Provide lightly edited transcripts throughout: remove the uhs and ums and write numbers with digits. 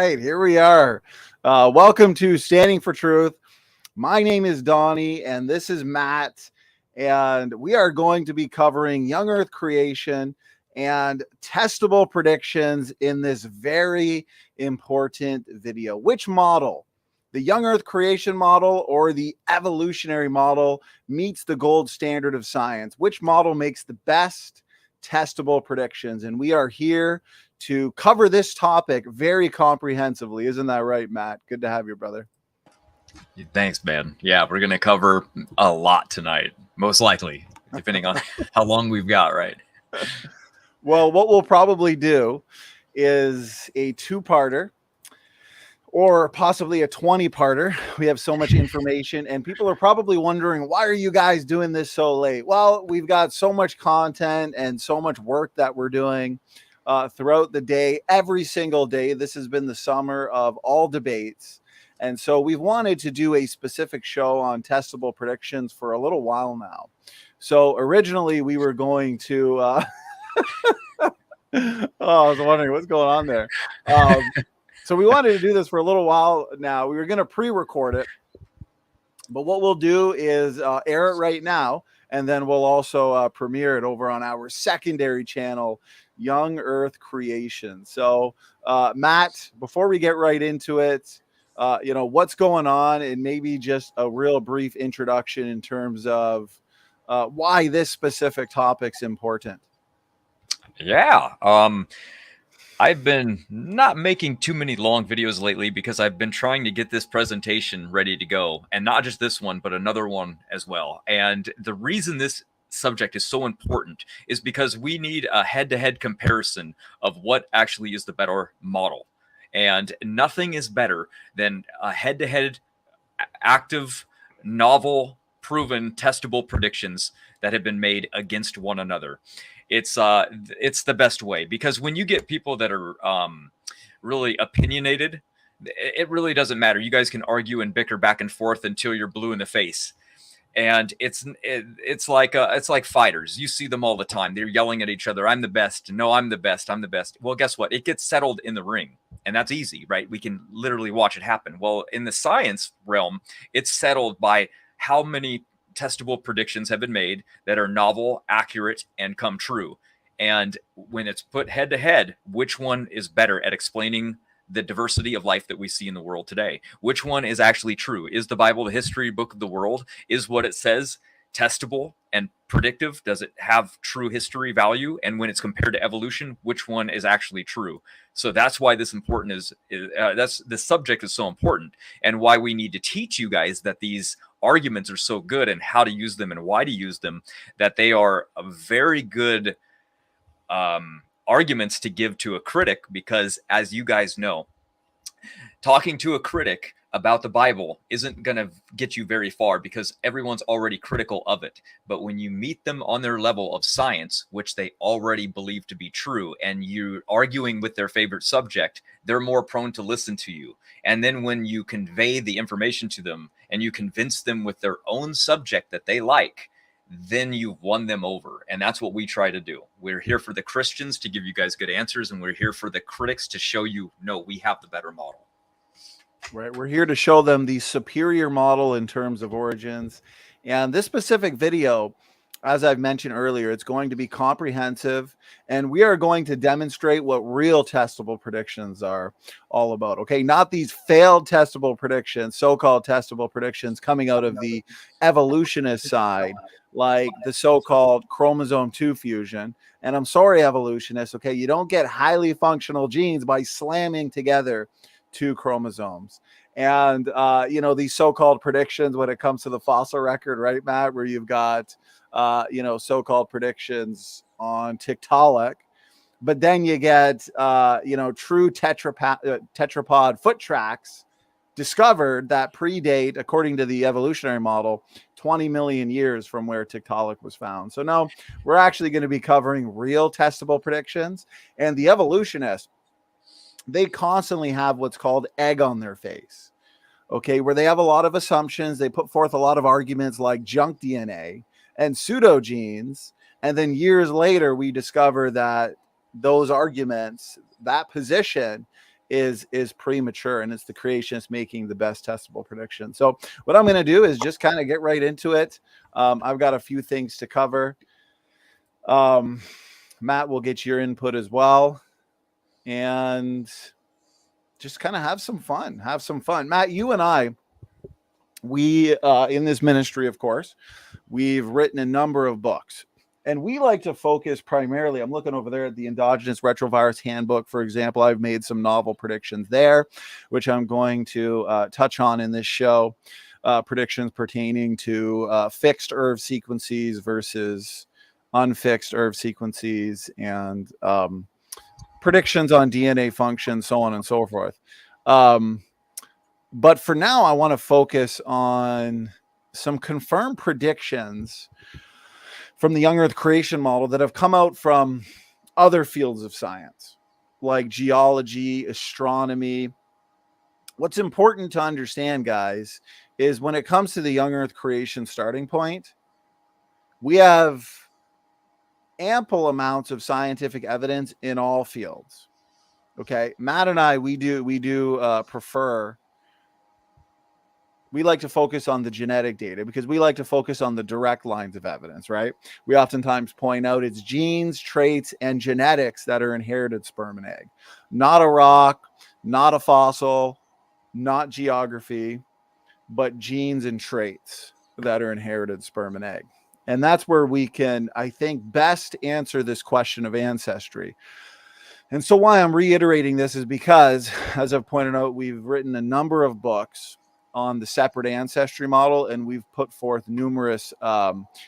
right, here we are. Welcome to Standing for Truth. My name is Donny, and this is Matt, and we are going to be covering young Earth creation and testable predictions in this very important video. Which model, the young Earth creation model or the evolutionary model, meets the gold standard of science? Which model makes the best testable predictions? And we are here to cover this topic very comprehensively. Isn't that right, Matt? Good to have you, brother. Thanks, man. Yeah, we're going to cover a lot tonight, most likely, depending on how long we've got, right? Well, what we'll probably do is a two-parter or possibly a 20-parter. We have so much information, and people are probably wondering, why are you guys doing this so late? Well, we've got so much content and so much work that we're doing throughout the day, every single day. This has been the summer of all debates. And so we've wanted to do a specific show on testable predictions for a little while now. So originally we were going to, I was wondering what's going on there. So we wanted to do this for a little while now. We were going to pre-record it, but what we'll do is air it right now. And then we'll also premiere it over on our secondary channel, Young Earth Creation. So Matt, before we get right into it, what's going on, and maybe just a real brief introduction in terms of why this specific topic's important. Yeah. I've been not making too many long videos lately because I've been trying to get this presentation ready to go, and not just this one, but another one as well. And the reason this subject is so important is because we need a head-to-head comparison of what actually is the better model. And nothing is better than a head-to-head, active, novel, proven, testable predictions that have been made against one another. It's the best way, because when you get people that are really opinionated, it really doesn't matter. You guys can argue and bicker back and forth until you're blue in the face. And it's like fighters. You see them all the time. They're yelling at each other. I'm the best. No, I'm the best. I'm the best. Well, guess what? It gets settled in the ring. And that's easy, right? We can literally watch it happen. Well, in the science realm, it's settled by how many testable predictions have been made that are novel, accurate, and come true. And when it's put head to head, which one is better at explaining the diversity of life that we see in the world today? Which one is actually true? Is the Bible the history book of the world? Is what it says testable and predictive? Does it have true history value? And when it's compared to evolution, which one is actually true? So that's why this the subject is so important, and why we need to teach you guys that these arguments are so good, and how to use them and why to use them, that they are a very good arguments to give to a critic. Because as you guys know, talking to a critic about the Bible isn't going to get you very far, because everyone's already critical of it. But when you meet them on their level of science, which they already believe to be true, and you're arguing with their favorite subject, they're more prone to listen to you. And then when you convey the information to them and you convince them with their own subject that they like, then you've won them over. And that's what we try to do. We're here for the Christians to give you guys good answers, and we're here for the critics to show you, no, we have the better model. Right, we're here to show them the superior model in terms of origins. And this specific video, as I've mentioned earlier, it's going to be comprehensive, and we are going to demonstrate what real testable predictions are all about. Okay, not these failed testable predictions, so-called testable predictions coming out of the evolutionist side, like the so-called chromosome 2 fusion. And I'm sorry, evolutionists, okay, you don't get highly functional genes by slamming together 2 chromosomes. And these so-called predictions when it comes to the fossil record, right, Matt, where you've got so-called predictions on Tiktaalik, but then you get true tetrapod foot tracks discovered that predate, according to the evolutionary model, 20 million years from where Tiktaalik was found. So now we're actually going to be covering real testable predictions. And the evolutionists, they constantly have what's called egg on their face, okay, where they have a lot of assumptions. They put forth a lot of arguments like junk DNA and pseudogenes. And then years later, we discover that those arguments, that position is premature, and it's the creationists making the best testable prediction. So what I'm going to do is just kind of get right into it. I've got a few things to cover. Matt will get your input as well, and just kind of have some fun. Matt, you and I, we in this ministry, of course, we've written a number of books. And we like to focus primarily, I'm looking over there at the Endogenous Retrovirus Handbook, for example. I've made some novel predictions there, which I'm going to touch on in this show. Predictions pertaining to fixed ERV sequences versus unfixed ERV sequences, and predictions on DNA functions, so on and so forth. But for now, I want to focus on some confirmed predictions from the young Earth creation model that have come out from other fields of science, like geology, astronomy. What's important to understand, guys, is when it comes to the young Earth creation starting point, we have ample amounts of scientific evidence in all fields. Okay, Matt and I, we prefer. We like to focus on the genetic data because we like to focus on the direct lines of evidence, right? We oftentimes point out it's genes, traits, and genetics that are inherited sperm and egg, not a rock, not a fossil, not geography, but genes and traits that are inherited sperm and egg. And that's where we can, I think, best answer this question of ancestry. And so why I'm reiterating this is because, as I've pointed out, we've written a number of books on the separate ancestry model, and we've put forth numerous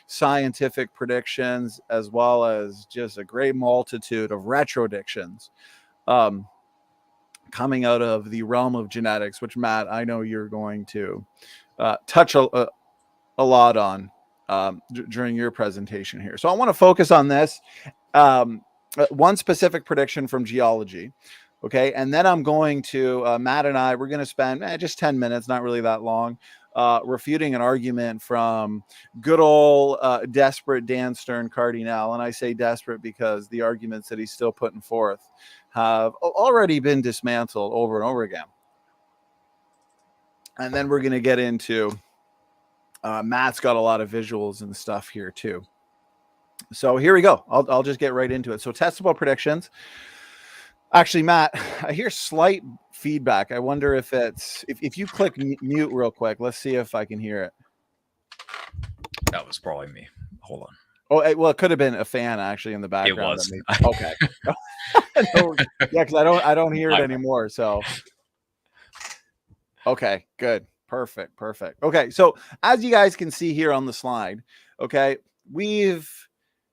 scientific predictions, as well as just a great multitude of retrodictions coming out of the realm of genetics, which, Matt, I know you're going to touch a lot on during your presentation here. So I want to focus on this one specific prediction from geology. Okay, and then I'm going to, Matt and I, we're going to spend just 10 minutes, not really that long, refuting an argument from good old desperate Dan Stern Cardinal. And I say desperate because the arguments that he's still putting forth have already been dismantled over and over again. And then we're going to get into, Matt's got a lot of visuals and stuff here too. So here we go. I'll just get right into it. So testable predictions. Actually, Matt, I hear slight feedback. I wonder if it's if you click mute real quick. Let's see if I can hear it. That was probably me. Hold on. Oh, well, it could have been a fan actually in the background. It was. Okay. No, yeah, because I don't hear it anymore. So, okay, good, perfect. Okay, so as you guys can see here on the slide, okay, we've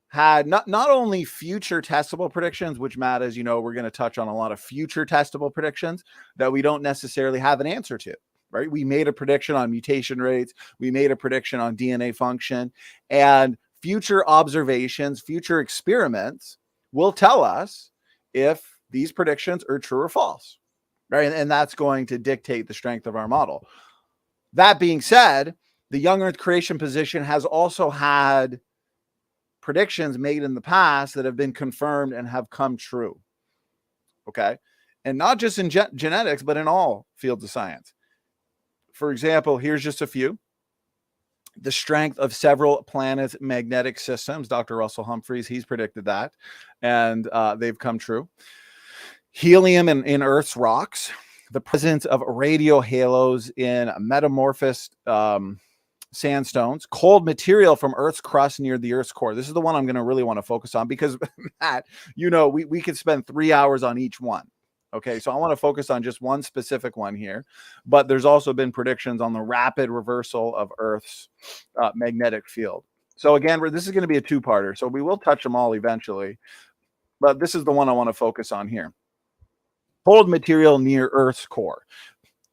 had not only future testable predictions, which, Matt, as you know, we're going to touch on a lot of future testable predictions that we don't necessarily have an answer to, right? We made a prediction on mutation rates. We made a prediction on DNA function, and future observations, future experiments will tell us if these predictions are true or false, right? And that's going to dictate the strength of our model. That being said, the young Earth creation position has also had predictions made in the past that have been confirmed and have come true. Okay. And not just in genetics, but in all fields of science. For example, here's just a few. The strength of several planets' magnetic systems. Dr. Russell Humphreys, he's predicted that, and they've come true. Helium in Earth's rocks. The presence of radio halos in metamorphosed sandstones, cold material from Earth's crust near the Earth's core. This is the one I'm going to really want to focus on because, Matt, you know, we could spend 3 hours on each one. Okay, so I want to focus on just one specific one here, but there's also been predictions on the rapid reversal of Earth's magnetic field. So again, this is going to be a two-parter, so we will touch them all eventually, but this is the one I want to focus on here. Cold material near Earth's core.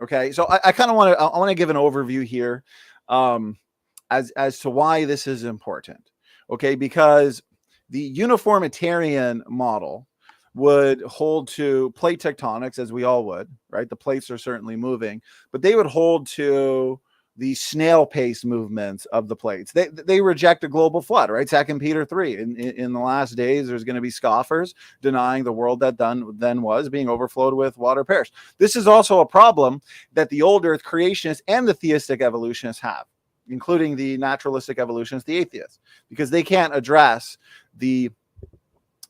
Okay, so I kind of want to give an overview here as to why this is important. Okay, because the uniformitarian model would hold to plate tectonics, as we all would, right? The plates are certainly moving, but they would hold to the snail pace movements of the plates. They reject a global flood, right? 2 Peter 3. In the last days, there's going to be scoffers denying the world that then was being overflowed with water perished. This is also a problem that the old earth creationists and the theistic evolutionists have, including the naturalistic evolutionists, the atheists, because they can't address the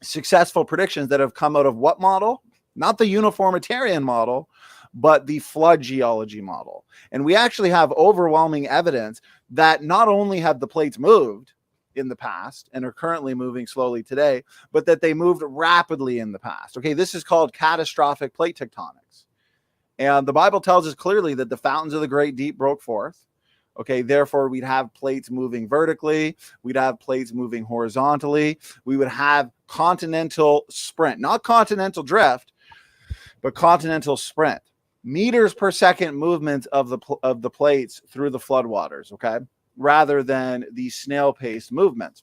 successful predictions that have come out of what model? Not the uniformitarian model, but the flood geology model. And we actually have overwhelming evidence that not only have the plates moved in the past and are currently moving slowly today, but that they moved rapidly in the past. Okay, this is called catastrophic plate tectonics. And the Bible tells us clearly that the fountains of the great deep broke forth. Okay, therefore, we'd have plates moving vertically. We'd have plates moving horizontally. We would have continental sprint, not continental drift, but continental sprint. Meters per second movement of the plates through the floodwaters, okay, rather than the snail pace movements.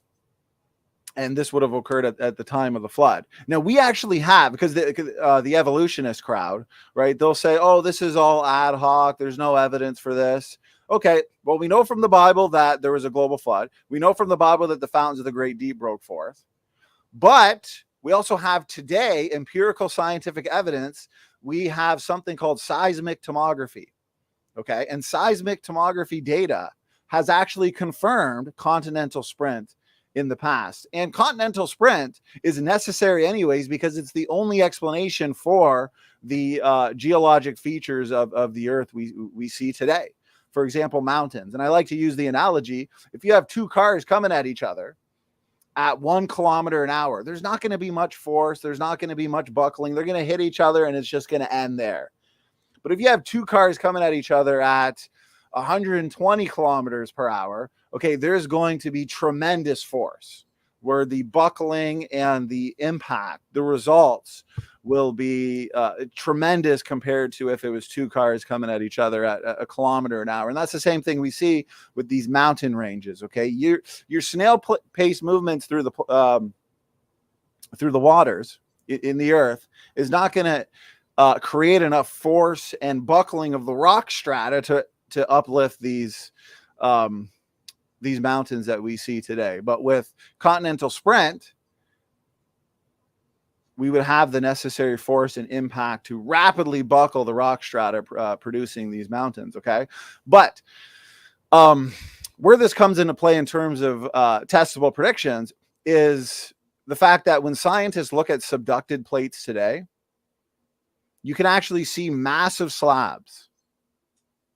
And this would have occurred at the time of the flood. Now, we actually have, because the evolutionist crowd, right, they'll say, oh, this is all ad hoc. There's no evidence for this. Okay, well, we know from the Bible that there was a global flood. We know from the Bible that the fountains of the great deep broke forth. But we also have today empirical scientific evidence. We have something called seismic tomography. Okay, and seismic tomography data has actually confirmed continental sprint in the past. And continental sprint is necessary anyways, because it's the only explanation for the geologic features of the earth we see today. For example, mountains. And I like to use the analogy, if you have two cars coming at each other at 1 kilometer an hour, there's not going to be much force. There's not going to be much buckling. They're going to hit each other and it's just going to end there. But if you have two cars coming at each other at 120 kilometers per hour, okay, there's going to be tremendous force where the buckling and the impact, the results will be tremendous compared to if it was two cars coming at each other at 1 kilometer an hour. And that's the same thing we see with these mountain ranges. Okay, your snail pace movements through the waters in the earth is not going to create enough force and buckling of the rock strata to uplift these mountains that we see today. But with continental sprint, we would have the necessary force and impact to rapidly buckle the rock strata, producing these mountains. Okay, but where this comes into play in terms of testable predictions is the fact that when scientists look at subducted plates today, you can actually see massive slabs.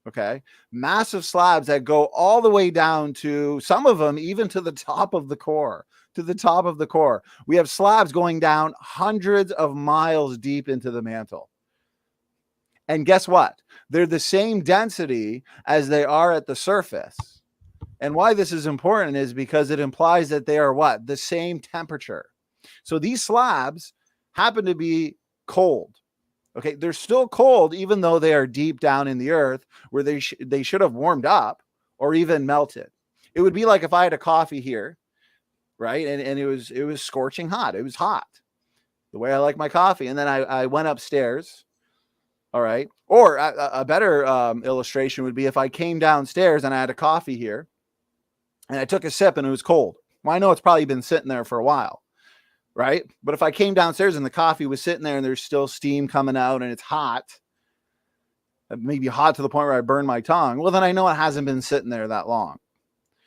Okay, massive slabs that go all the way down to, some of them even to the top of the core. We have slabs going down hundreds of miles deep into the mantle. And guess what? They're the same density as they are at the surface. And why this is important is because it implies that they are what? The same temperature. So these slabs happen to be cold. Okay, they're still cold, even though they are deep down in the earth where they should have warmed up or even melted. It would be like if I had a coffee here, right? And it was scorching hot. It was hot, the way I like my coffee. And then I went upstairs. All right. Or a better illustration would be if I came downstairs and I had a coffee here and I took a sip and it was cold. Well, I know it's probably been sitting there for a while. Right? But if I came downstairs and the coffee was sitting there and there's still steam coming out and it's hot, maybe hot to the point where I burn my tongue, well, then I know it hasn't been sitting there that long.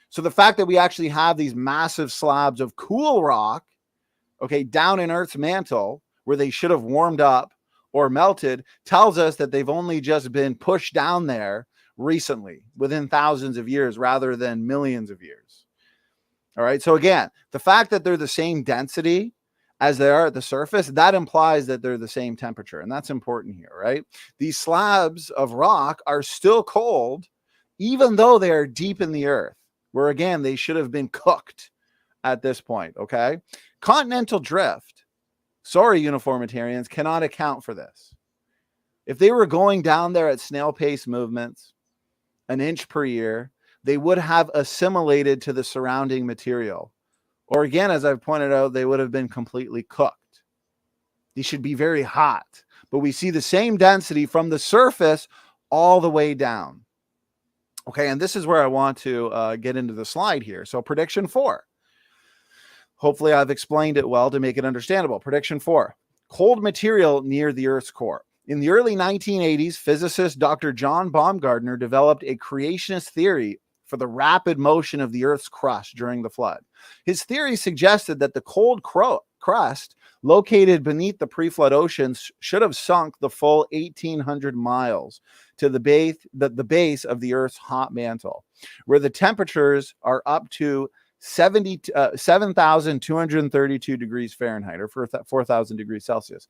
So the fact that we actually have these massive slabs of cool rock, okay, down in Earth's mantle where they should have warmed up or melted, tells us that they've only just been pushed down there recently, within thousands of years rather than millions of years. All right. So again, the fact that they're the same density as they are at the surface, that implies that they're the same temperature. And that's important here, right? These slabs of rock are still cold, even though they are deep in the earth, where again, they should have been cooked at this point. Okay. Continental drift, sorry, uniformitarians, cannot account for this. If they were going down there at snail pace movements, 1 inch per year, they would have assimilated to the surrounding material. Or again, as I've pointed out, they would have been completely cooked. These should be very hot, but we see the same density from the surface all the way down. Okay, and this is where I want to get into the slide here. So prediction 4. Hopefully I've explained it well to make it understandable. Prediction 4. Cold material near the Earth's core. In the early 1980s, physicist Dr. John Baumgartner developed a creationist theory for the rapid motion of the Earth's crust during the flood. His theory suggested that the cold crust located beneath the pre-flood oceans should have sunk the full 1,800 miles to the base of the Earth's hot mantle, where the temperatures are up to 7,232 degrees Fahrenheit, or 4,000 degrees Celsius.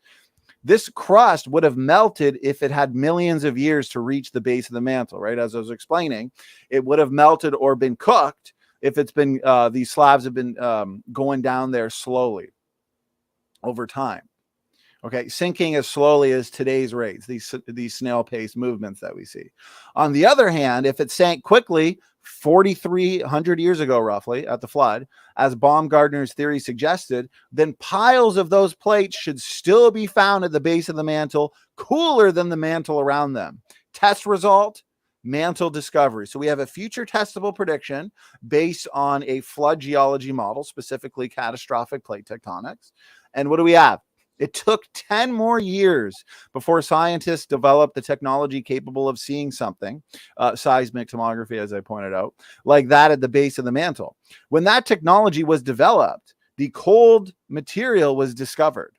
This crust would have melted if it had millions of years to reach the base of the mantle, right? As I was explaining, it would have melted or been cooked if it's been, these slabs have been going down there slowly over time. Okay, sinking as slowly as today's rates, these snail pace movements that we see. On the other hand, if it sank quickly, 4,300 years ago, roughly, at the flood, as Baumgartner's theory suggested, then piles of those plates should still be found at the base of the mantle, cooler than the mantle around them. Test result, mantle discovery. So we have a future testable prediction based on a flood geology model, specifically catastrophic plate tectonics. And what do we have? It took 10 more years before scientists developed the technology capable of seeing something, seismic tomography, as I pointed out, like that at the base of the mantle. When that technology was developed, the cold material was discovered.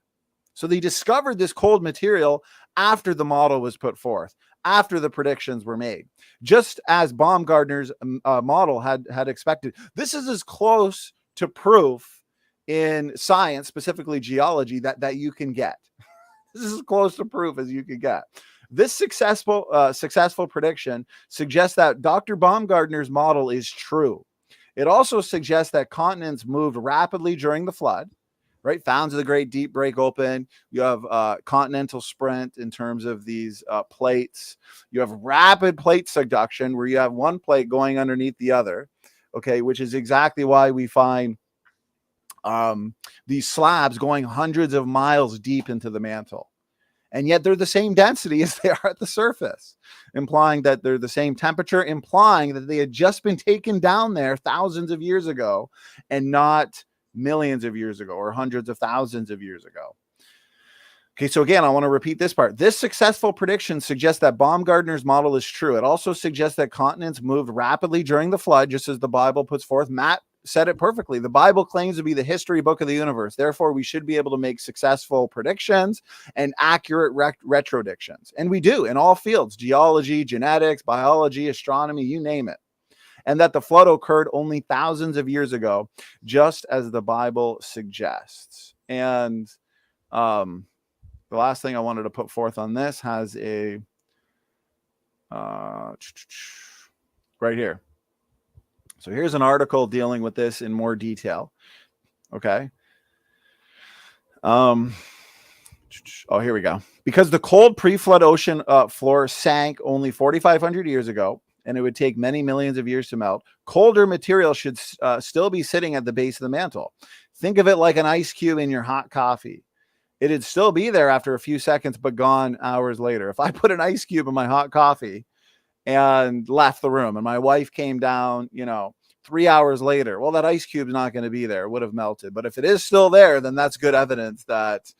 So they discovered this cold material after the model was put forth, after the predictions were made, just as Baumgartner's model had expected. This is as close to proof in science, specifically geology, that you can get. This is as close to proof as you can get. This successful prediction suggests that Dr. Baumgartner's model is true. It also suggests that continents moved rapidly during the flood, right? Fountains of the Great Deep break open. You have continental sprint in terms of these plates. You have rapid plate subduction, where you have one plate going underneath the other, okay, which is exactly why we find these slabs going hundreds of miles deep into the mantle. And yet they're the same density as they are at the surface, implying that they're the same temperature, implying that they had just been taken down there thousands of years ago and not millions of years ago or hundreds of thousands of years ago. Okay, so again, I want to repeat this part. This successful prediction suggests that Baumgartner's model is true. It also suggests that continents moved rapidly during the flood, just as the Bible puts forth. Matt said it perfectly. The Bible claims to be the history book of the universe. Therefore, we should be able to make successful predictions and accurate retrodictions. And we do in all fields: geology, genetics, biology, astronomy, you name it. And that the flood occurred only thousands of years ago, just as the Bible suggests. And the last thing I wanted to put forth on this has a right here. So here's an article dealing with this in more detail. Okay. Oh, here we go. Because the cold pre-flood ocean floor sank only 4,500 years ago, and it would take many millions of years to melt, colder material should still be sitting at the base of the mantle. Think of it like an ice cube in your hot coffee. It'd still be there after a few seconds, but gone hours later. If I put an ice cube in my hot coffee and left the room, and my wife came down, 3 hours later, well, that ice cube is not going to be there. It would have melted. But if it is still there, then that's good evidence that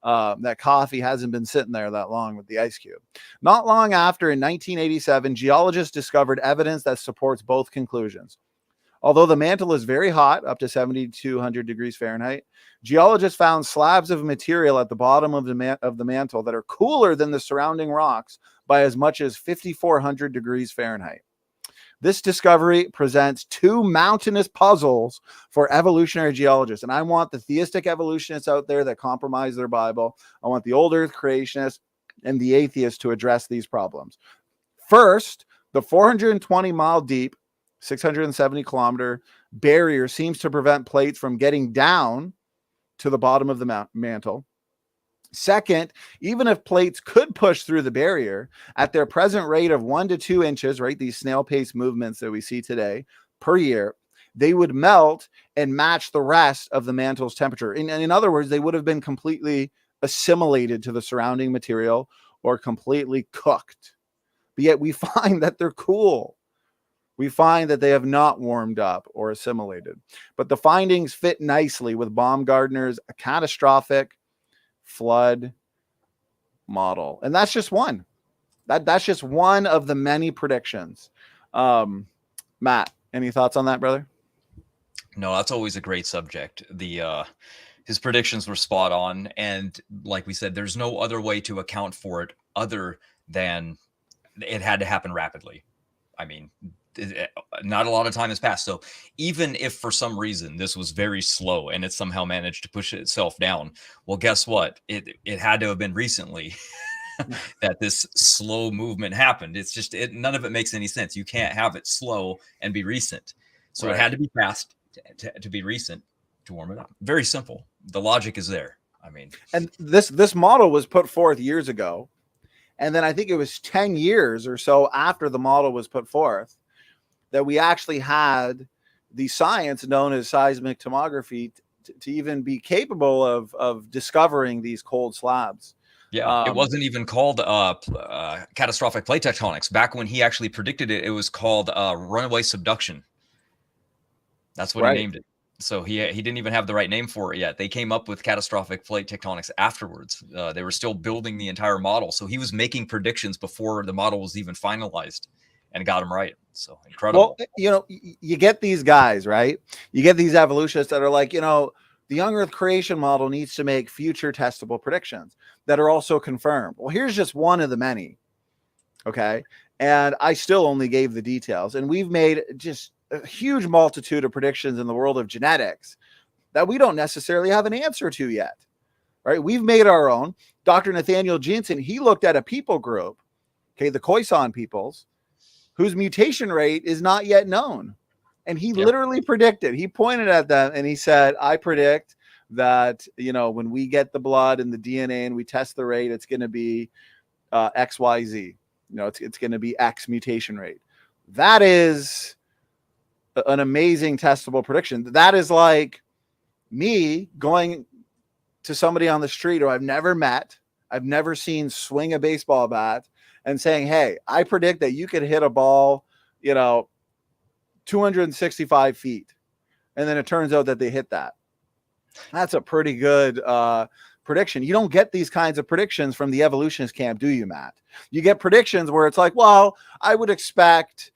that coffee hasn't been sitting there that long with the ice cube. Not long after, in 1987, geologists discovered evidence that supports both conclusions. Although the mantle is very hot, up to 7,200 degrees Fahrenheit, geologists found slabs of material at the bottom of the mantle that are cooler than the surrounding rocks by as much as 5,400 degrees Fahrenheit. This discovery presents two mountainous puzzles for evolutionary geologists. And I want the theistic evolutionists out there that compromise their Bible. I want the old earth creationists and the atheists to address these problems. First, the 420 mile deep, 670 kilometer barrier seems to prevent plates from getting down to the bottom of the mantle. Second, even if plates could push through the barrier at their present rate of 1 to 2 inches, right, these snail pace movements that we see today per year, they would melt and match the rest of the mantle's temperature. In other words, they would have been completely assimilated to the surrounding material or completely cooked. But yet we find that they're cool. we find that they have not warmed up or assimilated. But the findings fit nicely with Baumgartner's catastrophic flood model. And that's just one. That's just one of the many predictions. Matt, any thoughts on that, brother? No, that's always a great subject. His predictions were spot on, and like we said, there's no other way to account for it other than it had to happen rapidly. I mean, not a lot of time has passed. So even if for some reason this was very slow and it somehow managed to push itself down, well, guess what? It had to have been recently that this slow movement happened. It's just none of it makes any sense. You can't have it slow and be recent. So right. It had to be fast to be recent to warm it up. Very simple. The logic is there. I mean, and this model was put forth years ago. And then I think it was 10 years or so after the model was put forth that we actually had the science known as seismic tomography to even be capable of discovering these cold slabs. Yeah, it wasn't even called catastrophic plate tectonics. Back when he actually predicted it, it was called runaway subduction. That's what he named it. So he didn't even have the right name for it yet. They came up with catastrophic plate tectonics afterwards. They were still building the entire model. So he was making predictions before the model was even finalized and got them right. So incredible. Well, you know, you get these guys, right? You get these evolutionists that are like, you know, the young Earth creation model needs to make future testable predictions that are also confirmed. Well, here's just one of the many. Okay. And I still only gave the details. And we've made just a huge multitude of predictions in the world of genetics that we don't necessarily have an answer to yet, right? We've made our own. Dr. Nathaniel Jensen, he looked at a people group, okay, the Khoisan peoples, whose mutation rate is not yet known. And he literally predicted, he pointed at them and he said, I predict that, you know, when we get the blood and the DNA and we test the rate, it's going to be XYZ. You know, it's going to be X mutation rate. That is an amazing testable prediction. That is like me going to somebody on the street who I've never met, I've never seen swing a baseball bat, and saying, hey, I predict that you could hit a ball, you know, 265 feet. And then it turns out that they hit that. That's a pretty good prediction. You don't get these kinds of predictions from the evolutionist camp, do you, Matt? You get predictions where it's like, well, I would expect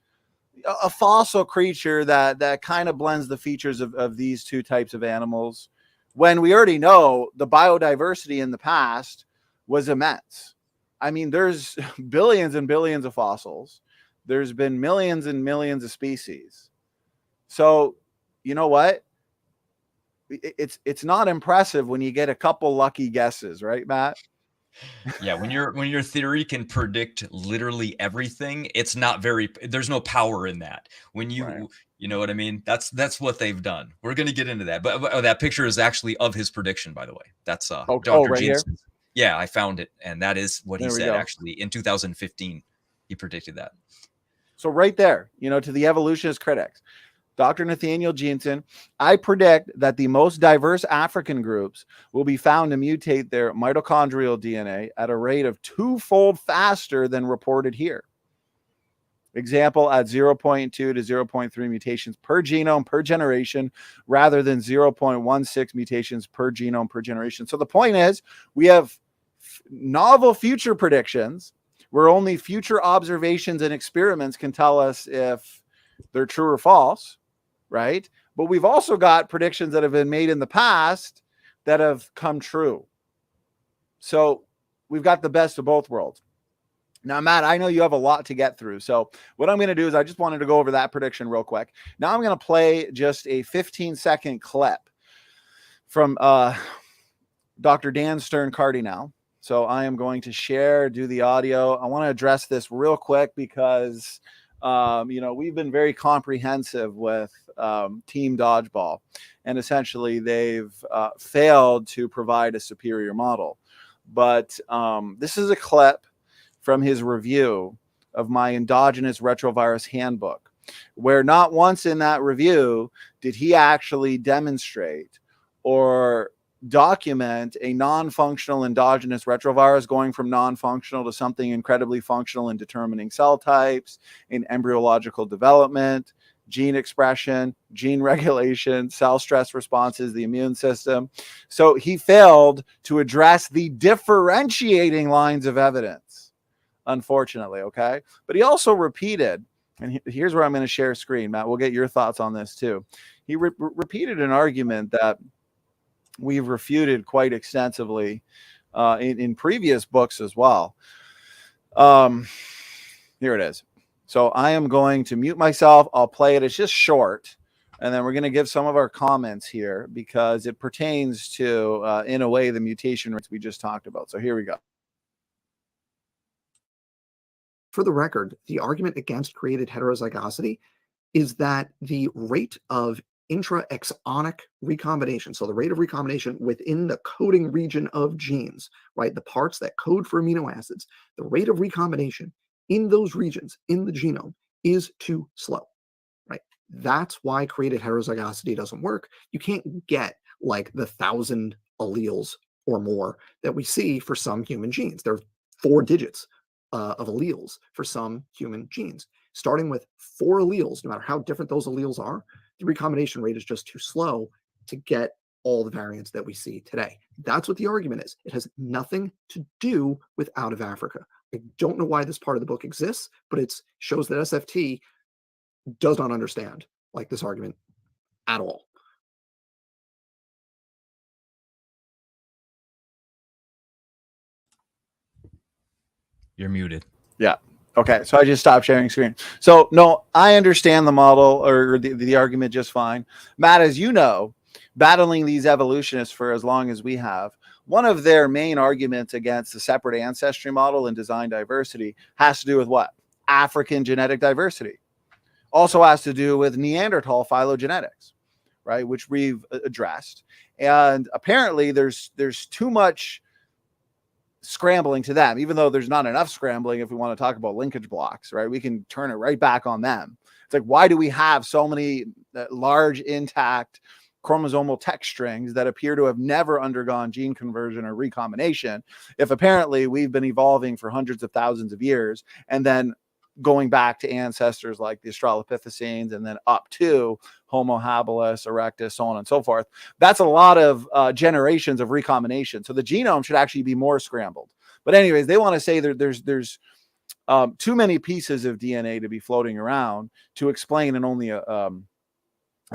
a fossil creature that kind of blends the features of these two types of animals, when we already know the biodiversity in the past was immense. I mean, there's billions and billions of fossils. There's been millions and millions of species. So, you know what? It's not impressive when you get a couple lucky guesses, right, Matt? Yeah, when your theory can predict literally everything, it's not very, there's no power in that. When you you know what I mean? That's what they've done. We're going to get into that. But that picture is actually of his prediction, by the way. That's Dr. Right Jensen. here? Yeah, I found it, and that is what he said. Go. Actually, in 2015, he predicted that. So right there, you know, to the evolutionist critics, Dr. Nathaniel Jensen, I predict that the most diverse African groups will be found to mutate their mitochondrial DNA at a rate of 2-fold faster than reported here. Example, at 0.2 to 0.3 mutations per genome per generation, rather than 0.16 mutations per genome per generation. So the point is, we have novel future predictions where only future observations and experiments can tell us if they're true or false, right? But we've also got predictions that have been made in the past that have come true. So we've got the best of both worlds. Now, Matt, I know you have a lot to get through. So what I'm going to do is I just wanted to go over that prediction real quick. Now I'm going to play just a 15-second clip from Dr. Dan Stern-Cardinal. So I am going to do the audio. I want to address this real quick because you know, we've been very comprehensive with Team Dodgeball, and essentially they've failed to provide a superior model. But this is a clip from his review of my endogenous retrovirus handbook, where not once in that review did he actually demonstrate or document a non-functional endogenous retrovirus going from non-functional to something incredibly functional in determining cell types, in embryological development, gene expression, gene regulation, cell stress responses, the immune system. So he failed to address the differentiating lines of evidence, unfortunately, okay? But he also repeated, and here's where I'm going to share screen, Matt, we'll get your thoughts on this too. He repeated an argument that we've refuted quite extensively in previous books as well. Here it is. So I am going to mute myself. I'll play it. It's just short. And then we're going to give some of our comments here because it pertains to, in a way, the mutation rates we just talked about. So here we go. For the record, the argument against created heterozygosity is that the rate of intra-exonic recombination, so the rate of recombination within the coding region of genes, right, the parts that code for amino acids, the rate of recombination in those regions in the genome is too slow, right? That's why created heterozygosity doesn't work. You can't get like the 1,000 alleles or more that we see for some human genes. There are 4 digits of alleles for some human genes. Starting with 4 alleles, no matter how different those alleles are, the recombination rate is just too slow to get all the variants that we see today. That's what the argument is. It has nothing to do with out of Africa. I don't know why this part of the book exists, but it shows that SFT does not understand like this argument at all. You're muted. Yeah. Okay. So I just stopped sharing screen. So no, I understand the model or the argument just fine. Matt, as you know, battling these evolutionists for as long as we have, one of their main arguments against the separate ancestry model and design diversity has to do with what? African genetic diversity. Also has to do with Neanderthal phylogenetics, right? Which we've addressed. And apparently there's too much scrambling to them, even though there's not enough scrambling if we want to talk about linkage blocks, right? We can turn it right back on them. It's like, why do we have so many large intact chromosomal text strings that appear to have never undergone gene conversion or recombination if apparently we've been evolving for hundreds of thousands of years and then going back to ancestors like the Australopithecines and then up to Homo habilis, erectus, so on and so forth. That's a lot of generations of recombination. So the genome should actually be more scrambled. But anyways, they want to say that there's too many pieces of DNA to be floating around to explain in only a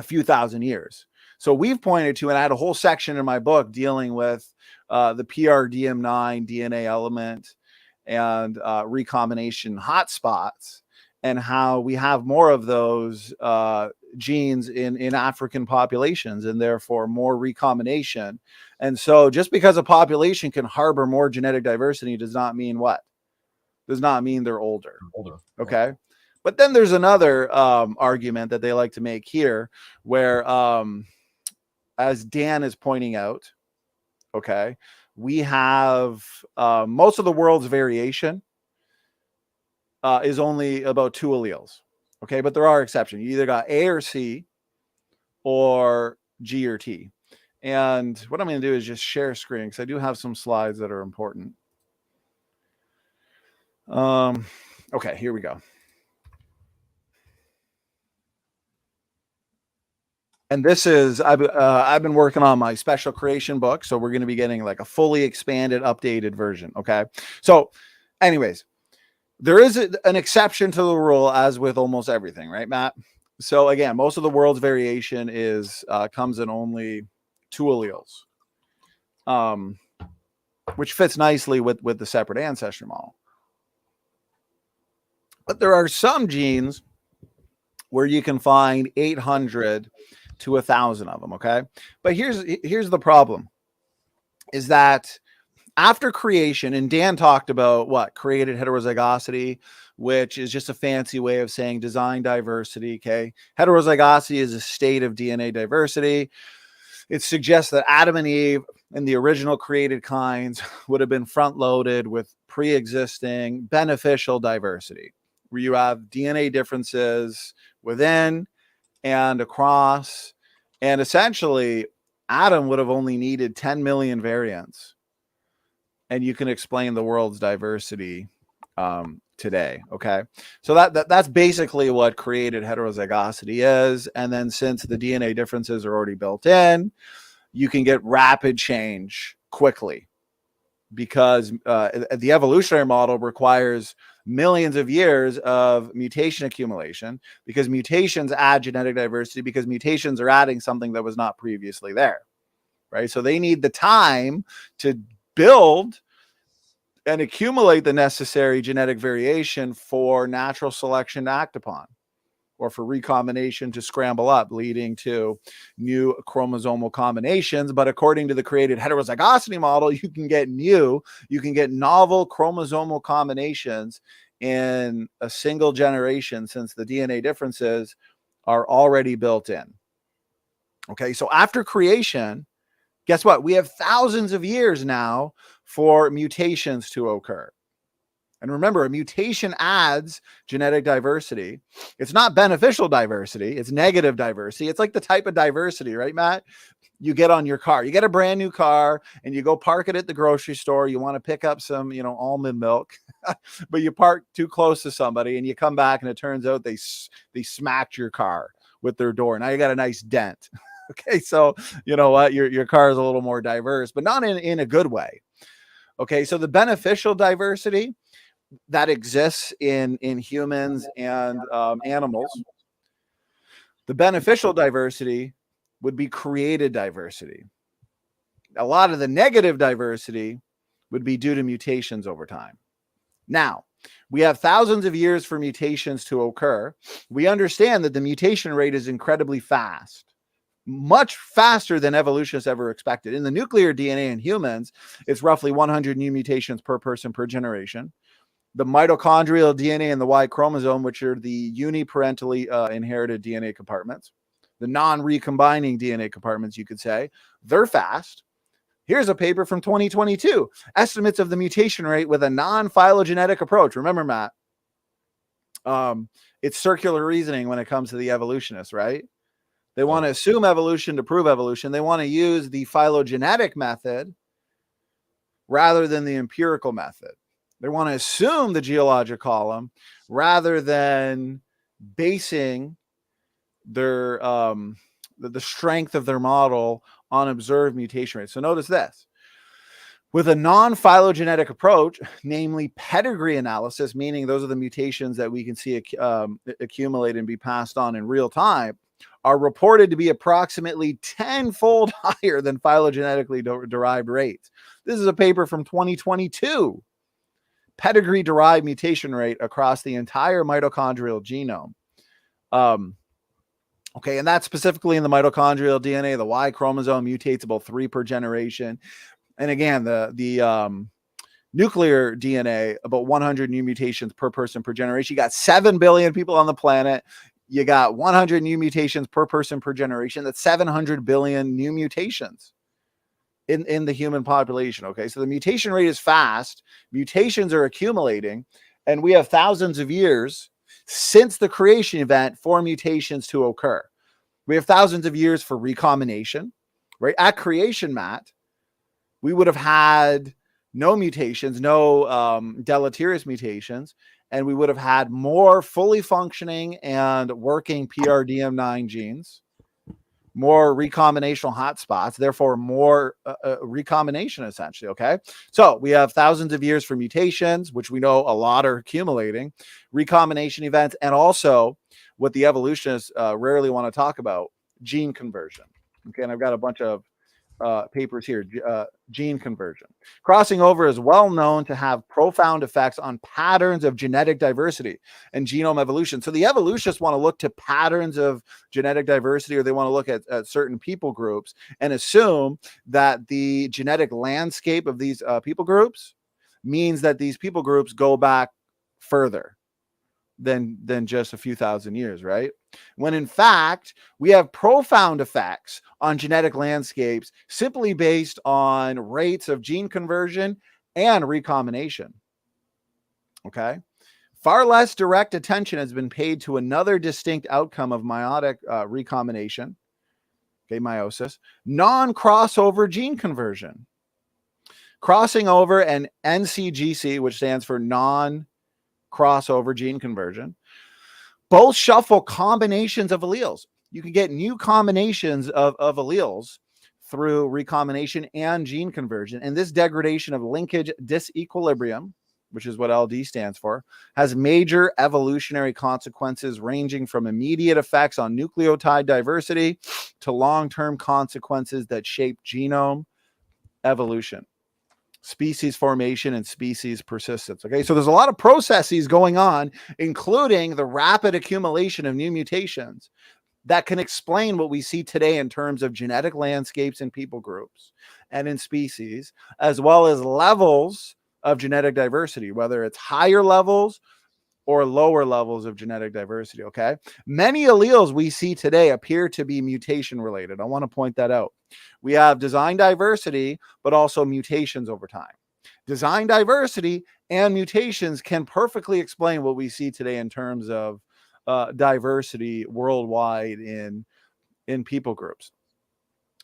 few thousand years. So we've pointed to, and I had a whole section in my book dealing with the PRDM9 DNA element and recombination hotspots and how we have more of those genes in African populations and therefore more recombination. And so just because a population can harbor more genetic diversity does not mean what? Does not mean they're older. Okay. But then there's another argument that they like to make here where, as Dan is pointing out, okay, we have most of the world's variation is only about 2 alleles. Okay, but there are exceptions. You either got A or C or G or T. And what I'm going to do is just share screen because I do have some slides that are important. Okay, here we go. And this is, I've been working on my special creation book. So we're going to be getting like a fully expanded, updated version. Okay. So anyways, there is an exception to the rule as with almost everything, right, Matt? So again, most of the world's variation is comes in only 2 alleles, which fits nicely with the separate ancestry model. But there are some genes where you can find 800 to 1,000 of them. Okay. But here's the problem is that after creation, and Dan talked about what created heterozygosity, which is just a fancy way of saying design diversity. Okay. Heterozygosity is a state of DNA diversity. It suggests that Adam and Eve and the original created kinds would have been front loaded with pre-existing beneficial diversity, where you have DNA differences within and across, and essentially Adam would have only needed 10 million variants. And you can explain the world's diversity today. Okay. So that's basically what created heterozygosity is. And then since the DNA differences are already built in, you can get rapid change quickly, because the evolutionary model requires millions of years of mutation accumulation, because mutations add genetic diversity, because mutations are adding something that was not previously there, right? So they need the time to build and accumulate the necessary genetic variation for natural selection to act upon, or for recombination to scramble up, leading to new chromosomal combinations. But according to the created heterozygosity model, you can get novel chromosomal combinations in a single generation, since the DNA differences are already built in. Okay, so after creation, guess what? We have thousands of years now for mutations to occur. And remember, a mutation adds genetic diversity. It's not beneficial diversity, it's negative diversity. It's like the type of diversity, right, Matt? You get on your car. You get a brand new car and you go park it at the grocery store. You want to pick up some, almond milk, but you park too close to somebody and you come back and it turns out they smacked your car with their door. Now you got a nice dent. Okay, so you know what? Your car is a little more diverse, but not in a good way. Okay, so the beneficial diversity that exists in humans and animals, the beneficial diversity would be created diversity. A lot of the negative diversity would be due to mutations over time. Now, we have thousands of years for mutations to occur. We understand that the mutation rate is incredibly fast, much faster than evolutionists ever expected. In the nuclear DNA in humans, it's roughly 100 new mutations per person per generation. The mitochondrial DNA and the Y chromosome, which are the uniparentally inherited DNA compartments, the non-recombining DNA compartments, you could say, they're fast. Here's a paper from 2022, estimates of the mutation rate with a non-phylogenetic approach. Remember, Matt, it's circular reasoning when it comes to the evolutionists, right? They want to assume evolution to prove evolution. They want to use the phylogenetic method rather than the empirical method. They want to assume the geologic column rather than basing their the strength of their model on observed mutation rates. So notice this. With a non-phylogenetic approach, namely pedigree analysis, meaning those are the mutations that we can see accumulate and be passed on in real time, are reported to be approximately 10-fold higher than phylogenetically derived rates. This is a paper from 2022. Pedigree-derived mutation rate across the entire mitochondrial genome. Okay, and that's specifically in the mitochondrial DNA. The Y chromosome mutates about 3 per generation. And again, the nuclear DNA, about 100 new mutations per person per generation. You got 7 billion people on the planet. You got 100 new mutations per person per generation. That's 700 billion new mutations in the human population. Okay, so the mutation rate is fast. Mutations are accumulating, and we have thousands of years since the creation event for mutations to occur. We have thousands of years for recombination, right? At creation, Matt, we would have had no mutations, no deleterious mutations, and we would have had more fully functioning and working PRDM9 genes, more recombinational hotspots, therefore more recombination, essentially, okay? So we have thousands of years for mutations, which we know a lot are accumulating, recombination events, and also what the evolutionists rarely want to talk about, gene conversion. Okay, and I've got a bunch of papers here, gene conversion. Crossing over is well known to have profound effects on patterns of genetic diversity and genome evolution. So the evolutionists want to look to patterns of genetic diversity, or they want to look at certain people groups and assume that the genetic landscape of these people groups means that these people groups go back further than just a few thousand years, right? When in fact, we have profound effects on genetic landscapes simply based on rates of gene conversion and recombination. Okay? Far less direct attention has been paid to another distinct outcome of meiotic recombination, okay, meiosis, non-crossover gene conversion. Crossing over and NCGC, which stands for non-crossover gene conversion, both shuffle combinations of alleles. You can get new combinations of alleles through recombination and gene conversion. And this degradation of linkage disequilibrium, which is what LD stands for, has major evolutionary consequences ranging from immediate effects on nucleotide diversity to long-term consequences that shape genome evolution, species formation, and species persistence. Okay, so there's a lot of processes going on, including the rapid accumulation of new mutations that can explain what we see today in terms of genetic landscapes in people groups and in species, as well as levels of genetic diversity, whether it's higher levels or lower levels of genetic diversity. Okay, many alleles we see today appear to be mutation related. I want to point that out. We have design diversity, but also mutations over time. Design diversity and mutations can perfectly explain what we see today in terms of diversity worldwide in people groups.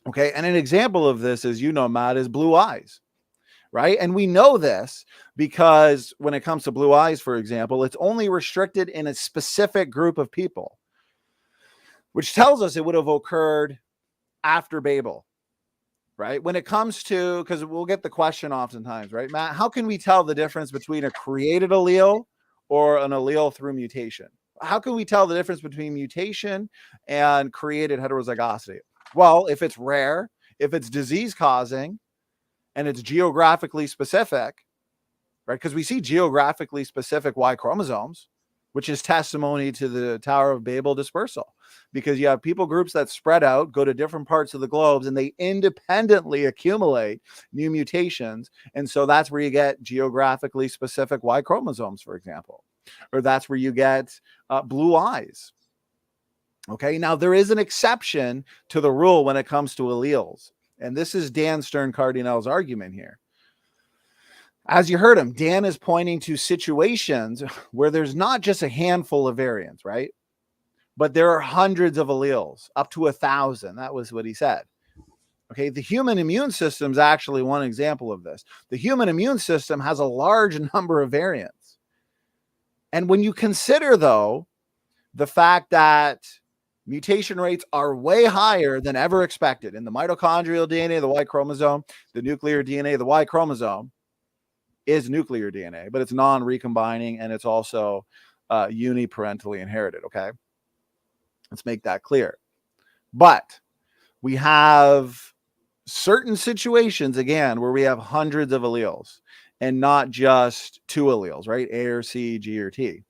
Okay, and an example of this, as you know, Matt, is blue eyes. Right. And we know this because when it comes to blue eyes, for example, it's only restricted in a specific group of people, which tells us it would have occurred after Babel. Right. When it comes to, because we'll get the question oftentimes, right, Matt, how can we tell the difference between a created allele or an allele through mutation? How can we tell the difference between mutation and created heterozygosity? Well, if it's rare, if it's disease causing, and it's geographically specific, right? Because we see geographically specific Y chromosomes, which is testimony to the Tower of Babel dispersal, because you have people groups that spread out, go to different parts of the globes, and they independently accumulate new mutations. And so that's where you get geographically specific Y chromosomes, for example, or that's where you get blue eyes. Okay, now there is an exception to the rule when it comes to alleles. And this is Dan Stern-Cardinale's argument here. As you heard him, Dan is pointing to situations where there's not just a handful of variants, right? But there are hundreds of alleles, up to 1,000. That was what he said. Okay, the human immune system is actually one example of this. The human immune system has a large number of variants. And when you consider, though, the fact that mutation rates are way higher than ever expected in the mitochondrial DNA, the Y chromosome, the nuclear DNA, the Y chromosome is nuclear DNA, but it's non-recombining and it's also uniparentally inherited. Okay, let's make that clear. But we have certain situations, again, where we have hundreds of alleles and not just 2 alleles, right? A or C, G or T.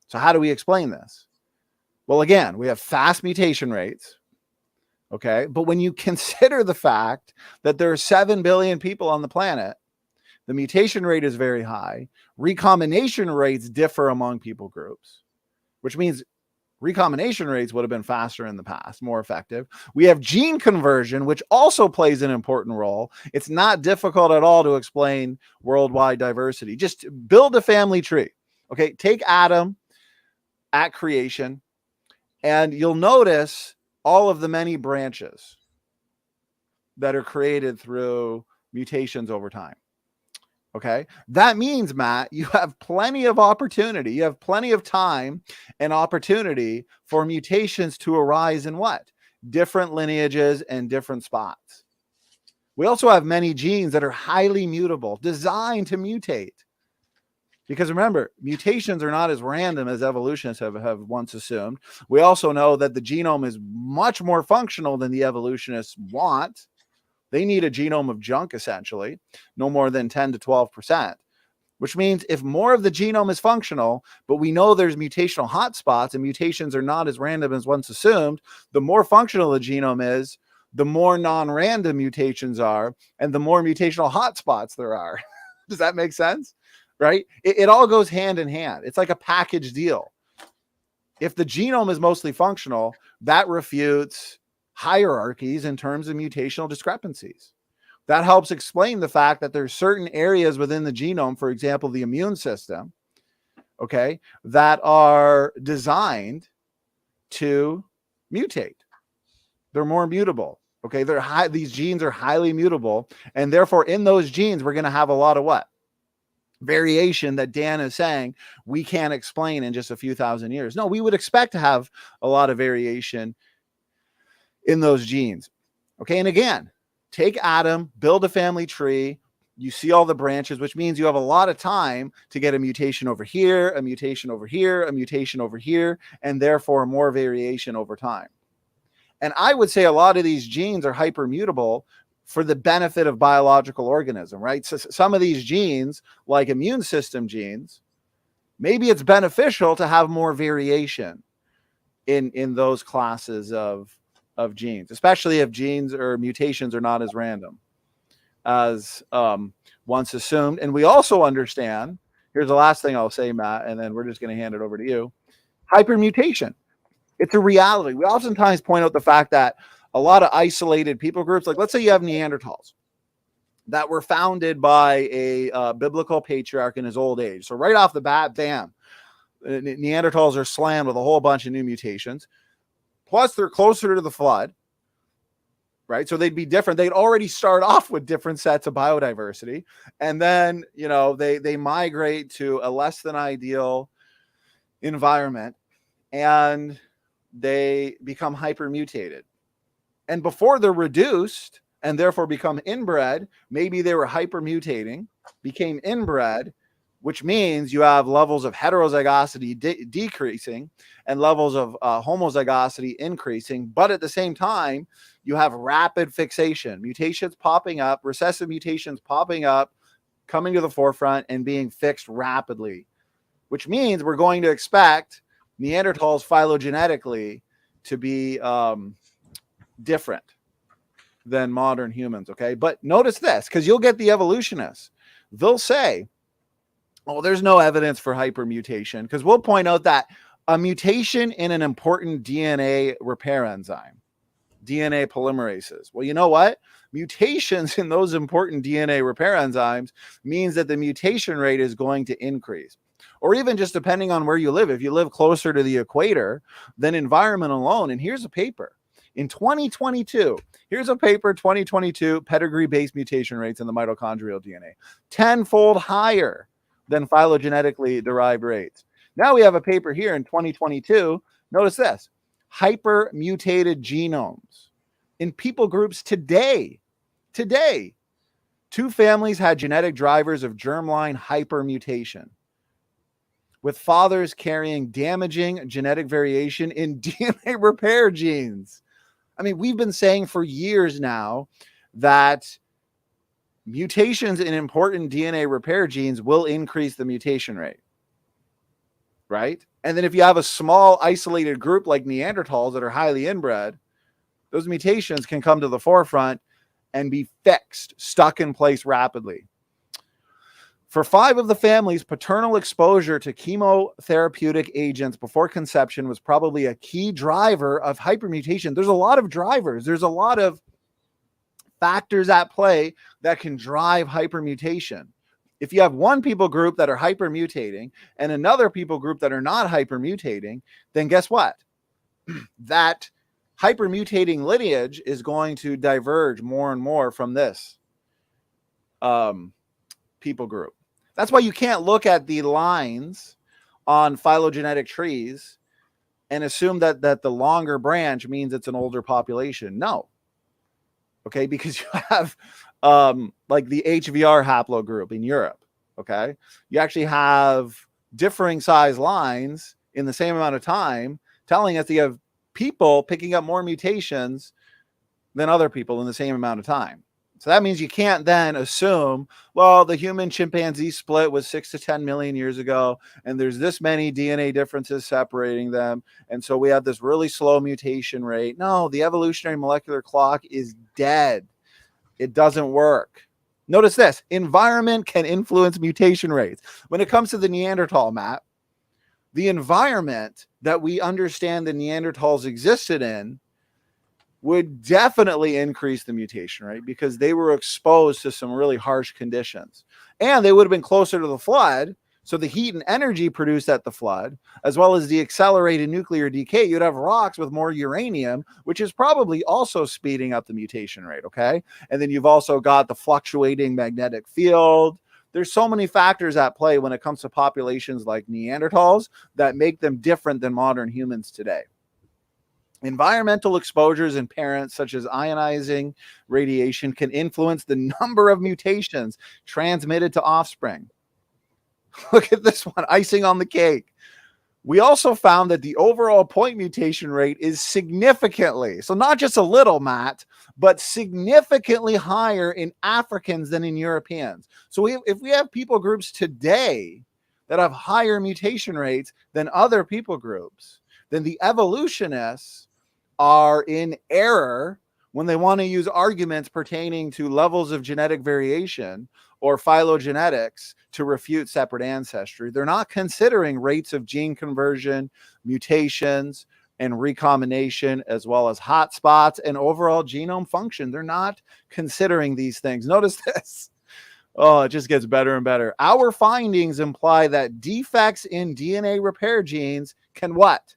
So how do we explain this? Well, again, we have fast mutation rates, okay? But when you consider the fact that there are 7 billion people on the planet, the mutation rate is very high. Recombination rates differ among people groups, which means recombination rates would have been faster in the past, more effective. We have gene conversion, which also plays an important role. It's not difficult at all to explain worldwide diversity. Just build a family tree, okay? Take Adam at creation, and you'll notice all of the many branches that are created through mutations over time. Okay. That means, Matt, you have plenty of opportunity. You have plenty of time and opportunity for mutations to arise in what? Different lineages and different spots. We also have many genes that are highly mutable, designed to mutate. Because remember, mutations are not as random as evolutionists have once assumed. We also know that the genome is much more functional than the evolutionists want. They need a genome of junk, essentially, no more than 10 to 12%, which means if more of the genome is functional, but we know there's mutational hotspots and mutations are not as random as once assumed, the more functional the genome is, the more non-random mutations are, and the more mutational hotspots there are. Does that make sense? Right? It all goes hand in hand. It's like a package deal. If the genome is mostly functional, that refutes hierarchies in terms of mutational discrepancies. That helps explain the fact that there's certain areas within the genome, for example, the immune system, okay, that are designed to mutate. They're more mutable. Okay, these genes are highly mutable, and therefore in those genes we're going to have a lot of what? Variation that Dan is saying we can't explain in just a few thousand years. No, we would expect to have a lot of variation in those genes. Okay, and again, take Adam, build a family tree, you see all the branches, which means you have a lot of time to get a mutation over here, a mutation over here, a mutation over here, and therefore more variation over time. And I would say a lot of these genes are hypermutable for the benefit of biological organism, right? So some of these genes, like immune system genes, maybe it's beneficial to have more variation in those classes of genes, especially if genes or mutations are not as random as once assumed. And we also understand, here's the last thing I'll say, Matt, and then we're just going to hand it over to you. Hypermutation. It's a reality. We oftentimes point out the fact that a lot of isolated people groups, like let's say you have Neanderthals that were founded by a biblical patriarch in his old age. So right off the bat, bam, Neanderthals are slammed with a whole bunch of new mutations. Plus, they're closer to the flood, right? So they'd be different. They'd already start off with different sets of biodiversity. And then, you know, they migrate to a less than ideal environment and they become hypermutated. And before they're reduced and therefore become inbred, maybe they were hypermutating, became inbred, which means you have levels of heterozygosity decreasing and levels of homozygosity increasing. But at the same time, you have rapid fixation, mutations popping up, recessive mutations popping up, coming to the forefront and being fixed rapidly, which means we're going to expect Neanderthals phylogenetically to be different than modern humans. Okay. But notice this, because you'll get the evolutionists. They'll say, oh, there's no evidence for hypermutation, because we'll point out that a mutation in an important DNA repair enzyme, DNA polymerases. Well, you know what? Mutations in those important DNA repair enzymes means that the mutation rate is going to increase. Or even just depending on where you live. If you live closer to the equator, then environment alone. And here's a paper in 2022. Here's a paper, 2022, pedigree-based mutation rates in the mitochondrial DNA, 10-fold higher than phylogenetically derived rates. Now we have a paper here in 2022. Notice this, hypermutated genomes in people groups today. Two families had genetic drivers of germline hypermutation, with fathers carrying damaging genetic variation in DNA repair genes. I mean, we've been saying for years now that mutations in important DNA repair genes will increase the mutation rate, right? And then if you have a small isolated group like Neanderthals that are highly inbred, those mutations can come to the forefront and be fixed, stuck in place rapidly. For 5 of the families, paternal exposure to chemotherapeutic agents before conception was probably a key driver of hypermutation. There's a lot of drivers. There's a lot of factors at play that can drive hypermutation. If you have one people group that are hypermutating and another people group that are not hypermutating, then guess what? That hypermutating lineage is going to diverge more and more from this people group. That's why you can't look at the lines on phylogenetic trees and assume that the longer branch means it's an older population. No. Okay, because you have like the HVR haplogroup in Europe. Okay, you actually have differing size lines in the same amount of time, telling us that you have people picking up more mutations than other people in the same amount of time. So that means you can't then assume, well, the human chimpanzee split was 6 to 10 million years ago, and there's this many DNA differences separating them, and so we have this really slow mutation rate. No, the evolutionary molecular clock is dead. It doesn't work. Notice this, environment can influence mutation rates. When it comes to the Neanderthal, Matt, the environment that we understand the Neanderthals existed in would definitely increase the mutation rate because they were exposed to some really harsh conditions. And they would have been closer to the flood, So the heat and energy produced at the flood, as well as the accelerated nuclear decay, you'd have rocks with more uranium, which is probably also speeding up the mutation rate, okay? And then you've also got the fluctuating magnetic field. There's so many factors at play when it comes to populations like Neanderthals that make them different than modern humans today. Environmental exposures in parents, such as ionizing radiation, can influence the number of mutations transmitted to offspring. Look at this one, icing on the cake. We also found that the overall point mutation rate is significantly, so not just a little, Matt, but significantly higher in Africans than in Europeans. So if we have people groups today that have higher mutation rates than other people groups, then the evolutionists are in error when they want to use arguments pertaining to levels of genetic variation or phylogenetics to refute separate ancestry. They're not considering rates of gene conversion, mutations, and recombination, as well as hotspots and overall genome function. They're not considering these things. Notice this. Oh, it just gets better and better. Our findings imply that defects in DNA repair genes can what?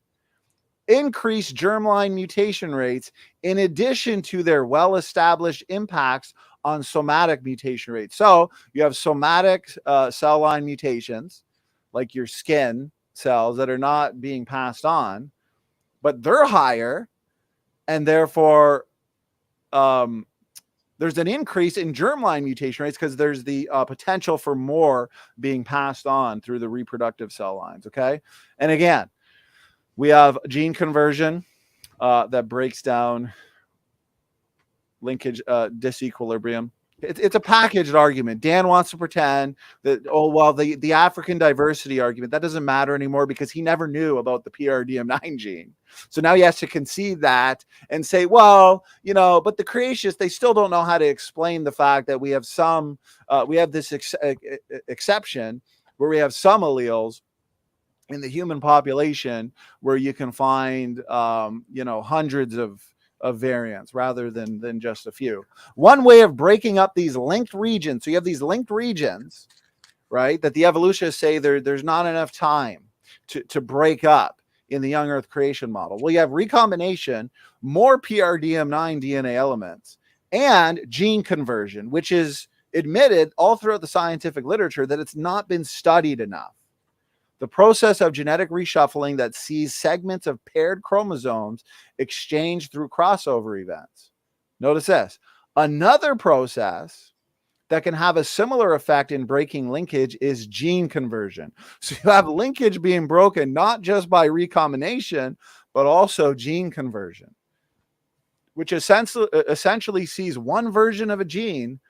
Increase germline mutation rates in addition to their well-established impacts on somatic mutation rates. So you have somatic cell line mutations, like your skin cells that are not being passed on, but they're higher, and therefore there's an increase in germline mutation rates because there's the potential for more being passed on through the reproductive cell lines, okay? And again, we have gene conversion that breaks down linkage disequilibrium. It's a packaged argument. Dan wants to pretend that, oh, well, the African diversity argument, that doesn't matter anymore because he never knew about the PRDM9 gene. So now he has to concede that and say, well, you know, but the creationists, they still don't know how to explain the fact that we have some, we have this exception where we have some alleles in the human population where you can find, you know, hundreds of variants rather than just a few. One way of breaking up these linked regions, so you have these linked regions, right, that the evolutionists say there's not enough time to break up in the young earth creation model. Well, you have recombination, more PRDM9 DNA elements, and gene conversion, which is admitted all throughout the scientific literature that it's not been studied enough. The process of genetic reshuffling that sees segments of paired chromosomes exchanged through crossover events. Notice this. Another process that can have a similar effect in breaking linkage is gene conversion. So you have linkage being broken not just by recombination, but also gene conversion, which essentially sees one version of a gene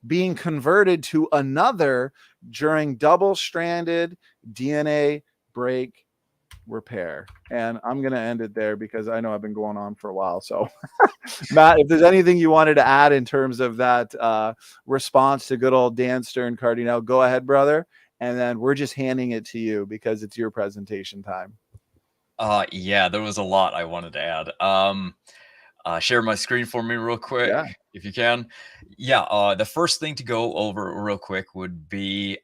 being converted to another during double-stranded DNA break repair. And I'm going to end it there because I know I've been going on for a while. So Matt, if there's anything you wanted to add in terms of that response to good old Dan Stern Cardinal, go ahead, brother. And then we're just handing it to you because it's your presentation time. Yeah, there was a lot I wanted to add. Share my screen for me real quick, if you can. Yeah, the first thing to go over real quick would be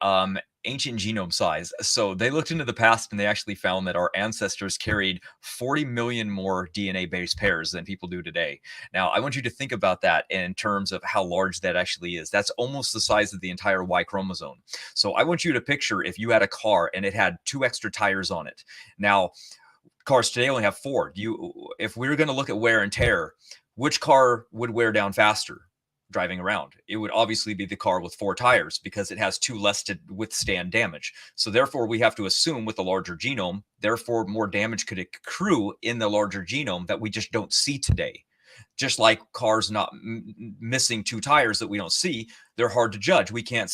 ancient genome size. So they looked into the past and they actually found that our ancestors carried 40 million more DNA-based pairs than people do today. Now, I want you to think about that in terms of how large that actually is. That's almost the size of the entire Y chromosome. So I want you to picture if you had a car and it had 2 extra tires on it. Now, cars today only have 4. If we were going to look at wear and tear, which car would wear down faster driving around? It would obviously be the car with 4 tires because it has 2 less to withstand damage. So therefore, we have to assume with a larger genome, therefore more damage could accrue in the larger genome that we just don't see today. Just like cars not missing 2 tires that we don't see, they're hard to judge. We can't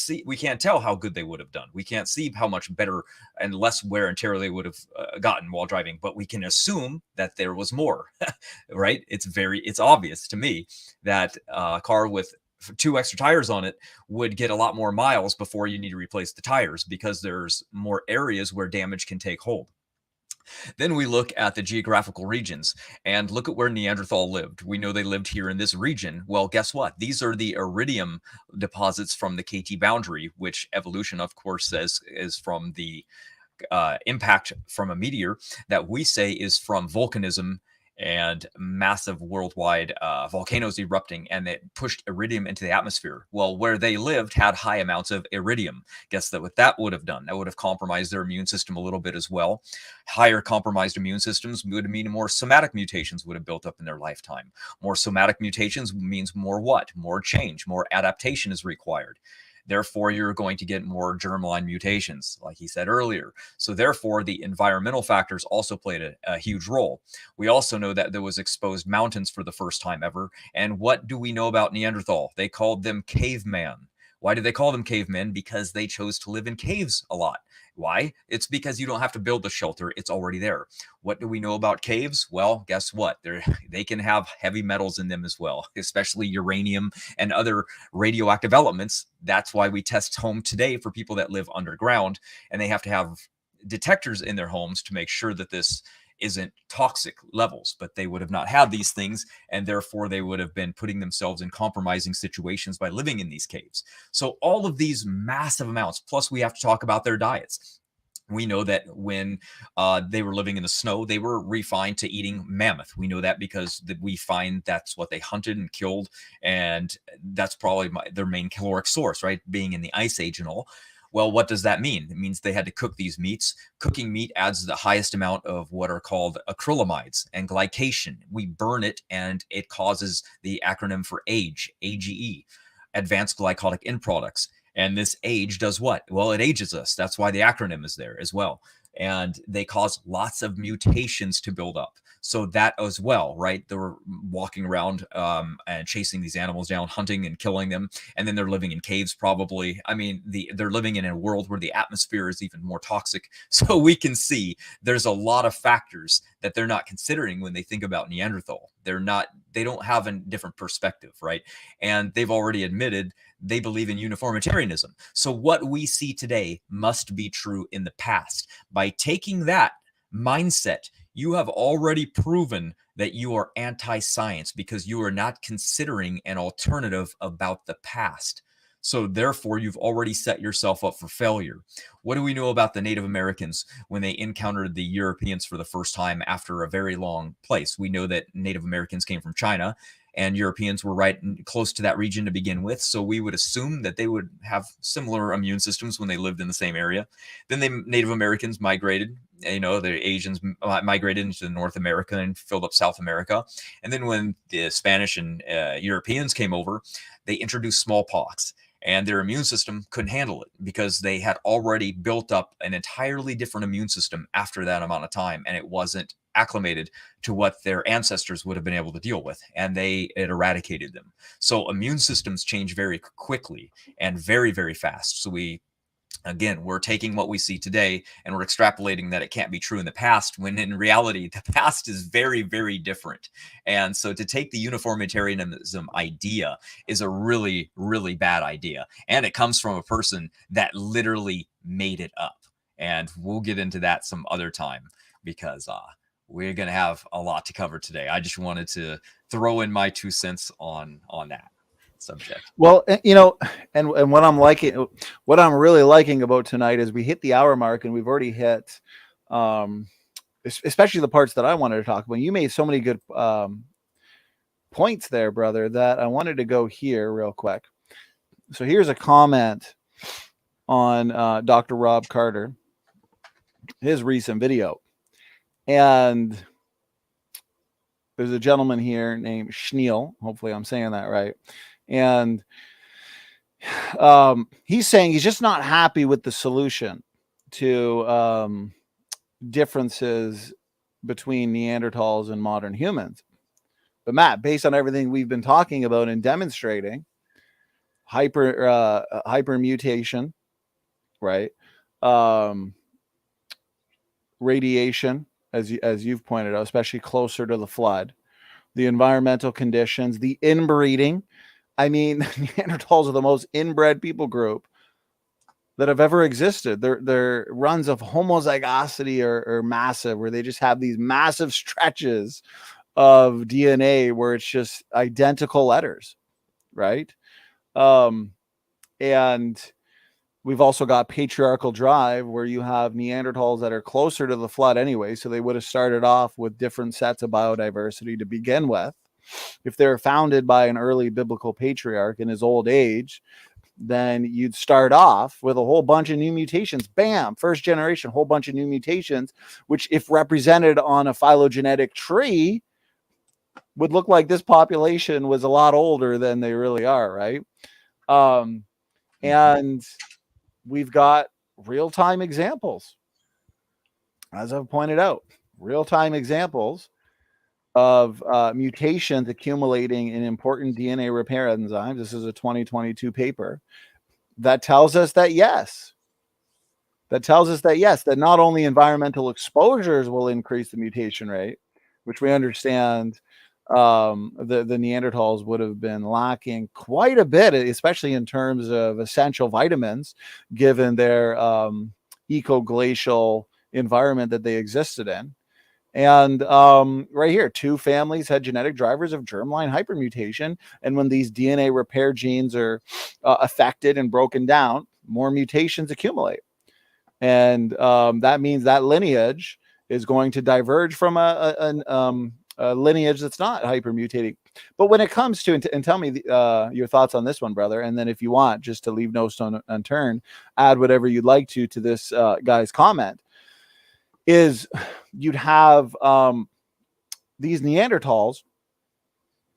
tell how good they would have done. We can't see how much better and less wear and tear they would have gotten while driving, but we can assume that there was more, right? It's obvious to me that a car with 2 extra tires on it would get a lot more miles before you need to replace the tires because there's more areas where damage can take hold. Then we look at the geographical regions and look at where Neanderthal lived. We know they lived here in this region. Well, guess what? These are the iridium deposits from the KT boundary, which evolution, of course, says is from the impact from a meteor that we say is from volcanism and massive worldwide volcanoes erupting, and it pushed iridium into the atmosphere. Well, where they lived had high amounts of iridium. Guess that what that would have done? That would have compromised their immune system a little bit as well. Higher compromised immune systems would mean more somatic mutations would have built up in their lifetime. More somatic mutations means more what? More change, more adaptation is required. Therefore, you're going to get more germline mutations, like he said earlier. So therefore, the environmental factors also played a huge role. We also know that there was exposed mountains for the first time ever. And what do we know about Neanderthal? They called them caveman. Why did they call them cavemen? Because they chose to live in caves a lot. Why? It's because you don't have to build the shelter. It's already there. What do we know about caves? Well, guess what? They can have heavy metals in them as well, especially uranium and other radioactive elements. That's why we test home today for people that live underground, and they have to have detectors in their homes to make sure that this isn't toxic levels, but they would have not had these things, and therefore they would have been putting themselves in compromising situations by living in these caves. So all of these massive amounts, plus we have to talk about their diets. We know that when they were living in the snow, they were refined to eating mammoth. We know that because we find that's what they hunted and killed, and that's probably their main caloric source, right? Being in the Ice Age and all. Well, what does that mean? It means they had to cook these meats. Cooking meat adds the highest amount of what are called acrylamides and glycation. We burn it, and it causes the acronym for AGE, AGE, advanced glycolytic end products. And this age does what? Well, it ages us. That's why the acronym is there as well. And they cause lots of mutations to build up. So that as well, right? They were walking around and chasing these animals down, hunting and killing them. And then they're living in caves probably. I mean, they're living in a world where the atmosphere is even more toxic. So we can see there's a lot of factors that they're not considering when they think about Neanderthal. They don't have a different perspective, right? And they've already admitted they believe in uniformitarianism. So what we see today must be true in the past. By taking that mindset, you have already proven that you are anti-science because you are not considering an alternative about the past. So therefore, you've already set yourself up for failure. What do we know about the Native Americans when they encountered the Europeans for the first time after a very long place? We know that Native Americans came from China, and Europeans were right close to that region to begin with. So we would assume that they would have similar immune systems when they lived in the same area. Then Native Americans migrated. The Asians migrated into North America and filled up South America. And then when the Spanish and Europeans came over, they introduced smallpox. And their immune system couldn't handle it because they had already built up an entirely different immune system after that amount of time, and it wasn't acclimated to what their ancestors would have been able to deal with, and it eradicated them. So immune systems change very quickly and very, very fast. So we're taking what we see today and we're extrapolating that it can't be true in the past, when in reality, the past is very, very different. And so to take the uniformitarianism idea is a really, really bad idea. And it comes from a person that literally made it up. And we'll get into that some other time because we're going to have a lot to cover today. I just wanted to throw in my 2 cents on that subject. Well, and what I'm really liking about tonight is we hit the hour mark, and we've already hit, especially the parts that I wanted to talk about. You made so many good points there, brother, that I wanted to go here real quick. So here's a comment on Dr. Rob Carter, his recent video. And there's a gentleman here named Schneal. Hopefully I'm saying that right. And he's saying he's just not happy with the solution to differences between Neanderthals and modern humans. But Matt, based on everything we've been talking about and demonstrating, hyper mutation, right? Radiation, as you've pointed out, especially closer to the flood, the environmental conditions, the inbreeding. I mean, Neanderthals are the most inbred people group that have ever existed. Their runs of homozygosity are massive, where they just have these massive stretches of DNA where it's just identical letters, right? And we've also got patriarchal drive, where you have Neanderthals that are closer to the flood anyway, so they would have started off with different sets of biodiversity to begin with. If they're founded by an early biblical patriarch in his old age, then you'd start off with a whole bunch of new mutations. Bam, first generation, whole bunch of new mutations, which if represented on a phylogenetic tree would look like this population was a lot older than they really are, right? And we've got real-time examples, as I've pointed out, real-time examples of mutations accumulating in important DNA repair enzymes. This is a 2022 paper that tells us that yes, that not only environmental exposures will increase the mutation rate, which we understand the Neanderthals would have been lacking quite a bit, especially in terms of essential vitamins, given their ecoglacial environment that they existed in. And right here, 2 families had genetic drivers of germline hypermutation. And when these DNA repair genes are affected and broken down, more mutations accumulate. And that means that lineage is going to diverge from a lineage that's not hypermutating. But when it comes to, and tell me your thoughts on this one, brother, and then if you want, just to leave no stone unturned, add whatever you'd like to this guy's comment, is you'd have these Neanderthals,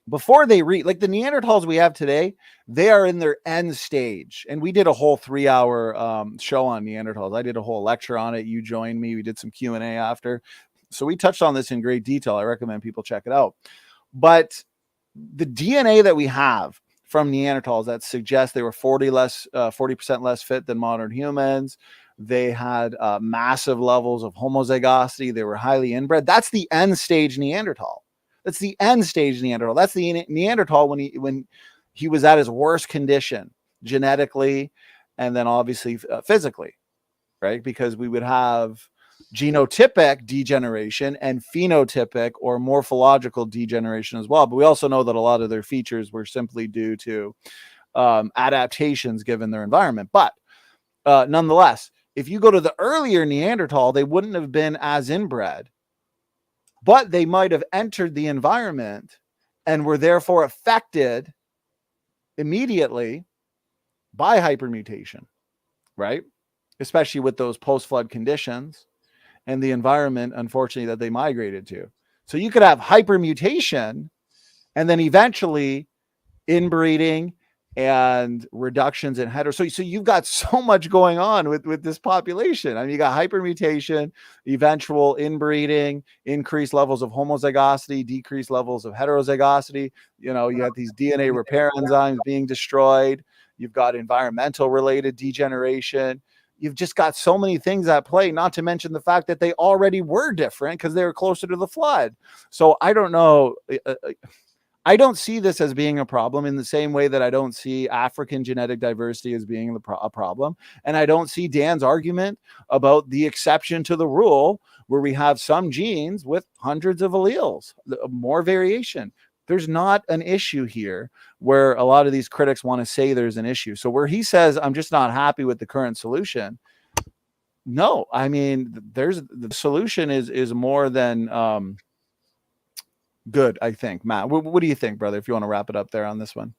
before they like the Neanderthals we have today, they are in their end stage. And we did a whole 3-hour show on Neanderthals. I did a whole lecture on it. You joined me. We did some Q&A after. So we touched on this in great detail. I recommend people check it out. But the DNA that we have from Neanderthals that suggests they were 40% less fit than modern humans. They had massive levels of homozygosity. They were highly inbred. That's the end stage Neanderthal. That's the end stage Neanderthal. That's the Neanderthal when he was at his worst condition genetically, and then obviously physically, right? Because we would have genotypic degeneration and phenotypic or morphological degeneration as well. But we also know that a lot of their features were simply due to adaptations given their environment. But nonetheless, if you go to the earlier Neanderthal, they wouldn't have been as inbred, but they might have entered the environment and were therefore affected immediately by hypermutation, right? Especially with those post-flood conditions and the environment, unfortunately, that they migrated to. So you could have hypermutation and then eventually inbreeding and reductions in hetero. So you've got so much going on with this population. I mean, you got hypermutation, eventual inbreeding, increased levels of homozygosity, decreased levels of heterozygosity. You know, you have these DNA repair enzymes being destroyed. You've got environmental related degeneration. You've just got so many things at play, not to mention the fact that they already were different because they were closer to the flood. So I don't know. I don't see this as being a problem in the same way that I don't see African genetic diversity as being a problem. And I don't see Dan's argument about the exception to the rule where we have some genes with hundreds of alleles, more variation. There's not an issue here where a lot of these critics want to say there's an issue. So where he says, I'm just not happy with the current solution. No, I mean, the solution is more than good, I think. Matt, what do you think, brother, if you want to wrap it up there on this one?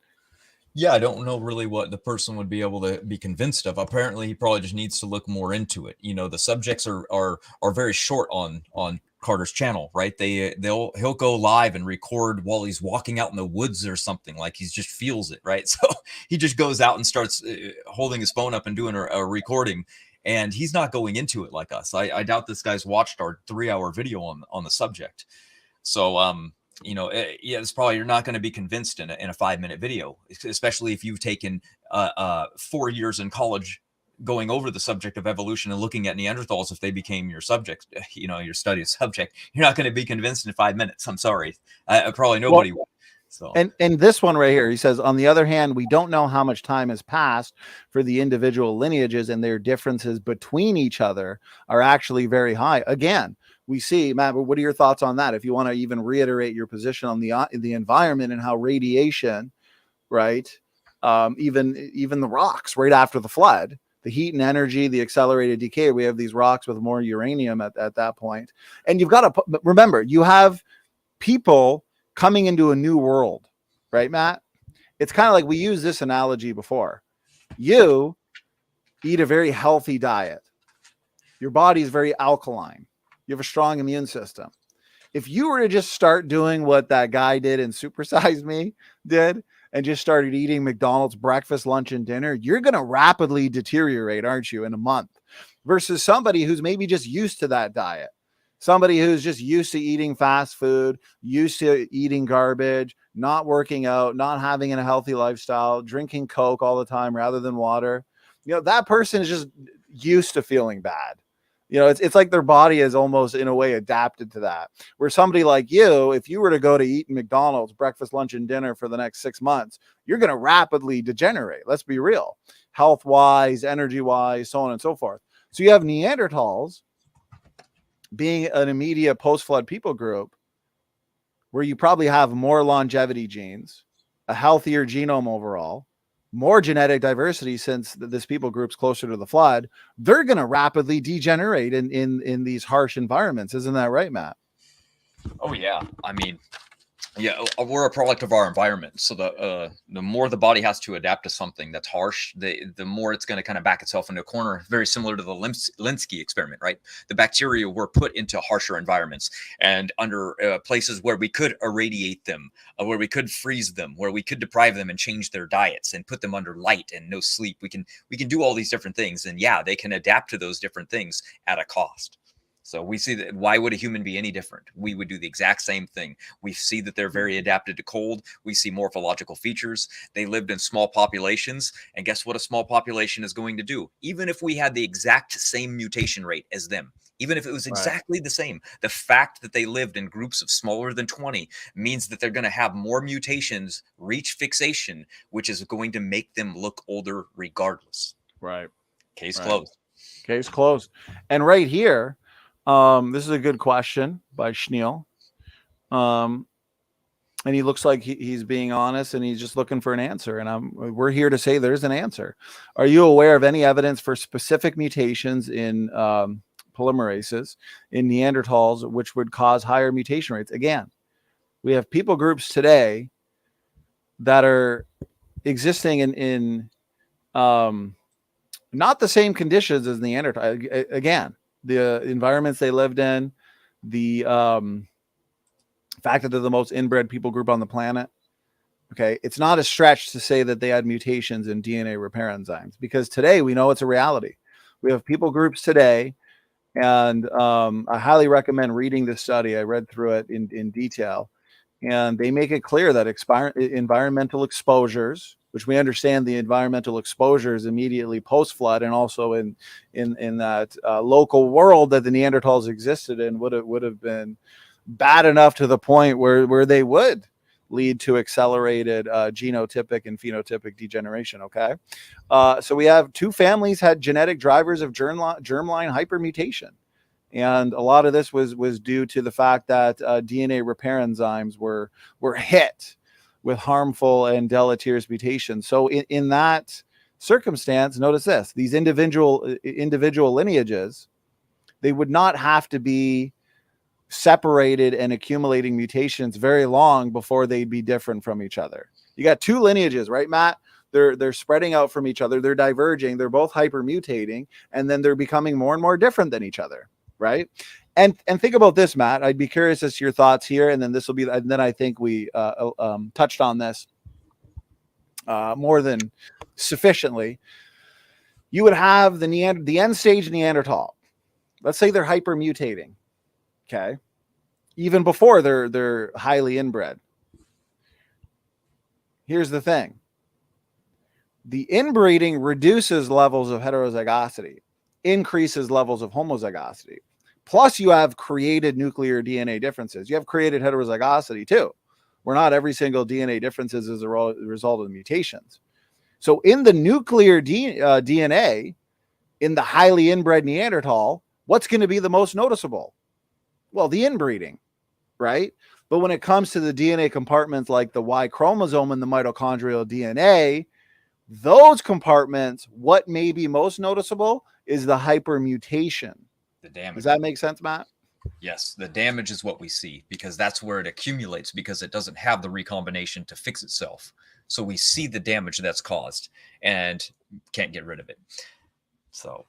Yeah, I don't know really what the person would be able to be convinced of. Apparently, he probably just needs to look more into it. You know, the subjects are very short on Carter's channel, right? He'll go live and record while he's walking out in the woods or something, like he just feels it, right? So he just goes out and starts holding his phone up and doing a recording, and he's not going into it like us. I doubt this guy's watched our 3-hour video on the subject. So you know, yeah, it's probably, you're not going to be convinced in a 5-minute video, especially if you've taken 4 years in college going over the subject of evolution and looking at Neanderthals. If they became your subject, you know, your study subject, you're not going to be convinced in 5 minutes. I'm sorry. Probably nobody would. So, And this one right here, he says, on the other hand, we don't know how much time has passed for the individual lineages, and their differences between each other are actually very high. Again, we see, Matt, what are your thoughts on that? If you want to even reiterate your position on the environment and how radiation, right, even the rocks right after the flood, the heat and energy, the accelerated decay, we have these rocks with more uranium at that point. And you've got to remember, you have people coming into a new world, right, Matt? It's kind of like, we used this analogy before. You eat a very healthy diet. Your body is very alkaline. You have a strong immune system. If you were to just start doing what that guy did and Supersize Me did, and just started eating McDonald's breakfast, lunch, and dinner, you're going to rapidly deteriorate, aren't you, in a month, versus somebody who's maybe just used to that diet. Somebody who's just used to eating fast food, used to eating garbage, not working out, not having a healthy lifestyle, drinking Coke all the time rather than water. That person is just used to feeling bad. It's like their body is almost in a way adapted to that. Where somebody like you, if you were to go to eat McDonald's breakfast, lunch, and dinner for the next 6 months, you're going to rapidly degenerate. Let's be real. Health-wise, energy-wise, so on and so forth. So you have Neanderthals being an immediate post-flood people group where you probably have more longevity genes, a healthier genome overall, more genetic diversity, since this people group's closer to the flood. They're going to rapidly degenerate in these harsh environments. Isn't that right, Matt? oh yeah, I mean, yeah, we're a product of our environment. So the more the body has to adapt to something that's harsh, the more it's going to kind of back itself into a corner. Very similar to the Linsky experiment, right? The bacteria were put into harsher environments and under places where we could irradiate them, where we could freeze them, where we could deprive them and change their diets and put them under light and no sleep. We can do all these different things, and yeah, they can adapt to those different things at a cost. So we see that. Why would a human be any different? We would do the exact same thing. We see that they're very adapted to cold. We see morphological features. They lived in small populations. And guess what a small population is going to do? Even if we had the exact same mutation rate as them, even if it was exactly the same, the fact that they lived in groups of smaller than 20 means that they're going to have more mutations reach fixation, which is going to make them look older regardless. Right. Case closed. Case closed. And right here, this is a good question by Schneal. And he looks like he's being honest, and he's just looking for an answer. And we're here to say there's an answer. Are you aware of any evidence for specific mutations in polymerases in Neanderthals which would cause higher mutation rates? Again, we have people groups today that are existing in not the same conditions as Neanderthal. Again, the environments they lived in, the fact that they're the most inbred people group on the planet. Okay, it's not a stretch to say that they had mutations in DNA repair enzymes, because today we know it's a reality. We have people groups today, and I highly recommend reading this study. I read through it in detail, and they make it clear that environmental exposures, which we understand the environmental exposures immediately post-flood, and also in that local world that the Neanderthals existed in, would have been bad enough to the point where they would lead to accelerated genotypic and phenotypic degeneration. Okay, so we have two families had genetic drivers of germline hypermutation. And a lot of this was due to the fact that DNA repair enzymes were hit with harmful and deleterious mutations. So in that circumstance, notice this: these individual lineages, they would not have to be separated and accumulating mutations very long before they'd be different from each other. You got two lineages, right, Matt? They're spreading out from each other. They're diverging. They're both hypermutating, and then they're becoming more and more different than each other. Right. And think about this, Matt. I'd be curious as to your thoughts here. And then then I think we touched on this more than sufficiently. You would have the end stage Neanderthal. Let's say they're hypermutating. Okay. Even before they're highly inbred. Here's the thing. The inbreeding reduces levels of heterozygosity, increases levels of homozygosity. Plus, you have created nuclear DNA differences. You have created heterozygosity too. where not every single DNA difference is as a result of mutations. So in the nuclear DNA, in the highly inbred Neanderthal, what's going to be the most noticeable? Well, the inbreeding, right? But when it comes to the DNA compartments like the Y chromosome and the mitochondrial DNA, those compartments, what may be most noticeable is the hypermutation. The damage. Does that make sense, Matt? Yes, the damage is what we see because that's where it accumulates because it doesn't have the recombination to fix itself. So we see the damage that's caused and can't get rid of it. So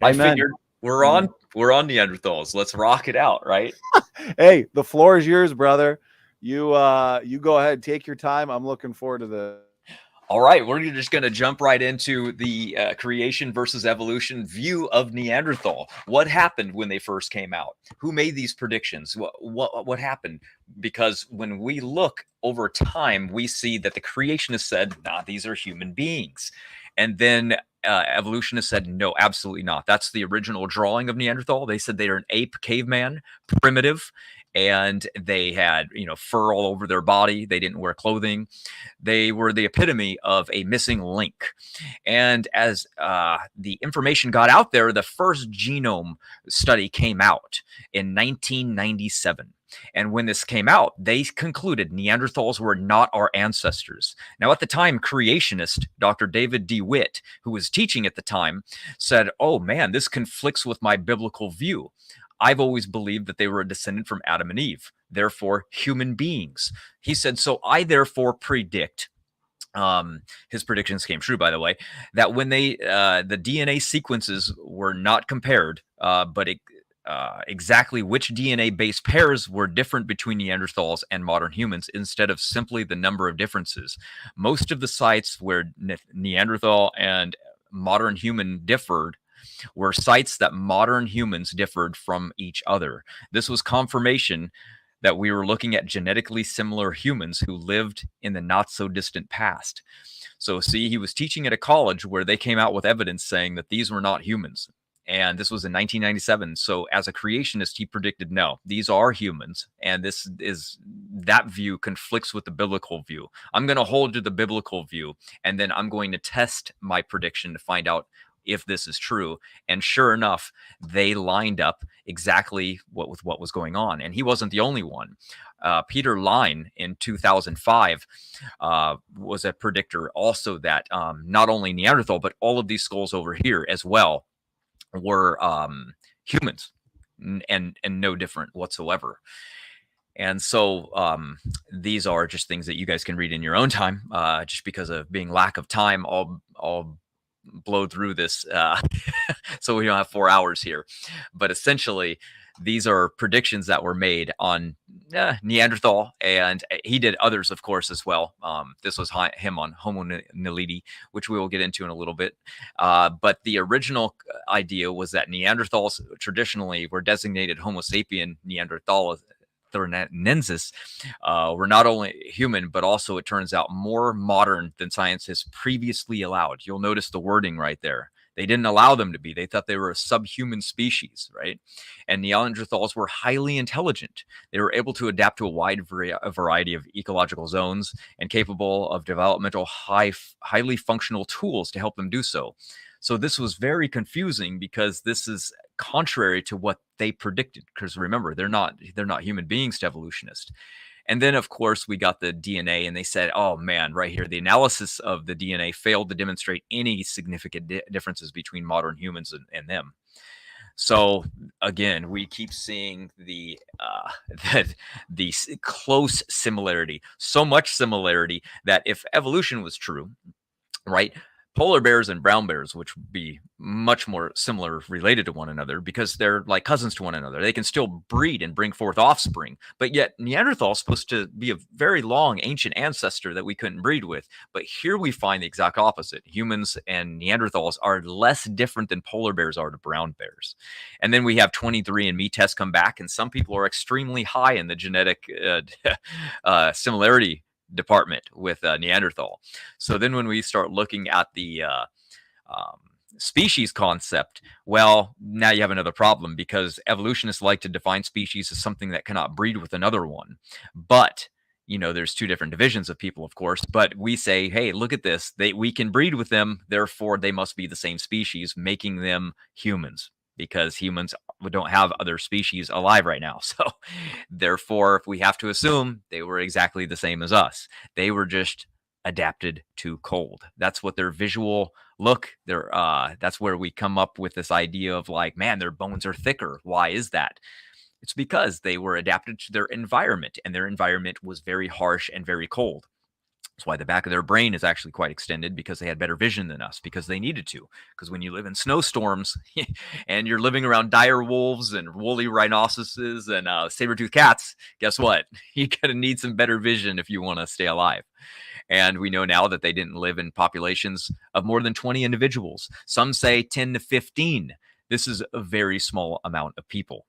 I figured we're on Neanderthals. Let's rock it out, right? Hey, the floor is yours, brother. You go ahead, take your time. I'm looking forward to the. All right, we're just going to jump right into the creation versus evolution view of Neanderthal. What happened when they first came out? Who made these predictions? What happened? Because when we look over time, we see that the creationists said, nah, these are human beings. And then evolutionists said, no, absolutely not. That's the original drawing of Neanderthal. They said they're an ape caveman, primitive, and they had, fur all over their body. They didn't wear clothing. They were the epitome of a missing link. And as the information got out there, the first genome study came out in 1997. And when this came out, they concluded Neanderthals were not our ancestors. Now, at the time, creationist Dr. David DeWitt, who was teaching at the time, said, oh man, this conflicts with my biblical view. I've always believed that they were a descendant from Adam and Eve, therefore human beings. He said, so I therefore predict, his predictions came true, by the way, that when the DNA sequences were not compared, but exactly which DNA base pairs were different between Neanderthals and modern humans instead of simply the number of differences. Most of the sites where Neanderthal and modern human differed were sites that modern humans differed from each other. This was confirmation that we were looking at genetically similar humans who lived in the not so distant past. So see, he was teaching at a college where they came out with evidence saying that these were not humans. And this was in 1997. So as a creationist, he predicted, no, these are humans. And that view conflicts with the biblical view. I'm going to hold to the biblical view, and then I'm going to test my prediction to find out if this is true. And sure enough, they lined up exactly with what was going on. And he wasn't the only one. Peter Lyell in 2005 was a predictor also that not only Neanderthal, but all of these skulls over here as well were humans and no different whatsoever. And so these are just things that you guys can read in your own time, just because of being lack of time. I'll blow through this so we don't have 4 hours here. But essentially, these are predictions that were made on Neanderthal, and he did others, of course, as well. This was him on Homo naledi, which we will get into in a little bit. But the original idea was that Neanderthals traditionally were designated Homo sapien Neanderthalensis, were not only human, but also, it turns out, more modern than science has previously allowed. You'll notice the wording right there. They didn't allow them to be. They thought they were a subhuman species, right? And Neanderthals were highly intelligent. They were able to adapt to a wide variety of ecological zones and capable of developmental, highly functional tools to help them do so. So this was very confusing because this is contrary to what they predicted. Because remember, they're not human beings to evolutionists. And then, of course, we got the DNA, and they said, oh man, right here, the analysis of the DNA failed to demonstrate any significant differences between modern humans and them. So again, we keep seeing the close similarity, so much similarity that if evolution was true, right, polar bears and brown bears, which would be much more similar related to one another because they're like cousins to one another. They can still breed and bring forth offspring. But yet Neanderthal is supposed to be a very long ancient ancestor that we couldn't breed with. But here we find the exact opposite. Humans and Neanderthals are less different than polar bears are to brown bears. And then we have 23andMe tests come back, and some people are extremely high in the genetic similarity department with Neanderthal. So then when we start looking at the species concept, well, now you have another problem, because evolutionists like to define species as something that cannot breed with another one. But there's two different divisions of people, of course, but we say, hey, look at this. We can breed with them. Therefore, they must be the same species, making them humans, because humans don't have other species alive right now. So therefore, we have to assume they were exactly the same as us. They were just adapted to cold. That's what their visual look, that's where we come up with this idea of like, man, their bones are thicker. Why is that? It's because they were adapted to their environment, and their environment was very harsh and very cold. That's why the back of their brain is actually quite extended, because they had better vision than us, because they needed to. Because when you live in snowstorms and you're living around dire wolves and woolly rhinoceroses and saber-toothed cats, guess what? You're going to need some better vision if you want to stay alive. And we know now that they didn't live in populations of more than 20 individuals. Some say 10 to 15. This is a very small amount of people,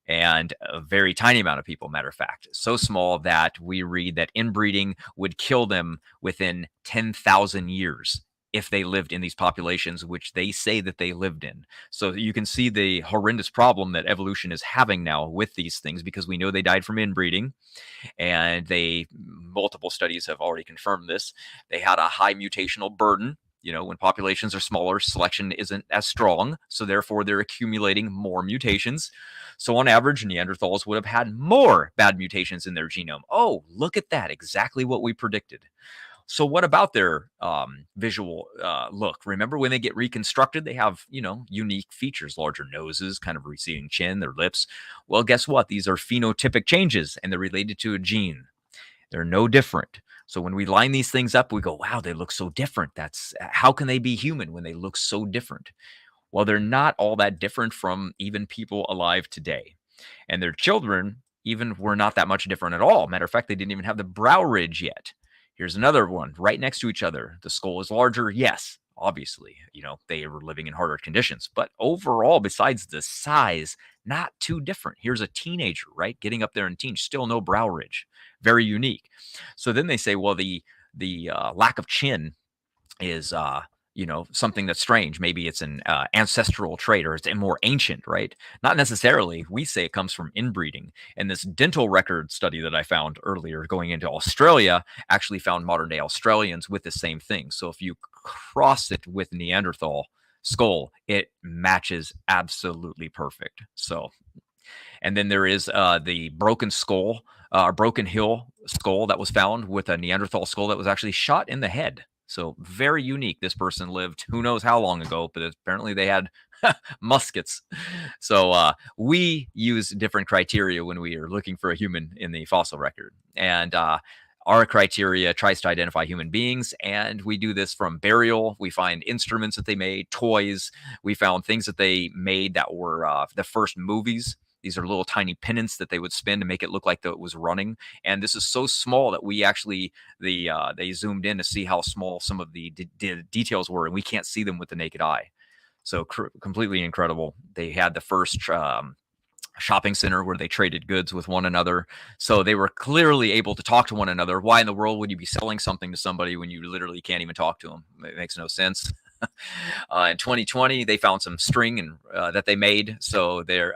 and a very tiny amount of people, matter of fact. So small that we read that inbreeding would kill them within 10,000 years if they lived in these populations, which they say that they lived in. So you can see the horrendous problem that evolution is having now with these things, because we know they died from inbreeding, and multiple studies have already confirmed this. They had a high mutational burden. When populations are smaller, selection isn't as strong, so therefore they're accumulating more mutations. So on average, Neanderthals would have had more bad mutations in their genome. Oh, look at that, exactly what we predicted. So what about their visual look? Remember, when they get reconstructed, they have, unique features, larger noses, kind of receding chin, their lips. Well, guess what? These are phenotypic changes, and they're related to a gene. They're no different. So when we line these things up, we go, wow, they look so different. How can they be human when they look so different? Well, they're not all that different from even people alive today. And their children even were not that much different at all. Matter of fact, they didn't even have the brow ridge yet. Here's another one right next to each other. The skull is larger. Yes, obviously, they were living in harder conditions. But overall, besides the size, not too different. Here's a teenager, right? Getting up there in teens, still no brow ridge. Very unique. So then they say, well, the lack of chin is something that's strange. Maybe it's an ancestral trait, or it's more ancient, right? Not necessarily. We say it comes from inbreeding. And this dental record study that I found earlier going into Australia actually found modern day Australians with the same thing. So if you cross it with Neanderthal skull, it matches absolutely perfect. So, and then there is the broken skull, broken hill skull that was found with a Neanderthal skull that was actually shot in the head. So very unique. This person lived who knows how long ago, but apparently they had muskets. So we use different criteria when we are looking for a human in the fossil record. And our criteria tries to identify human beings, and we do this from burial. We find instruments that they made, toys. We found things that they made that were the first movies. These are little tiny pennants that they would spin to make it look like it was running. And this is so small that we actually, they zoomed in to see how small some of the details were, and we can't see them with the naked eye. So completely incredible. They had the first shopping center where they traded goods with one another. So they were clearly able to talk to one another. Why in the world would you be selling something to somebody when you literally can't even talk to them? It makes no sense. In 2020, they found some string that they made. So their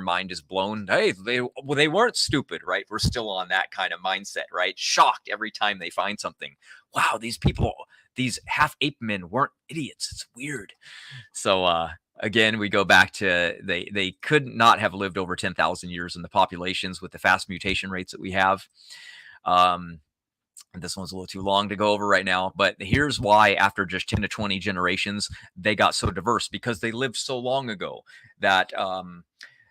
mind is blown. Hey, they weren't stupid, right? We're still on that kind of mindset, right? Shocked every time they find something. Wow, these people, these half ape men weren't idiots. It's weird. So again, we go back to they could not have lived over 10,000 years in the populations with the fast mutation rates that we have. This one's a little too long to go over right now, but here's why after just 10 to 20 generations, they got so diverse, because they lived so long ago that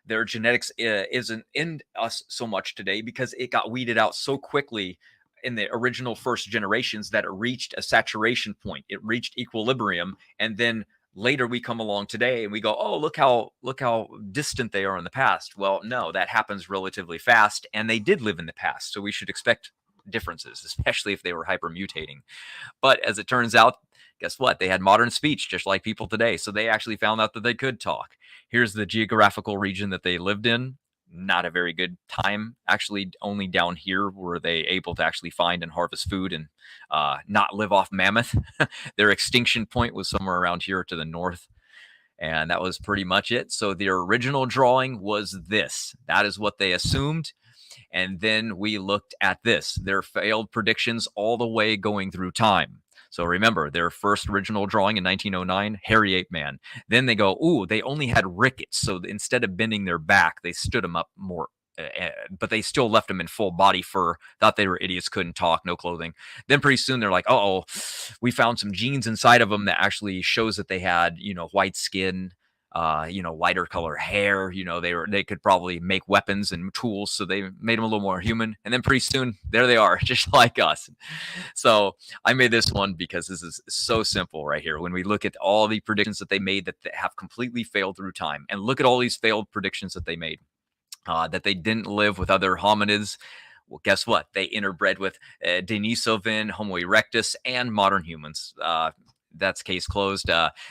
their genetics isn't in us so much today, because it got weeded out so quickly in the original first generations that it reached a saturation point. It reached equilibrium. And then later we come along today and we go, oh, look how distant they are in the past. Well, no, that happens relatively fast, and they did live in the past. So we should expect differences, especially if they were hypermutating. But as it turns out, guess what? They had modern speech just like people today. So they actually found out that they could talk. Here's the geographical region that they lived in. Not a very good time. Actually, only down here were they able to actually find and harvest food and not live off mammoth. Their extinction point was somewhere around here to the north. And that was pretty much it. So their original drawing was this. That is what they assumed. And then we looked at this, their failed predictions all the way going through time. So remember, their first original drawing in 1909, hairy ape man. Then they go, ooh, they only had rickets. So instead of bending their back, they stood them up more. But they still left them in full body fur. Thought they were idiots, couldn't talk, no clothing. Then pretty soon they're like, oh, we found some genes inside of them that actually shows that they had, white skin, lighter color hair. They could probably make weapons and tools, so they made them a little more human. And then pretty soon, there they are, just like us. So I made this one because this is so simple right here. When we look at all the predictions that they made that have completely failed through time, and look at all these failed predictions that they made, that they didn't live with other hominids. Well, guess what? They interbred with Denisovan, Homo erectus, and modern humans. That's case closed.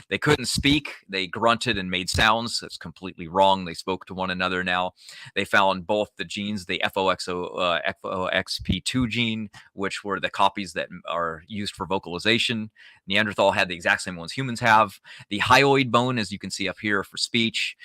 They couldn't speak. They grunted and made sounds. That's completely wrong. They spoke to one another now. They found both the genes, the FOXP2 gene, which were the copies that are used for vocalization. Neanderthal had the exact same ones humans have. The hyoid bone, as you can see up here, for speech.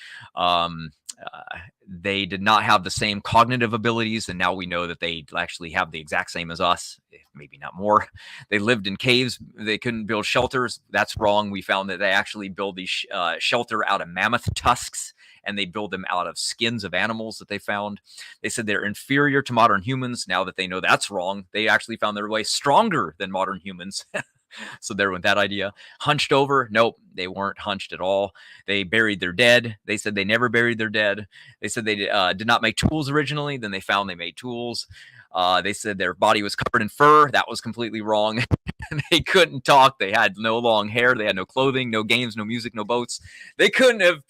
They did not have the same cognitive abilities, and now we know that they actually have the exact same as us, maybe not more. They lived in caves. They couldn't build shelters. That's wrong. We found that they actually build these shelter out of mammoth tusks, and they build them out of skins of animals that they found. They said they're inferior to modern humans. Now that they know that's wrong, they actually found they're way stronger than modern humans. So there went that idea. Hunched over? Nope, they weren't hunched at all. They buried their dead. They said they never buried their dead. They said they did not make tools originally. Then they found they made tools. They said their body was covered in fur. That was completely wrong. They couldn't talk. They had no long hair. They had no clothing, no games, no music, no boats. They couldn't have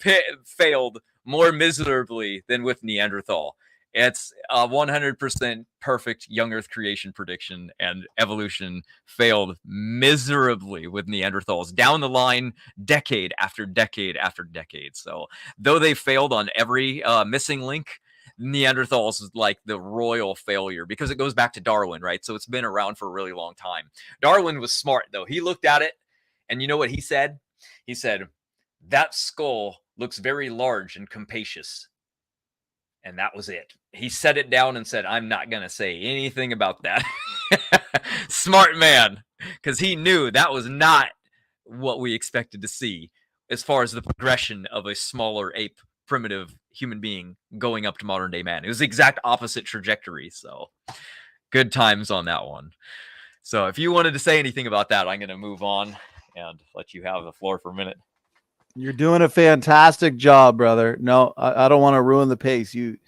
failed more miserably than with Neanderthal. It's a 100% perfect young Earth creation prediction, and evolution failed miserably with Neanderthals down the line, decade after decade after decade. So though they failed on every missing link, Neanderthals is like the royal failure because it goes back to Darwin, right? So it's been around for a really long time. Darwin was smart, though. He looked at it, and you know what he said? He said, that skull looks very large and capacious. And that was it. He set it down and said, I'm not going to say anything about that. Smart man, because he knew that was not what we expected to see as far as the progression of a smaller ape, primitive human being going up to modern day man. It was the exact opposite trajectory. So good times on that one. So if you wanted to say anything about that, I'm going to move on and let you have the floor for a minute. You're doing a fantastic job, brother. No, I don't want to ruin the pace. You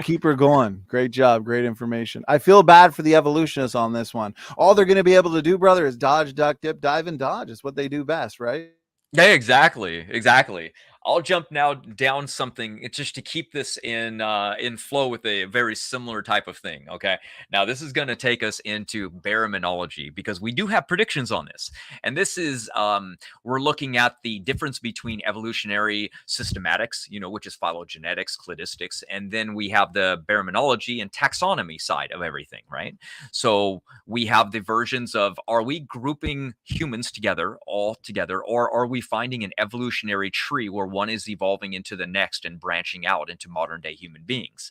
keep her going. Great job. Great information. I feel bad for the evolutionists on this one. All they're going to be able to do, brother, is dodge, duck, dip, dive, and dodge. It's what they do best, right? Yeah, exactly. I'll jump now down something. It's just to keep this in flow with a very similar type of thing. Okay, now this is going to take us into baraminology because we do have predictions on this, and this is we're looking at the difference between evolutionary systematics, which is phylogenetics, cladistics, and then we have the baraminology and taxonomy side of everything, right? So we have the versions of, are we grouping humans together, all together, or are we finding an evolutionary tree where one is evolving into the next and branching out into modern day human beings?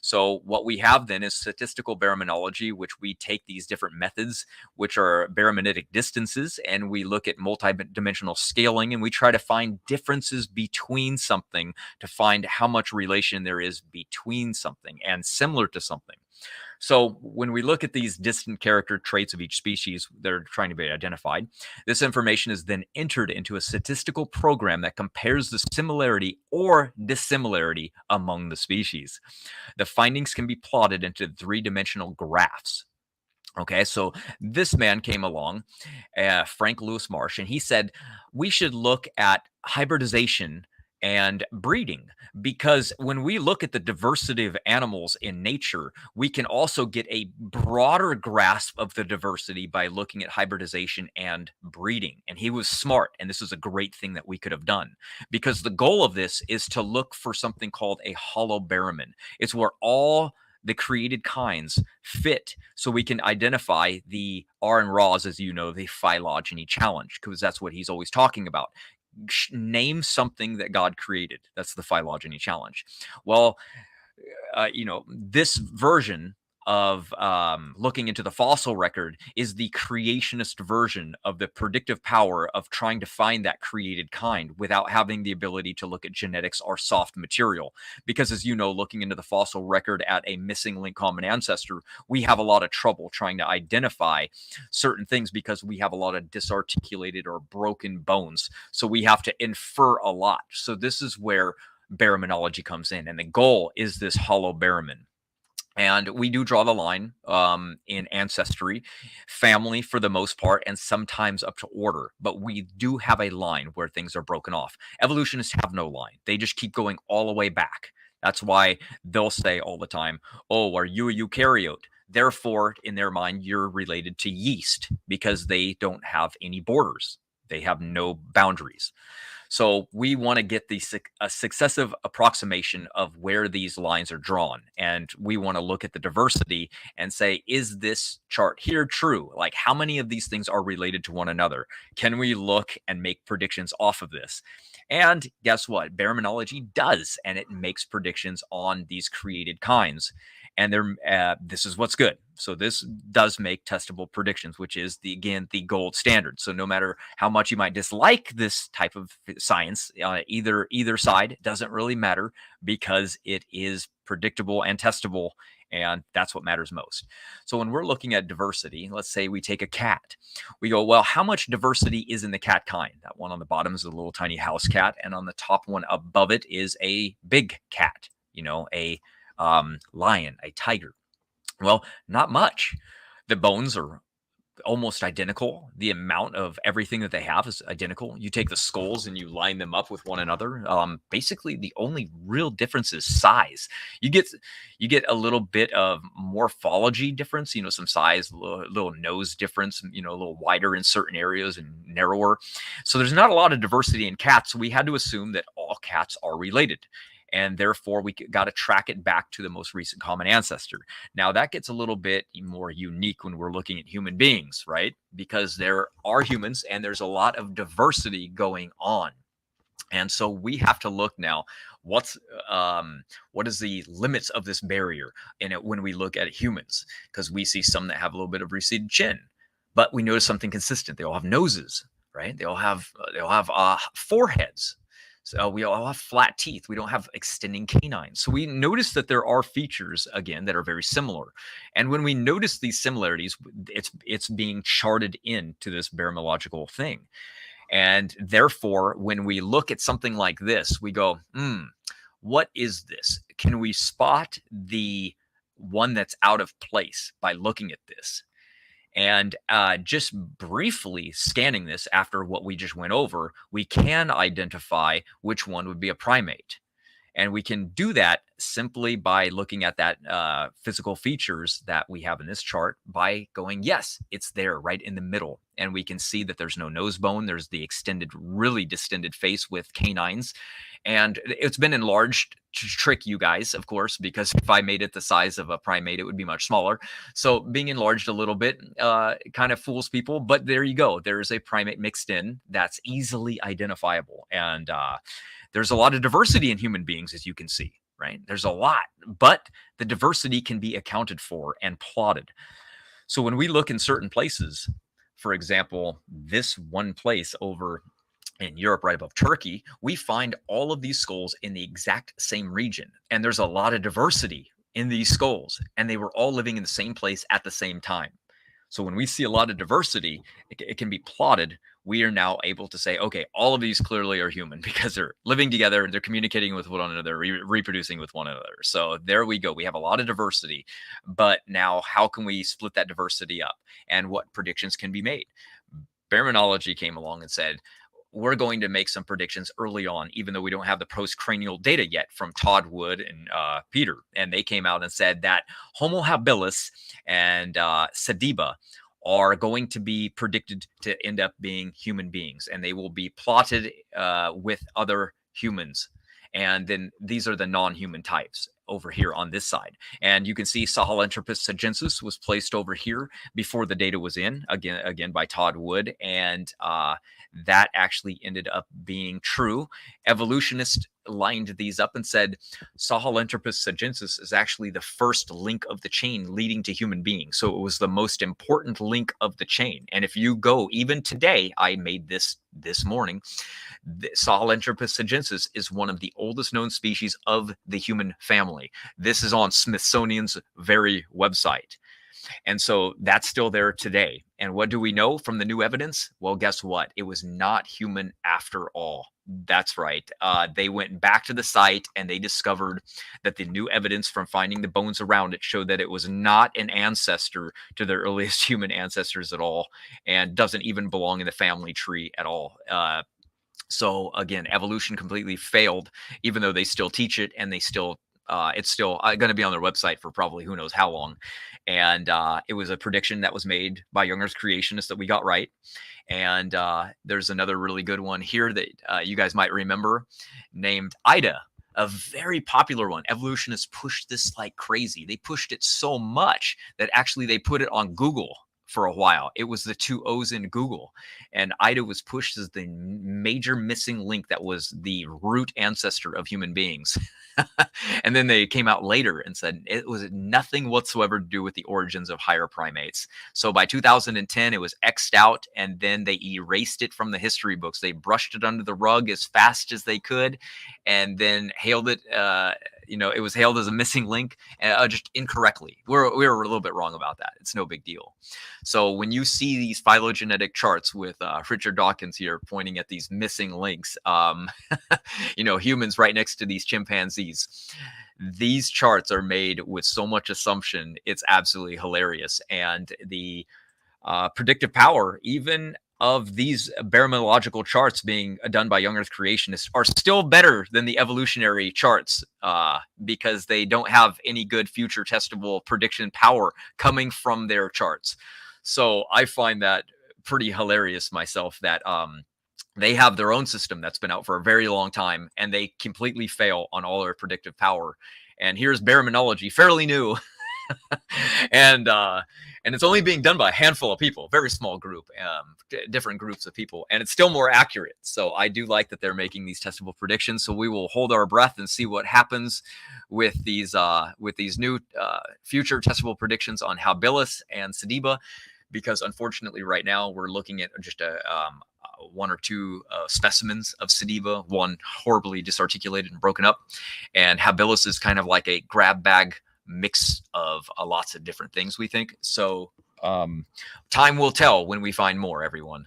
So what we have then is statistical baraminology, which we take these different methods, which are barometric distances, and we look at multidimensional scaling, and we try to find differences between something to find how much relation there is between something and similar to something. So when we look at these distant character traits of each species that are trying to be identified, this information is then entered into a statistical program that compares the similarity or dissimilarity among the species. The findings can be plotted into three-dimensional graphs. Okay, so this man came along, Frank Lewis Marsh, and he said, we should look at hybridization and breeding, because when we look at the diversity of animals in nature, we can also get a broader grasp of the diversity by looking at hybridization and breeding. And he was smart, and this is a great thing that we could have done, because the goal of this is to look for something called a holobaramin. It's where all the created kinds fit, so we can identify the R and Raws, as you know, the phylogeny challenge, because that's what he's always talking about. Name something that God created. That's the phylogeny challenge. Well, this version of looking into the fossil record is the creationist version of the predictive power of trying to find that created kind without having the ability to look at genetics or soft material. Because as you know, looking into the fossil record at a missing link common ancestor, we have a lot of trouble trying to identify certain things because we have a lot of disarticulated or broken bones. So we have to infer a lot. So this is where baraminology comes in, and the goal is this hollow baramin. And we do draw the line in ancestry, family for the most part, and sometimes up to order. But we do have a line where things are broken off. Evolutionists have no line. They just keep going all the way back. That's why they'll say all the time, oh, are you a eukaryote? Therefore, in their mind, you're related to yeast because they don't have any borders. They have no boundaries. So we want to get a successive approximation of where these lines are drawn. And we want to look at the diversity and say, is this chart here true? Like, how many of these things are related to one another? Can we look and make predictions off of this? And guess what? Baraminology does, and it makes predictions on these created kinds. And this is what's good. So this does make testable predictions, which is again the gold standard. So no matter how much you might dislike this type of science, either side, it doesn't really matter because it is predictable and testable, and that's what matters most. So when we're looking at diversity, let's say we take a cat. We go, well, how much diversity is in the cat kind? That one on the bottom is a little tiny house cat, and on the top one above it is a big cat, a lion, a tiger. Well, not much. The bones are almost identical. The amount of everything that they have is identical. You take the skulls and you line them up with one another. Basically, the only real difference is size. You get a little bit of morphology difference. Some size, little nose difference. A little wider in certain areas and narrower. So there's not a lot of diversity in cats. So we had to assume that all cats are related. And therefore, we got to track it back to the most recent common ancestor. Now, that gets a little bit more unique when we're looking at human beings, right? Because there are humans and there's a lot of diversity going on. And so we have to look now, what is the limits of this barrier in it when we look at humans? Because we see some that have a little bit of receded chin, but we notice something consistent. They all have noses, right? They all have foreheads. So we all have flat teeth. We don't have extending canines. So we notice that there are features, again, that are very similar. And when we notice these similarities, it's being charted into this baramological thing. And therefore, when we look at something like this, we go, what is this? Can we spot the one that's out of place by looking at this? And just briefly scanning this after what we just went over, we can identify which one would be a primate. And we can do that simply by looking at that physical features that we have in this chart by going, yes, it's there right in the middle. And we can see that there's no nose bone. There's the really distended face with canines. And it's been enlarged to trick you guys, of course, because if I made it the size of a primate, it would be much smaller. So being enlarged a little bit kind of fools people. But there you go. There is a primate mixed in that's easily identifiable. And there's a lot of diversity in human beings, as you can see, right? There's a lot, but the diversity can be accounted for and plotted. So when we look in certain places, for example, this one place over in Europe, right above Turkey, we find all of these skulls in the exact same region. And there's a lot of diversity in these skulls, and they were all living in the same place at the same time. So when we see a lot of diversity, it can be plotted. We are now able to say, okay, all of these clearly are human because they're living together, they're communicating with one another, reproducing with one another. So there we go. We have a lot of diversity. But now how can we split that diversity up and what predictions can be made? Baraminology came along and said, we're going to make some predictions early on, even though we don't have the postcranial data yet from Todd Wood and Peter. And they came out and said that Homo habilis and Sediba are going to be predicted to end up being human beings, and they will be plotted with other humans. And then these are the non-human types over here on this side. And you can see Sahelanthropus sagensis was placed over here before the data was in, again by Todd Wood. And that actually ended up being true. Evolutionists lined these up and said Sahelanthropus sinensis is actually the first link of the chain leading to human beings. So it was the most important link of the chain. And if you go, even today, I made this morning, Sahelanthropus sinensis is one of the oldest known species of the human family. This is on Smithsonian's very website. And so that's still there today. And what do we know from the new evidence? Well, guess what? It was not human after all. That's right. They went back to the site and they discovered that the new evidence from finding the bones around it showed that it was not an ancestor to the earliest human ancestors at all, and doesn't even belong in the family tree at all. So again, evolution completely failed, even though they still teach it, and they still it's still going to be on their website for probably who knows how long. And it was a prediction that was made by young Earth creationists that we got right. And there's another really good one here that you guys might remember, named Ida, a very popular one. Evolutionists pushed this like crazy. They pushed it so much that actually they put it on Google for a while. It was the 2 O's in Google, and Ida was pushed as the major missing link that was the root ancestor of human beings. And then they came out later and said it was nothing whatsoever to do with the origins of higher primates. So by 2010, it was X'd out, and then they erased it from the history books. They brushed it under the rug as fast as they could, and then hailed it. It was hailed as a missing link, just incorrectly. We were a little bit wrong about that. It's no big deal. So when you see these phylogenetic charts with Richard Dawkins here pointing at these missing links, humans right next to these chimpanzees, these charts are made with so much assumption. It's absolutely hilarious. And the predictive power, even of these barometrological charts being done by young Earth creationists, are still better than the evolutionary charts because they don't have any good future testable prediction power coming from their charts. So I find that pretty hilarious myself, that they have their own system that's been out for a very long time, and they completely fail on all their predictive power. And here's barometrology, fairly new. And it's only being done by a handful of people, very small group, different groups of people, and it's still more accurate. So I do like that they're making these testable predictions. So we will hold our breath and see what happens with these new future testable predictions on habilis and sediba, because unfortunately right now we're looking at just one or two specimens of sediba, one horribly disarticulated and broken up, and habilis is kind of like a grab bag mix of lots of different things, we think. So time will tell when we find more, everyone.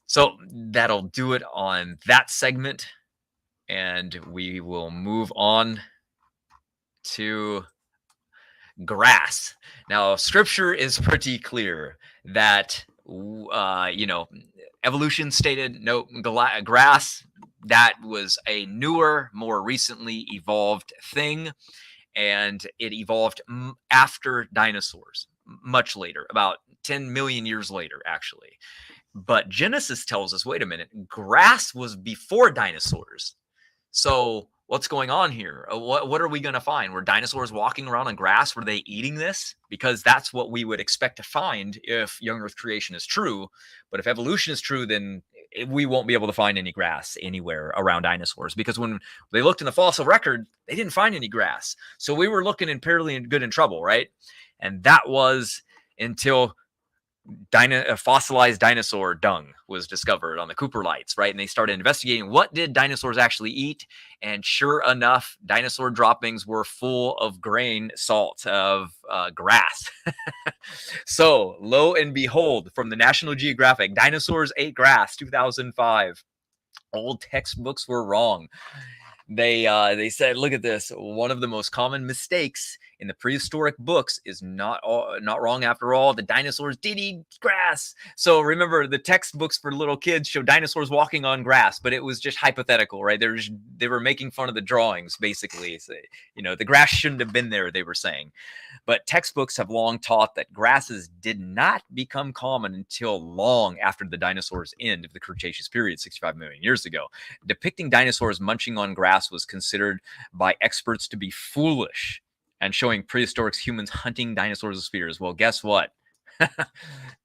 So that'll do it on that segment, and we will move on to grass. Now, scripture is pretty clear that evolution stated no grass, that was a newer, more recently evolved thing. And it evolved after dinosaurs, much later, about 10 million years later, actually. But Genesis tells us, wait a minute, grass was before dinosaurs. So what's going on here? What are we going to find? Were dinosaurs walking around on grass? Were they eating this? Because that's what we would expect to find if young Earth creation is true. But if evolution is true, then we won't be able to find any grass anywhere around dinosaurs, because when they looked in the fossil record, they didn't find any grass. So we were looking fairly good in trouble, right? And that was until fossilized dinosaur dung was discovered on the Cooper lights, right? And they started investigating what did dinosaurs actually eat. And sure enough, dinosaur droppings were full of grain salt of grass. So lo and behold, from the National Geographic, dinosaurs ate grass, 2005. Old textbooks were wrong. They said, look at this. One of the most common mistakes in the prehistoric books is not wrong after all. The dinosaurs did eat grass. So remember, the textbooks for little kids show dinosaurs walking on grass, but it was just hypothetical, right? They were making fun of the drawings, basically. So, the grass shouldn't have been there, they were saying. But textbooks have long taught that grasses did not become common until long after the dinosaurs' end of the Cretaceous period, 65 million years ago. Depicting dinosaurs munching on grass was considered by experts to be foolish, and showing prehistoric humans hunting dinosaurs as spears. Well, guess what?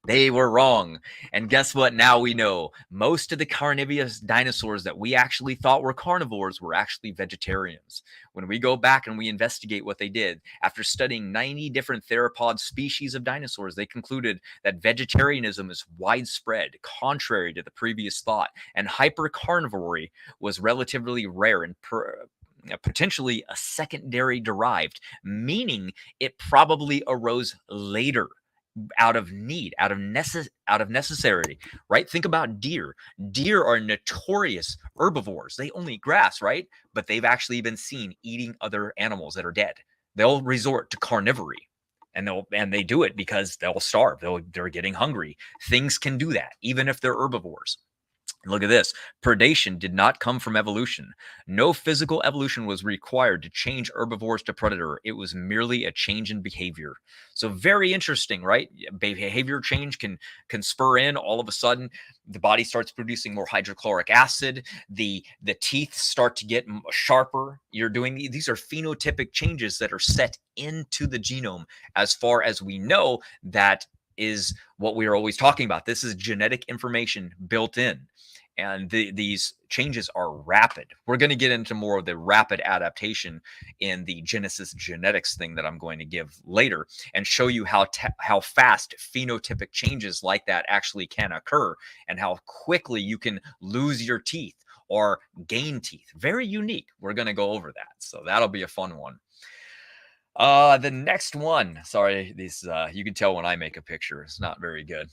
They were wrong. And guess what? Now we know most of the carnivorous dinosaurs that we actually thought were carnivores were actually vegetarians. When we go back and we investigate what they did, after studying 90 different theropod species of dinosaurs, they concluded that vegetarianism is widespread, contrary to the previous thought, and hypercarnivory was relatively rare and potentially a secondary derived, meaning it probably arose later out of need, out of necessity, right? Think about deer. Deer are notorious herbivores. They only eat grass, right? But they've actually been seen eating other animals that are dead. They'll resort to carnivory, and they do it because they'll starve. They're getting hungry. Things can do that, even if they're herbivores. Look at this. Predation did not come from evolution. No physical evolution was required to change herbivores to predator. It was merely a change in behavior. So very interesting, right? Behavior change can spur in all of a sudden. The body starts producing more hydrochloric acid. The teeth start to get sharper. You're doing these are phenotypic changes that are set into the genome. As far as we know, that is what we are always talking about. This is genetic information built in. And these changes are rapid. We're going to get into more of the rapid adaptation in the Genesis genetics thing that I'm going to give later, and show you how fast phenotypic changes like that actually can occur, and how quickly you can lose your teeth or gain teeth. Very unique. We're going to go over that. So that'll be a fun one. The next one, sorry, these you can tell when I make a picture, it's not very good.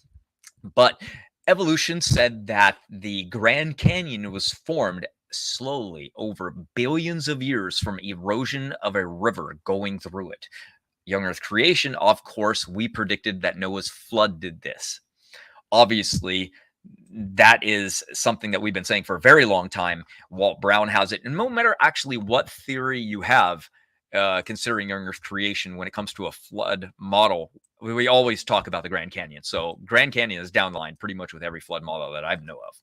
But evolution said that the Grand Canyon was formed slowly over billions of years from erosion of a river going through it. Young Earth creation, of course, we predicted that Noah's flood did this. Obviously, that is something that we've been saying for a very long time. Walt Brown has it. And no matter actually what theory you have, considering young Earth creation, when it comes to a flood model, we always talk about the Grand Canyon. So Grand Canyon is down the line pretty much with every flood model that I know of.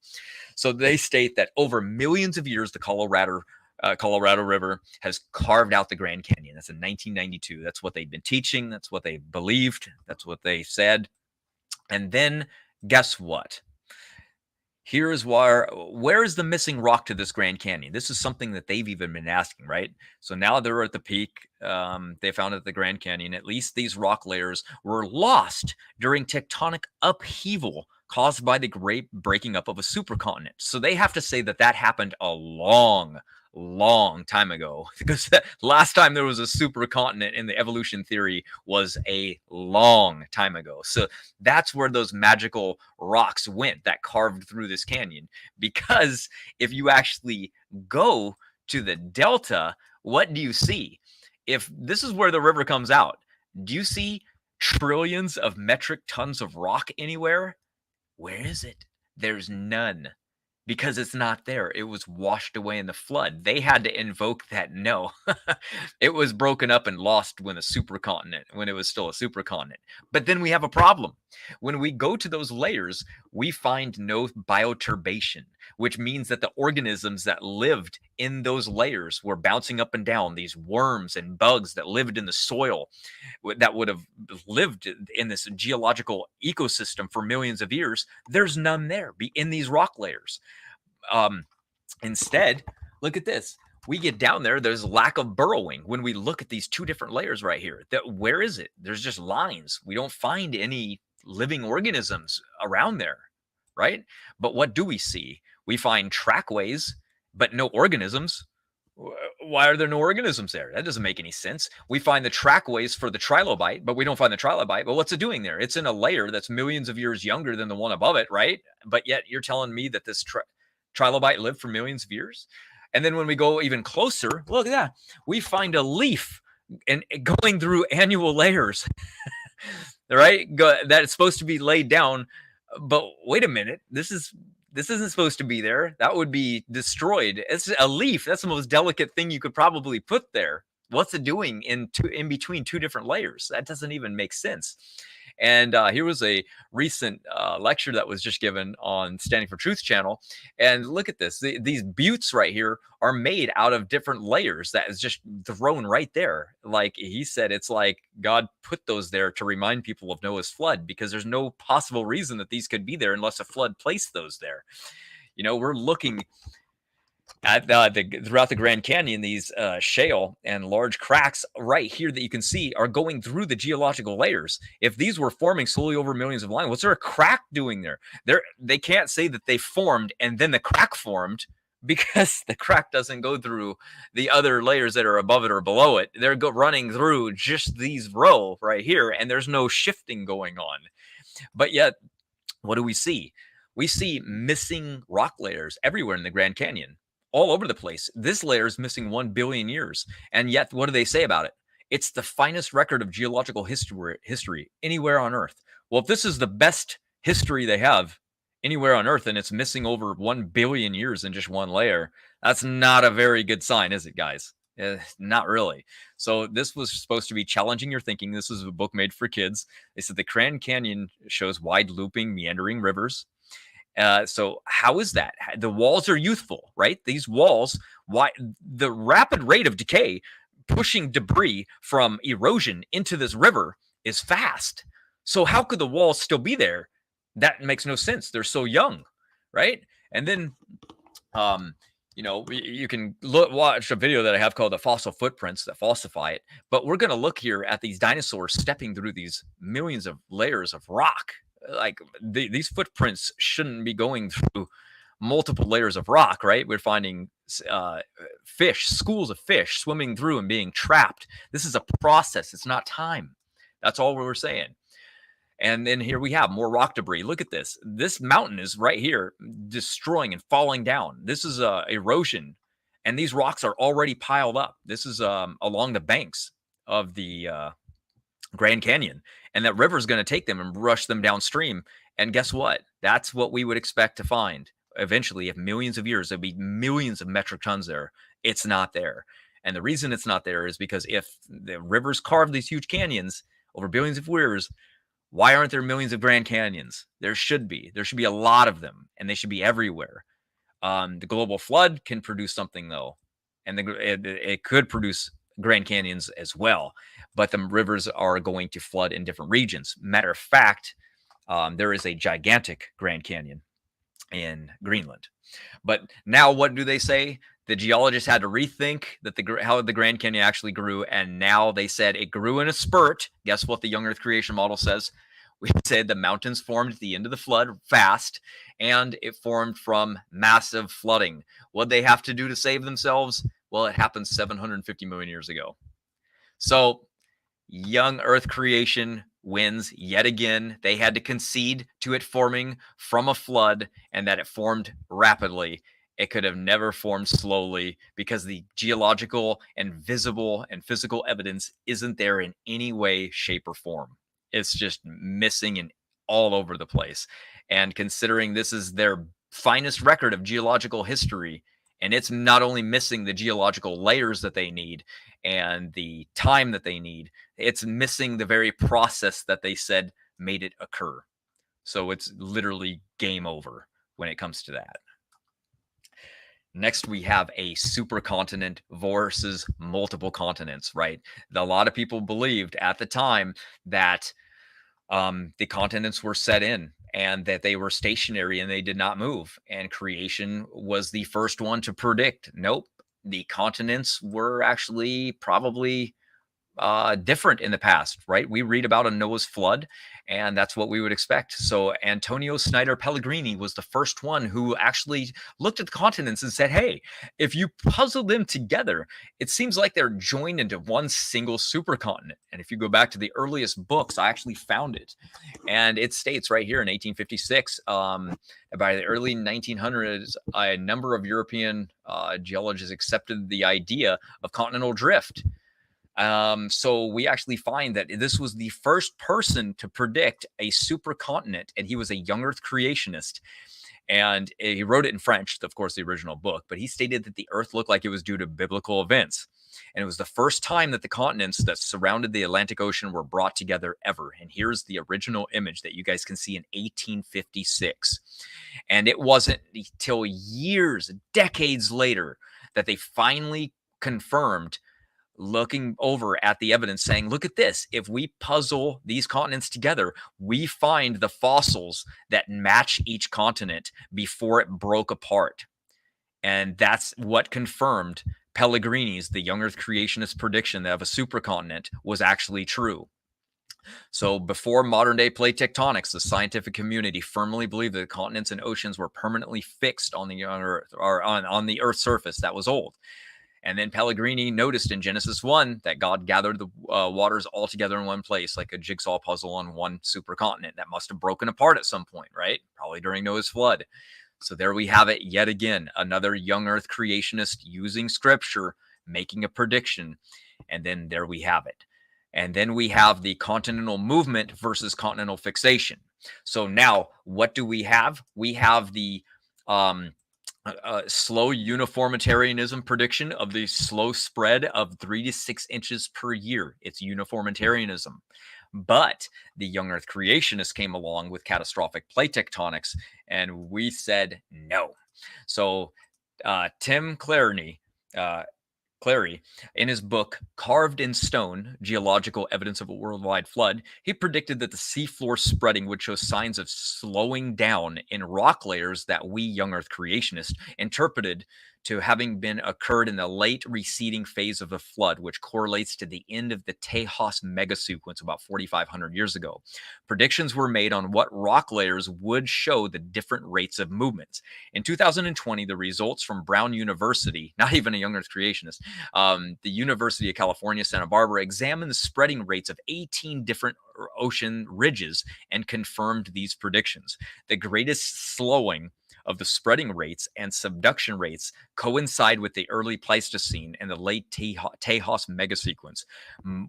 So they state that over millions of years, the Colorado River has carved out the Grand Canyon. That's in 1992. That's what they've been teaching. That's what they believed. That's what they said. And then guess what? Here is where is the missing rock to this Grand Canyon? This is something that they've even been asking, right? So now they're at the peak. They found at the Grand Canyon, at least these rock layers were lost during tectonic upheaval caused by the great breaking up of a supercontinent. So they have to say that that happened a long time ago, because the last time there was a supercontinent in the evolution theory was a long time ago. So that's where those magical rocks went that carved through this canyon. Because if you actually go to the delta, what do you see? If this is where the river comes out, do you see trillions of metric tons of rock anywhere? Where is it? There's none. Because it's not there. It was washed away in the flood. They had to invoke that. No, it was broken up and lost when it was still a supercontinent. But then we have a problem. When we go to those layers, we find no bioturbation, which means that the organisms that lived in those layers were bouncing up and down. These worms and bugs that lived in the soil, that would have lived in this geological ecosystem for millions of years, there's none there in these rock layers. Instead, look at this. We get down there, there's lack of burrowing. When we look at these two different layers right here, where is it? There's just lines. We don't find any living organisms around there, right? But what do we see? We find trackways, but no organisms. Why are there no organisms there? That doesn't make any sense. We find the trackways for the trilobite, but we don't find the trilobite. But what's it doing there? It's in a layer that's millions of years younger than the one above it, right? But yet you're telling me that this trilobite lived for millions of years? And then when we go even closer, look at that. We find a leaf and going through annual layers, right? That's supposed to be laid down. But wait a minute, this isn't supposed to be there. That would be destroyed. It's a leaf. That's the most delicate thing you could probably put there. What's it doing in between two different layers? That doesn't even make sense. And here was a recent lecture that was just given on Standing for Truth channel. And look at this. These buttes right here are made out of different layers that is just thrown right there. Like he said, it's like God put those there to remind people of Noah's flood, because there's no possible reason that these could be there unless a flood placed those there. You know, we're looking at throughout the Grand Canyon, these shale and large cracks right here that you can see are going through the geological layers. If these were forming slowly over millions of lines, what's there a crack doing there? They can't say that they formed and then the crack formed, because the crack doesn't go through the other layers that are above it or below it. They're running through just these row right here, and there's no shifting going on. But yet, what do we see? We see missing rock layers everywhere in the Grand Canyon, all over the place. This layer is missing 1 billion years. And yet, what do they say about it? It's the finest record of geological history anywhere on Earth. Well, if this is the best history they have anywhere on Earth, and it's missing over 1 billion years in just one layer, that's not a very good sign, is it, guys? Not really. So this was supposed to be challenging your thinking. This was a book made for kids. They said the Grand Canyon shows wide looping, meandering rivers. So how is that? The walls are youthful, right? These walls, why the rapid rate of decay pushing debris from erosion into this river is fast. So how could the walls still be there? That makes no sense. They're so young, right? And then, you know, you can watch a video that I have called The Fossil Footprints that falsify it. But we're going to look here at these dinosaurs stepping through these millions of layers of rock. Like these footprints shouldn't be going through multiple layers of rock, right? We're finding fish, schools of fish swimming through and being trapped. This is a process. It's not time. That's all we were saying. And then here we have more rock debris. Look at this. This mountain is right here destroying and falling down. This is erosion. And these rocks are already piled up. This is along the banks of the Grand Canyon. And that river is going to take them and rush them downstream. And guess what? That's what we would expect to find. Eventually, if millions of years, there'll be millions of metric tons there. It's not there. And the reason it's not there is because if the rivers carved these huge canyons over billions of years, why aren't there millions of Grand Canyons? There should be. There should be a lot of them, and they should be everywhere. The global flood can produce something, though, and it could produce Grand Canyons as well. But the rivers are going to flood in different regions. Matter of fact, there is a gigantic Grand Canyon in Greenland. But now what do they say? The geologists had to rethink how the Grand Canyon actually grew, and now they said it grew in a spurt. Guess what the young Earth creation model says? We said the mountains formed at the end of the flood fast, and it formed from massive flooding. What they have to do to save themselves? Well, it happened 750 million years ago. So young Earth creation wins yet again. They had to concede to it forming from a flood and that it formed rapidly. It could have never formed slowly because the geological and visible and physical evidence isn't there in any way, shape, or form. It's just missing in all over the place. And considering this is their finest record of geological history, and it's not only missing the geological layers that they need and the time that they need, it's missing the very process that they said made it occur. So it's literally game over when it comes to that. Next, we have a supercontinent versus multiple continents, right? A lot of people believed at the time that the continents were set in and that they were stationary and they did not move. And creation was the first one to predict, nope, the continents were actually probably different in the past, right? We read about a Noah's flood, and that's what we would expect. So Antonio Snyder Pellegrini was the first one who actually looked at the continents and said, hey, if you puzzle them together, it seems like they're joined into one single supercontinent. And if you go back to the earliest books, I actually found it. And it states right here in 1856, by the early 1900s, a number of European geologists accepted the idea of continental drift. So we actually find that this was the first person to predict a supercontinent, and he was a young Earth creationist. And he wrote it in French, of course, the original book, but he stated that the Earth looked like it was due to biblical events. And it was the first time that the continents that surrounded the Atlantic Ocean were brought together ever. And here's the original image that you guys can see in 1856. And it wasn't until years, decades later, that they finally confirmed, looking over at the evidence, saying, look at this. If we puzzle these continents together, we find the fossils that match each continent before it broke apart. And that's what confirmed Pellegrini's, the young Earth creationist prediction of a supercontinent, was actually true. So before modern day plate tectonics, the scientific community firmly believed that the continents and oceans were permanently fixed on the young Earth, or on the Earth's surface. That was old. And then Pellegrini noticed in Genesis 1 that God gathered the waters all together in one place, like a jigsaw puzzle on one supercontinent that must have broken apart at some point, right? Probably during Noah's flood. So there we have it yet again, another young Earth creationist using scripture, making a prediction. And then there we have it. And then we have the continental movement versus continental fixation. So now what do we have? We have the slow uniformitarianism prediction of the slow spread of 3 to 6 inches per year. It's uniformitarianism. But the young Earth creationists came along with catastrophic plate tectonics, and we said no. So Tim Clary, in his book Carved in Stone, Geological Evidence of a Worldwide Flood, he predicted that the seafloor spreading would show signs of slowing down in rock layers that we young Earth creationists interpreted to having been occurred in the late receding phase of the flood, which correlates to the end of the Tejas megasequence about 4,500 years ago. Predictions were made on what rock layers would show the different rates of movements. In 2020, the results from Brown University, not even a young Earth creationist, the University of California, Santa Barbara, examined the spreading rates of 18 different ocean ridges and confirmed these predictions. The greatest slowing of the spreading rates and subduction rates coincide with the early Pleistocene and the late Tejas megasequence,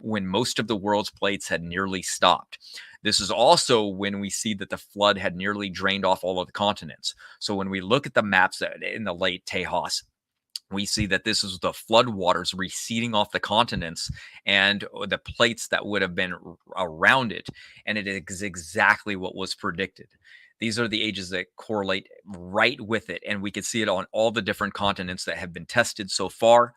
when most of the world's plates had nearly stopped. This is also when we see that the flood had nearly drained off all of the continents. So when we look at the maps in the late Tejas, we see that this is the flood waters receding off the continents and the plates that would have been around it. And it is exactly what was predicted. These are the ages that correlate right with it. And we can see it on all the different continents that have been tested so far.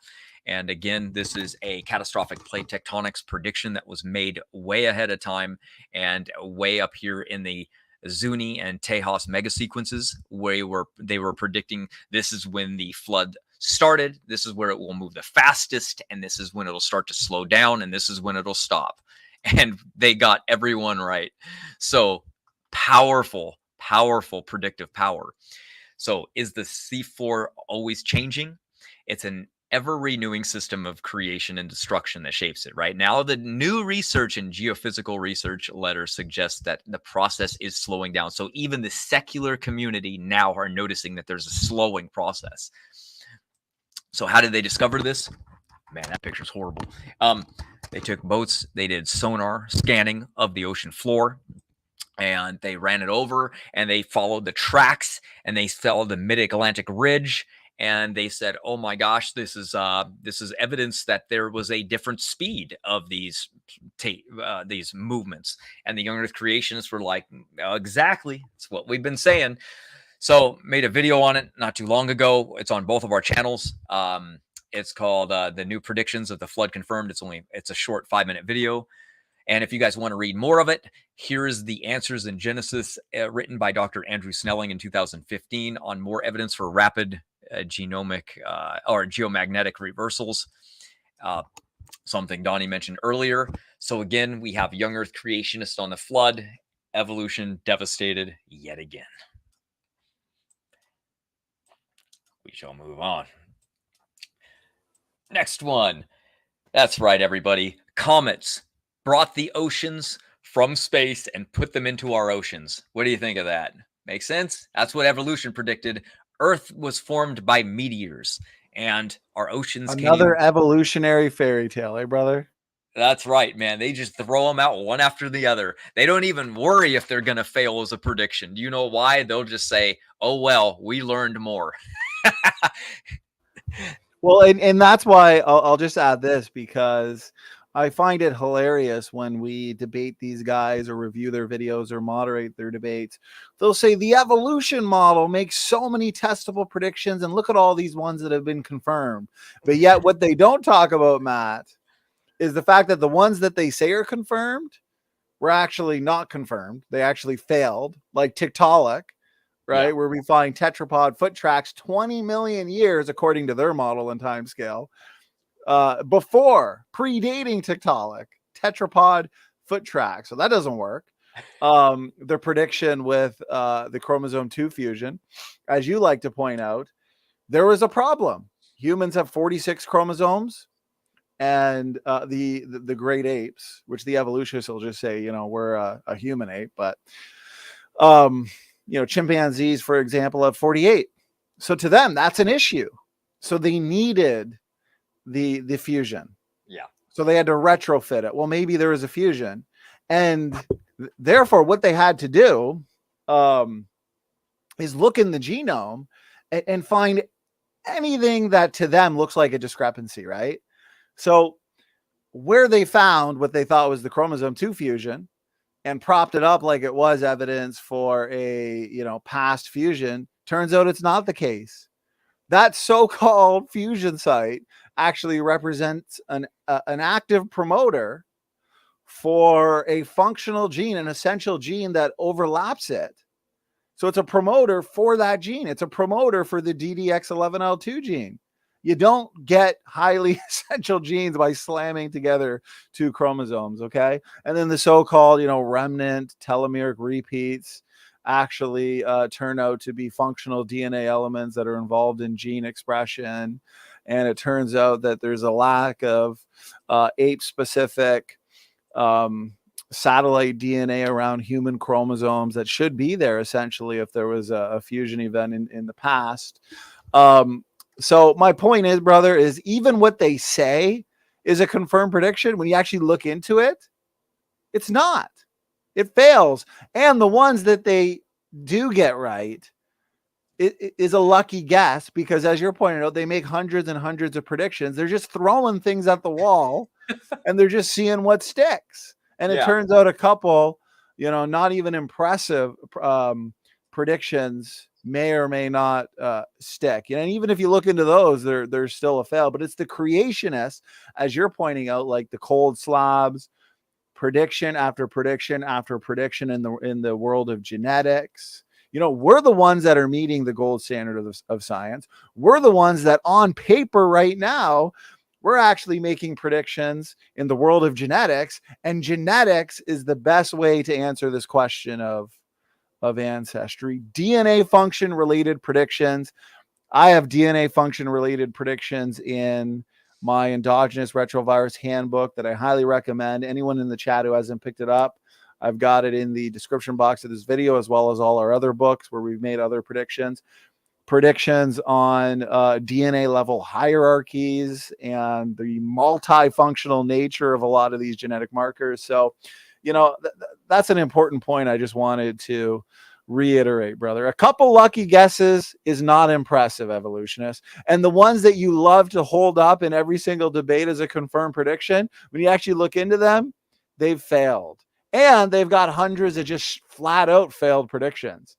And again, this is a catastrophic plate tectonics prediction that was made way ahead of time and way up here in the Zuni and Tejas megasequences, where they were predicting this is when the flood started, this is where it will move the fastest, and this is when it'll start to slow down, and this is when it'll stop. And they got everyone right. So powerful predictive power. So is the seafloor always changing? It's an ever-renewing system of creation and destruction that shapes it. Right now, the new research in geophysical research letters suggests that the process is slowing down. So even the secular community now are noticing that there's a slowing process. So how did they discover this? Man, that picture's horrible. They took boats, they did sonar scanning of the ocean floor, and they ran it over, and they followed the tracks, and they followed the mid-Atlantic ridge, and they said, "Oh my gosh, this is evidence that there was a different speed of these movements." And the young Earth creationists were like, "Exactly, it's what we've been saying." So made a video on it not too long ago. It's on both of our channels. It's called "The New Predictions of the Flood Confirmed." It's a short 5-minute video. And if you guys want to read more of it, here's the answers in Genesis written by Dr. Andrew Snelling in 2015 on more evidence for rapid genomic or geomagnetic reversals, something Donny mentioned earlier. So again, we have young Earth creationists on the flood, evolution devastated yet again. We shall move on. Next one. That's right, everybody. Comets brought the oceans from space and put them into our oceans. What do you think of that? Make sense? That's what evolution predicted. Earth was formed by meteors, and our oceans Another evolutionary fairy tale, eh, brother? That's right, man. They just throw them out one after the other. They don't even worry if they're going to fail as a prediction. Do you know why? They'll just say, "Oh, well, we learned more." Well, and that's why I'll just add this, because I find it hilarious when we debate these guys or review their videos or moderate their debates. They'll say the evolution model makes so many testable predictions, and look at all these ones that have been confirmed. But yet, what they don't talk about, Matt, is the fact that the ones that they say are confirmed were actually not confirmed. They actually failed, like Tiktaalik, right? Yeah. Where we find tetrapod foot tracks 20 million years, according to their model and timescale, before predating Tiktaalik, tetrapod foot track. So that doesn't work. The prediction with the chromosome 2 fusion, as you like to point out, there was a problem. Humans have 46 chromosomes, and the great apes, which the evolutionists will just say, we're a human ape, but chimpanzees, for example, have 48. So to them, that's an issue. So they needed the fusion. Yeah. So they had to retrofit it. Well, maybe there was a fusion, and therefore, what they had to do is look in the genome and find anything that to them looks like a discrepancy, right? So where they found what they thought was the chromosome 2 fusion and propped it up like it was evidence for a past fusion, turns out it's not the case. That so-called fusion site actually represents an active promoter for a functional gene, an essential gene that overlaps it. So it's a promoter for that gene. It's a promoter for the DDX11L2 gene. You don't get highly essential genes by slamming together two chromosomes, okay? And then the so-called, remnant telomeric repeats actually turn out to be functional DNA elements that are involved in gene expression. And it turns out that there's a lack of ape-specific satellite DNA around human chromosomes that should be there, essentially, if there was a fusion event in the past. So my point is, brother, is even what they say is a confirmed prediction, when you actually look into it, it's not. It fails. And the ones that they do get right, it is a lucky guess, because as you're pointing out, they make hundreds and hundreds of predictions. They're just throwing things at the wall and they're just seeing what sticks. And it turns out a couple, not even impressive predictions may or may not stick. And even if you look into those, they're still a fail. But it's the creationists, as you're pointing out, like the cold slabs, prediction after prediction after prediction in the world of genetics. We're the ones that are meeting the gold standard of science. We're the ones that on paper right now, we're actually making predictions in the world of genetics, and genetics is the best way to answer this question of ancestry. DNA function related predictions. I have DNA function related predictions in my endogenous retrovirus handbook that I highly recommend. Anyone in the chat who hasn't picked it up, I've got it in the description box of this video, as well as all our other books where we've made other predictions on DNA level hierarchies and the multifunctional nature of a lot of these genetic markers. So, that's an important point I just wanted to reiterate, brother. A couple lucky guesses is not impressive, evolutionists. And the ones that you love to hold up in every single debate as a confirmed prediction, when you actually look into them, they've failed. And they've got hundreds of just flat out failed predictions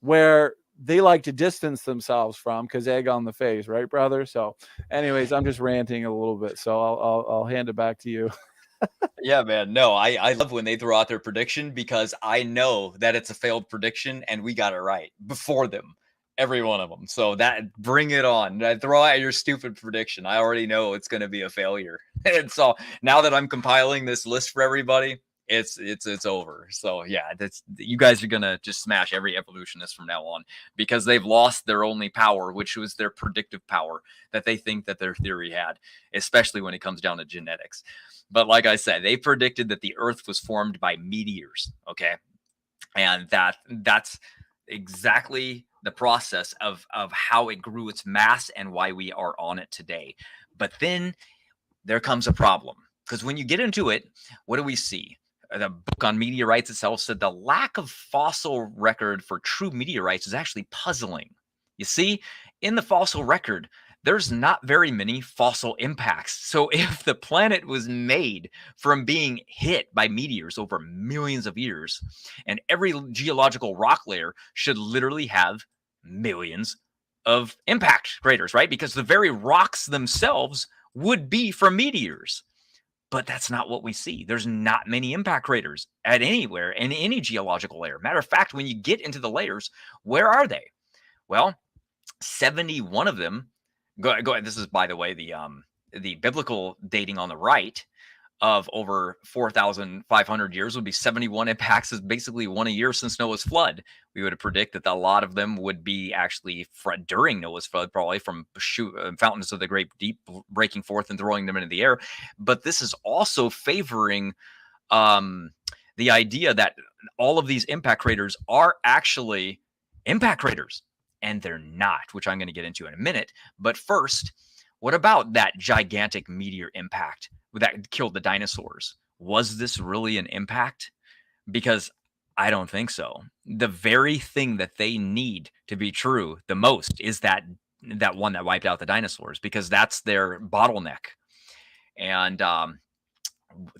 where they like to distance themselves from, because egg on the face, right, brother? So anyways, I'm just ranting a little bit, so I'll hand it back to you. Yeah, man. No, I love when they throw out their prediction, because I know that it's a failed prediction and we got it right before them, every one of them. So that, bring it on. Throw out your stupid prediction. I already know it's going to be a failure. And so now that I'm compiling this list for everybody, it's over. So yeah, you guys are going to just smash every evolutionist from now on, because they've lost their only power, which was their predictive power that they think that their theory had, especially when it comes down to genetics. But like I said, they predicted that the Earth was formed by meteors, okay? And that's exactly the process of how it grew its mass and why we are on it today. But then there comes a problem, because when you get into it, what do we see? The book on meteorites itself said the lack of fossil record for true meteorites is actually puzzling. You see, in the fossil record, there's not very many fossil impacts. So if the planet was made from being hit by meteors over millions of years, and every geological rock layer should literally have millions of impact craters, right? Because the very rocks themselves would be from meteors. But that's not what we see. There's not many impact craters at anywhere in any geological layer. Matter of fact, when you get into the layers, where are they? Well, 71 of them. Go ahead. This is, by the way, the biblical dating on the right of over 4,500 years would be 71 impacts, is basically one a year since Noah's flood. We would predict that a lot of them would be actually during Noah's flood, probably from fountains of the great deep breaking forth and throwing them into the air. But this is also favoring the idea that all of these impact craters are actually impact craters, and they're not, which I'm going to get into in a minute. But first, what about that gigantic meteor impact that killed the dinosaurs? Was this really an impact? Because I don't think so. The very thing that they need to be true the most is that one that wiped out the dinosaurs, because that's their bottleneck. And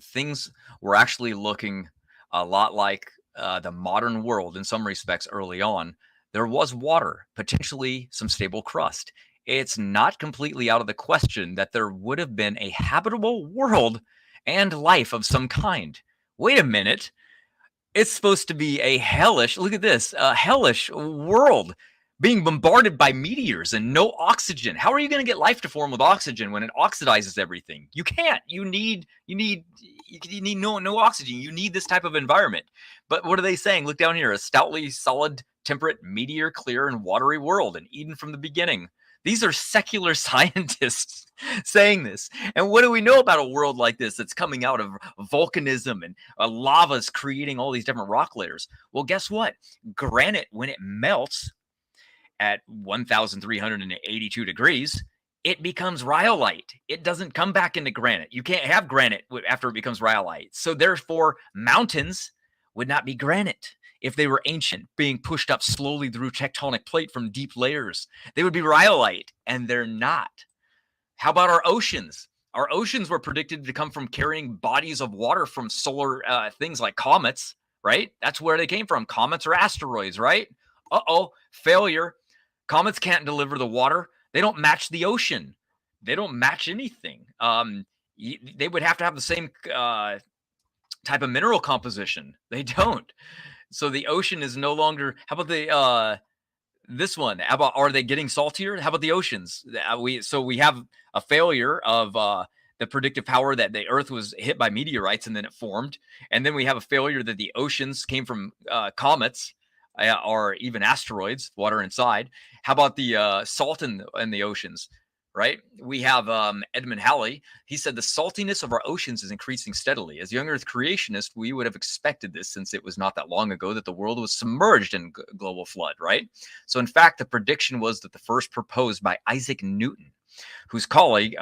things were actually looking a lot like the modern world in some respects early on. There was water, potentially some stable crust. It's not completely out of the question that there would have been a habitable world and life of some kind. Wait a minute. It's supposed to be a hellish, look at this, a hellish world being bombarded by meteors and no oxygen. How are you going to get life to form with oxygen when it oxidizes everything? You can't. You need no oxygen. You need this type of environment. But what are they saying? Look down here, a stoutly solid, temperate, meteor clear and watery world, and Eden from the beginning. These are secular scientists saying this. And what do we know about a world like this that's coming out of volcanism and lava's creating all these different rock layers? Well, guess what? Granite, when it melts at 1,382 degrees, it becomes rhyolite. It doesn't come back into granite. You can't have granite after it becomes rhyolite. So therefore, mountains would not be granite. If they were ancient, being pushed up slowly through tectonic plate from deep layers, they would be rhyolite, and they're not. How about our oceans? Our oceans were predicted to come from carrying bodies of water from solar things like comets, right? That's where they came from, comets or asteroids, right? Failure. Comets can't deliver the water. They don't match the ocean. They don't match anything. They would have to have the same type of mineral composition. They don't. So the ocean is no longer. How about the this one? How about, are they getting saltier? How about the oceans? We have a failure of the predictive power that the Earth was hit by meteorites and then it formed, and then we have a failure that the oceans came from comets or even asteroids, water inside. How about the salt in the oceans? Right? We have Edmund Halley. He said the saltiness of our oceans is increasing steadily. As young Earth creationists, we would have expected this, since it was not that long ago that the world was submerged in global flood, right? So in fact, the prediction was that the first proposed by Isaac Newton, whose colleague,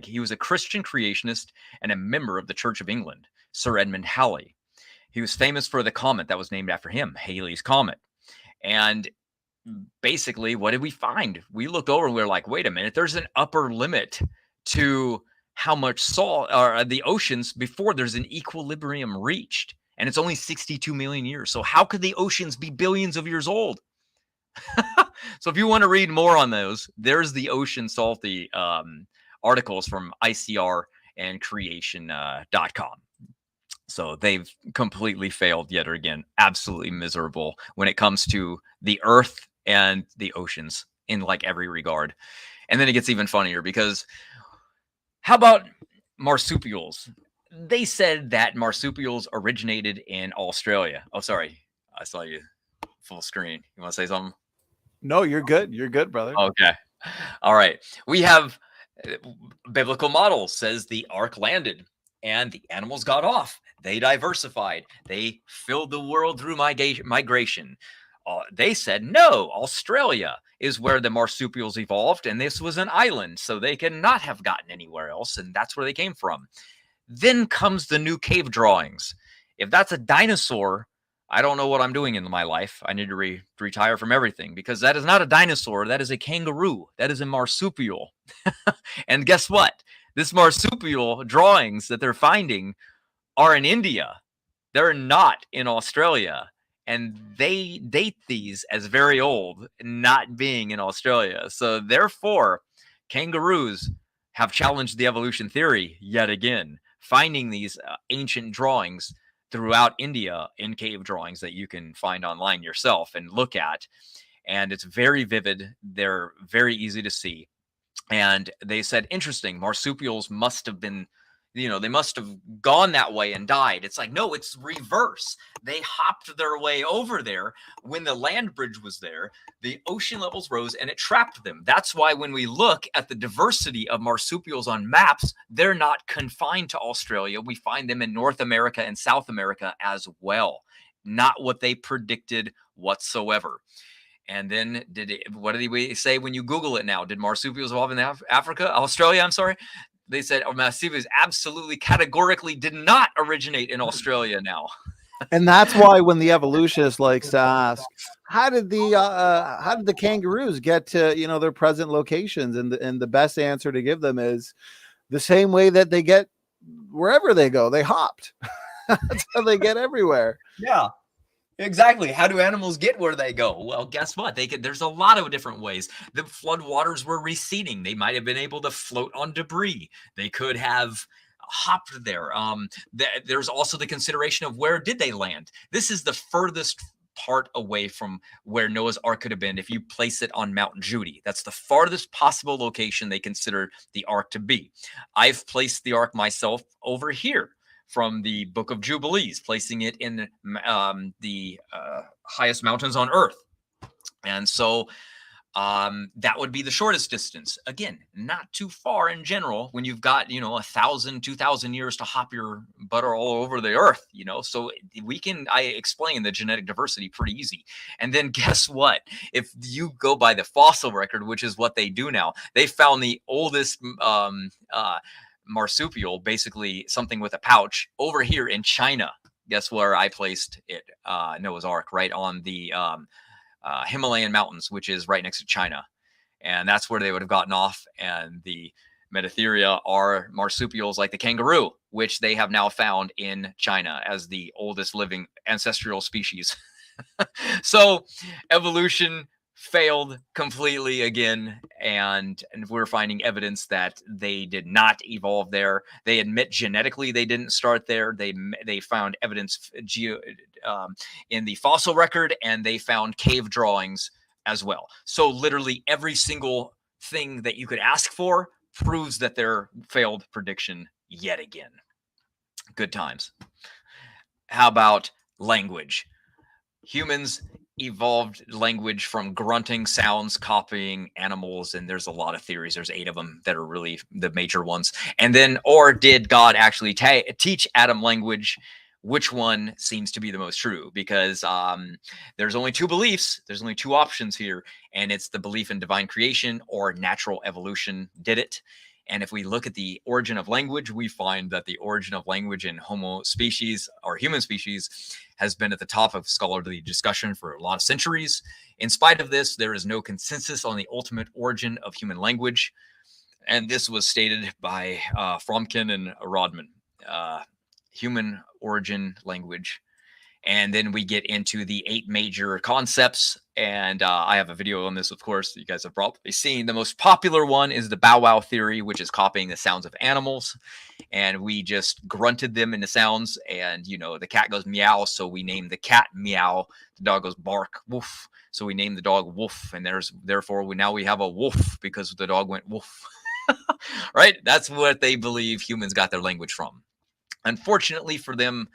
he was a Christian creationist and a member of the Church of England, Sir Edmund Halley. He was famous for the comet that was named after him, Halley's Comet. And basically, what did we find? We looked over and we were like, wait a minute, there's an upper limit to how much salt or the oceans before there's an equilibrium reached. And it's only 62 million years. So how could the oceans be billions of years old? So if you want to read more on those, there's the Ocean Salty articles from ICR and creation.com. So they've completely failed yet again. Absolutely miserable when it comes to the Earth and the oceans in like every regard. And then it gets even funnier, because how about marsupials? They said that marsupials originated in Australia. Oh, sorry. I saw you full screen. You want to say something? No, you're good. You're good, brother. Okay. All right. We have biblical model says the ark landed and the animals got off. They diversified. They filled the world through migration. They said, no, Australia is where the marsupials evolved, and this was an island, so they cannot have gotten anywhere else, and that's where they came from. Then comes the new cave drawings. If that's a dinosaur, I don't know what I'm doing in my life. I need to retire from everything, because that is not a dinosaur. That is a kangaroo. That is a marsupial. And guess what? This marsupial drawings that they're finding are in India. They're not in Australia. And they date these as very old, not being in Australia. So therefore, kangaroos have challenged the evolution theory yet again, finding these ancient drawings throughout India in cave drawings that you can find online yourself and look at. And it's very vivid. They're very easy to see. And they said, interesting, marsupials must have been, they must have gone that way and died. It's like, no, it's reverse. They hopped their way over there. When the land bridge was there, the ocean levels rose and it trapped them. That's why when we look at the diversity of marsupials on maps, they're not confined to Australia. We find them in North America and South America as well. Not what they predicted whatsoever. And then what did we say when you Google it now? Did marsupials evolve in Australia? I'm sorry. They said marsupials absolutely categorically did not originate in Australia now. And that's why when the evolutionist likes to ask, how did the kangaroos get to their present locations, and the best answer to give them is the same way that they get wherever they go. They hopped. That's how they get everywhere. Yeah. Exactly. How do animals get where they go? Well, guess what? There's a lot of different ways. The flood waters were receding. They might have been able to float on debris. They could have hopped there. There's also the consideration of where did they land? This is the furthest part away from where Noah's Ark could have been if you place it on Mount Judy. That's the farthest possible location they consider the Ark to be. I've placed the Ark myself over here from the Book of Jubilees, placing it in the highest mountains on earth. And so that would be the shortest distance. Again, not too far in general when you've got, 1,000, 2,000 years to hop your butter all over the earth, so I explain the genetic diversity pretty easy. And then guess what? If you go by the fossil record, which is what they do now, they found the oldest marsupial, basically something with a pouch, over here in China. Guess where I placed it? Noah's Ark, right on the Himalayan mountains, which is right next to China. And that's where they would have gotten off. And the Metatheria are marsupials like the kangaroo, which they have now found in China as the oldest living ancestral species. So evolution failed completely again, and we're finding evidence that they did not evolve there. They admit genetically they didn't start there. They found evidence in the fossil record, and they found cave drawings as well. So literally every single thing that you could ask for proves that their failed prediction yet again. Good times. How about language? Humans evolved language from grunting sounds, copying animals, and there's a lot of theories. There's 8 of them that are really the major ones. And then, or did God actually teach Adam language? Which one seems to be the most true? Because there's only 2 beliefs. There's only 2 options here, and it's the belief in divine creation or natural evolution did it. And if we look at the origin of language, we find that the origin of language in Homo species or human species has been at the top of scholarly discussion for a lot of centuries. In spite of this, there is no consensus on the ultimate origin of human language. And this was stated by Fromkin and Rodman, human origin language. And then we get into the 8 major concepts. And I have a video on this, of course, that you guys have probably seen. The most popular one is the bow wow theory, which is copying the sounds of animals. And we just grunted them into sounds. And, the cat goes meow, so we name the cat meow. The dog goes bark, woof. So we name the dog Wolf. And therefore now we have a wolf because the dog went woof. Right? That's what they believe humans got their language from. Unfortunately for them,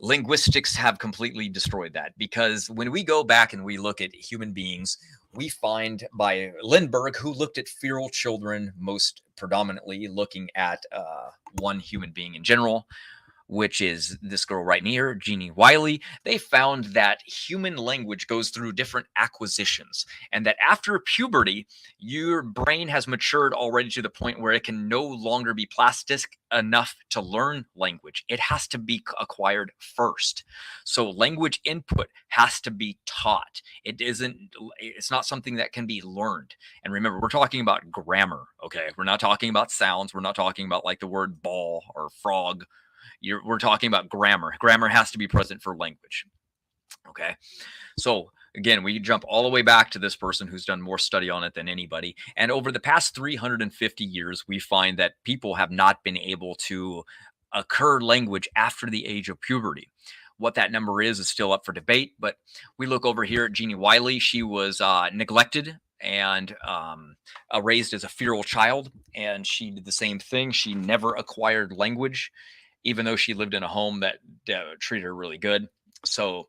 linguistics have completely destroyed that, because when we go back and we look at human beings, we find by Lindbergh, who looked at feral children most predominantly, looking at one human being in general, which is this girl right near, Jeannie Wiley, they found that human language goes through different acquisitions, and that after puberty, your brain has matured already to the point where it can no longer be plastic enough to learn language. It has to be acquired first. So language input has to be taught. It's not something that can be learned. And remember, we're talking about grammar, okay? We're not talking about sounds. We're not talking about like the word ball or frog. We're talking about grammar. Grammar has to be present for language. Okay. So again, we jump all the way back to this person who's done more study on it than anybody. And over the past 350 years, we find that people have not been able to occur language after the age of puberty. What that number is still up for debate. But we look over here at Jeannie Wiley. She was neglected and raised as a feral child. And she did the same thing. She never acquired language, even though she lived in a home that treated her really good. So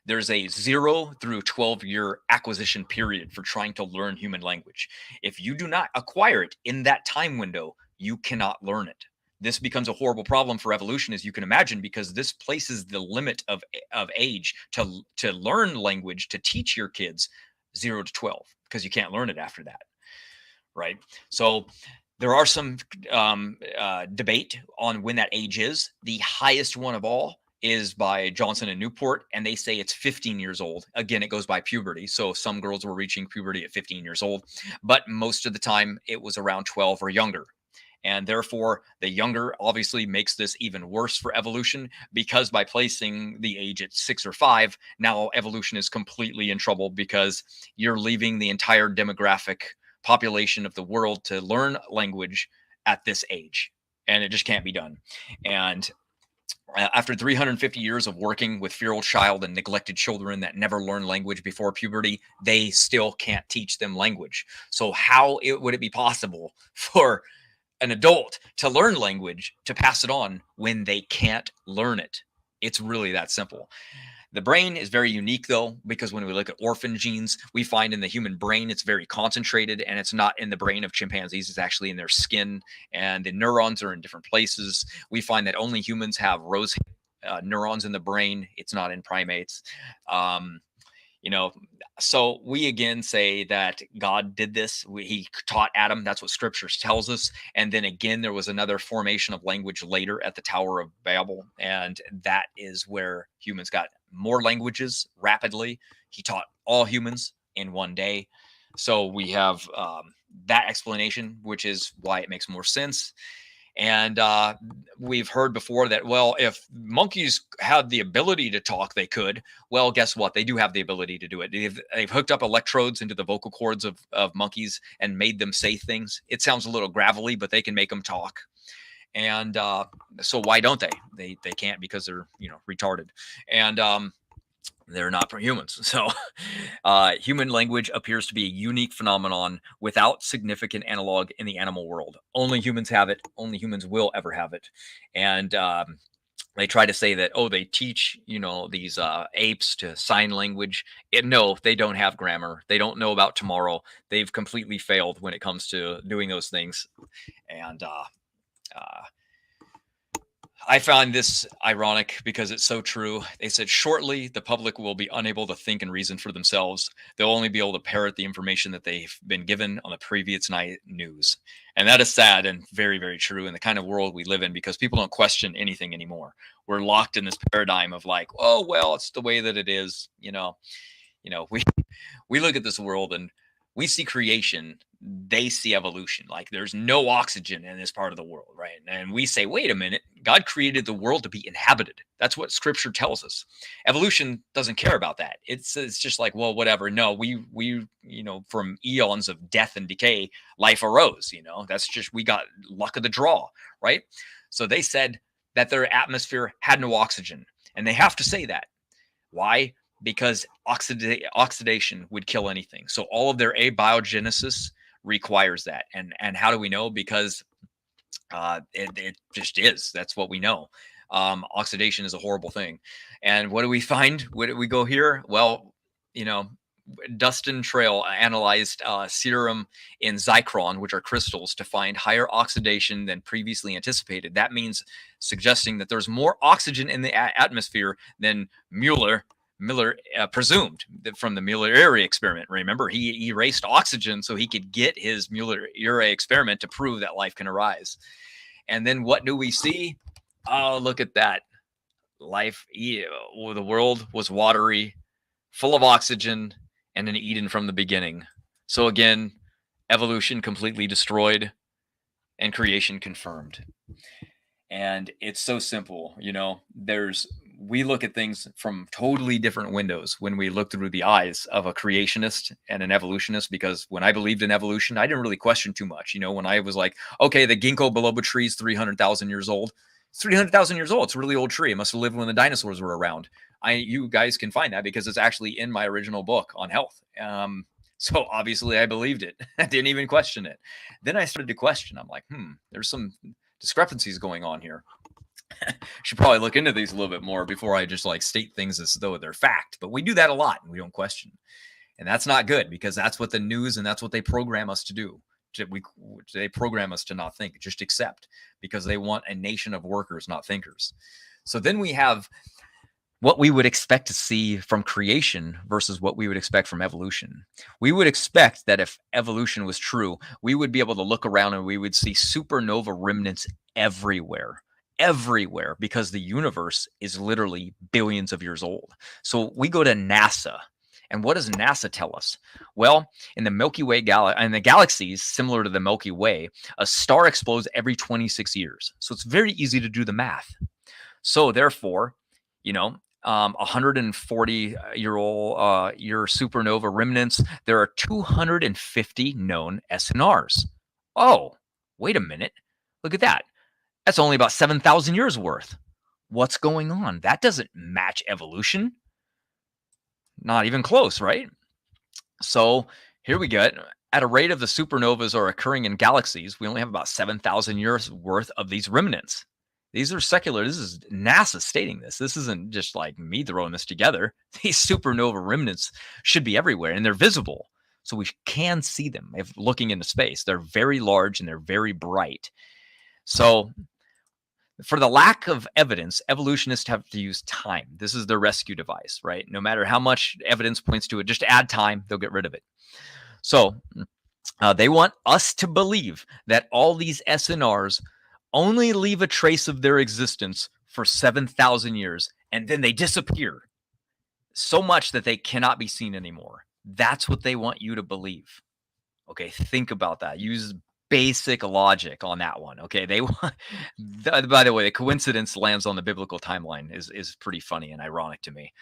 there's a 0 through 12-year acquisition period for trying to learn human language. If you do not acquire it in that time window, you cannot learn it. This becomes a horrible problem for evolution, as you can imagine, because this places the limit of age to learn language, to teach your kids 0 to 12, because you can't learn it after that, right? So there are some debate on when that age is. The highest one of all is by Johnson and Newport, and they say it's 15 years old. Again, it goes by puberty. So some girls were reaching puberty at 15 years old, but most of the time it was around 12 or younger. And therefore, the younger obviously makes this even worse for evolution, because by placing the age at 6 or 5, now evolution is completely in trouble, because you're leaving the entire demographic population of the world to learn language at this age. And it just can't be done. And after 350 years of working with feral child and neglected children that never learned language before puberty, they still can't teach them language. So how would it be possible for an adult to learn language, to pass it on, when they can't learn it? It's really that simple. The brain is very unique, though, because when we look at orphan genes, we find in the human brain it's very concentrated, and it's not in the brain of chimpanzees. It's actually in their skin, and the neurons are in different places. We find that only humans have rose neurons in the brain. It's not in primates. So we again say that God did this. He taught Adam. That's what Scripture tells us. And then again, there was another formation of language later at the Tower of Babel, and that is where humans got more languages rapidly. He taught all humans in one day. So we have that explanation, which is why it makes more sense. And we've heard before that, well, if monkeys had the ability to talk, they could. Well, guess what? They do have the ability to do it. They've hooked up electrodes into the vocal cords of monkeys and made them say things. It sounds a little gravelly, but they can make them talk. And so why don't they? They can't, because they're retarded. And they're not for humans. So human language appears to be a unique phenomenon without significant analog in the animal world. Only humans have it. Only humans will ever have it. And they try to say that, they teach, these apes to sign language. No, they don't have grammar. They don't know about tomorrow. They've completely failed when it comes to doing those things. And I found this ironic because it's so true. They said, shortly, the public will be unable to think and reason for themselves. They'll only be able to parrot the information that they've been given on the previous night news. And that is sad and very, very true in the kind of world we live in, because people don't question anything anymore. We're locked in this paradigm of like, oh, well, it's the way that it is. We look at this world and we see creation. They see evolution. Like, there's no oxygen in this part of the world, right? And we say, wait a minute, God created the world to be inhabited. That's what Scripture tells us. Evolution doesn't care about that. It's just like, well, whatever. No, we from eons of death and decay, life arose. That's just, we got luck of the draw, right? So they said that their atmosphere had no oxygen, and they have to say that. Why? Because oxidation would kill anything. So all of their abiogenesis requires that. And how do we know? Because it just is. That's what we know. Oxidation is a horrible thing. And what do we find? Where do we go here? Well, Dustin Trail analyzed serum in Zychron, which are crystals, to find higher oxidation than previously anticipated. That means suggesting that there's more oxygen in the atmosphere than Miller presumed from the Muller-Urey experiment. Remember, he erased oxygen so he could get his Muller-Urey experiment to prove that life can arise. And then what do we see? Oh, look at that. Life, the world was watery, full of oxygen, and an Eden from the beginning. So again, evolution completely destroyed and creation confirmed. And it's so simple, we look at things from totally different windows when we look through the eyes of a creationist and an evolutionist, because when I believed in evolution, I didn't really question too much. When I was like, okay, the ginkgo biloba tree is 300,000 years old. It's 300,000 years old. It's a really old tree. It must have lived when the dinosaurs were around. You guys can find that because it's actually in my original book on health. So obviously I believed it. I didn't even question it. Then I started to question. I'm like, there's some discrepancies going on here. Should probably look into these a little bit more before I just state things as though they're fact. But we do that a lot and we don't question. And that's not good, because that's what the news and that's what they program us to do. They program us to not think, just accept, because they want a nation of workers, not thinkers. So then we have what we would expect to see from creation versus what we would expect from evolution. We would expect that if evolution was true, we would be able to look around and we would see supernova remnants everywhere, because the universe is literally billions of years old. So we go to NASA. And what does NASA tell us? Well, in the Milky Way and the galaxies similar to the Milky Way, a star explodes every 26 years. So it's very easy to do the math. So therefore, 140-year supernova remnants, there are 250 known SNRs. Oh, wait a minute. Look at that. That's only about 7,000 years worth. What's going on? That doesn't match evolution. Not even close, right? So here we get, at a rate of the supernovas are occurring in galaxies, we only have about 7,000 years worth of these remnants. These are secular. This is NASA stating this. This isn't just like me throwing this together. These supernova remnants should be everywhere, and they're visible. So we can see them if looking into space. They're very large and they're very bright. So for the lack of evidence, evolutionists have to use time. This is their rescue device, right? No matter how much evidence points to it, just add time, they'll get rid of it. So they want us to believe that all these SNRs only leave a trace of their existence for 7,000 years, and then they disappear so much that they cannot be seen anymore. That's what they want you to believe. Okay, think about that. Use basic logic on that one. Okay, they want. By the way, the coincidence lands on the biblical timeline is pretty funny and ironic to me.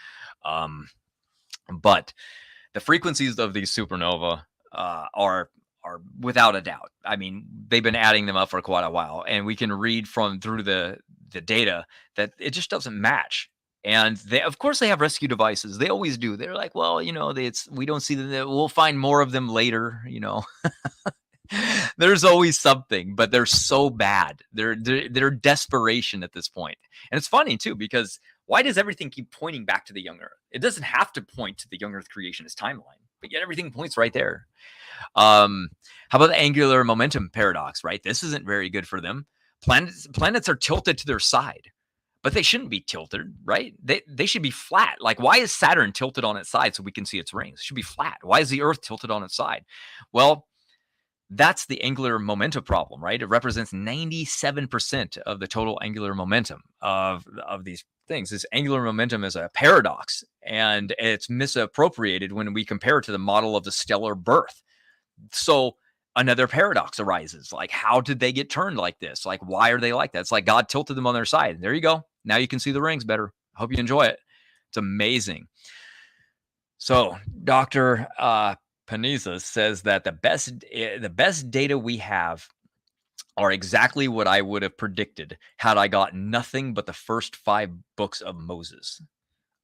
But the frequencies of these supernova are without a doubt. I mean, they've been adding them up for quite a while, and we can read through the data that it just doesn't match. And they, of course, they have rescue devices. They always do. They're like, well, we don't see them. We'll find more of them later. There's always something, but they're so bad. They're desperation at this point. And it's funny too, because why does everything keep pointing back to the young Earth? It doesn't have to point to the young Earth creationist timeline, but yet everything points right there. How about the angular momentum paradox, right? This isn't very good for them. Planets are tilted to their side, but they shouldn't be tilted, right? They should be flat. Like, why is Saturn tilted on its side so we can see its rings? It should be flat. Why is the Earth tilted on its side? Well, that's the angular momentum problem, right? It represents 97% of the total angular momentum of these things. This angular momentum is a paradox, and it's misappropriated when we compare it to the model of the stellar birth. So another paradox arises. Like, how did they get turned like this? Like, why are they like that? It's like God tilted them on their side. There you go. Now you can see the rings better. I hope you enjoy it. It's amazing. So Dr. Panizza says that the best data we have are exactly what I would have predicted had I got nothing but the first 5 books of Moses.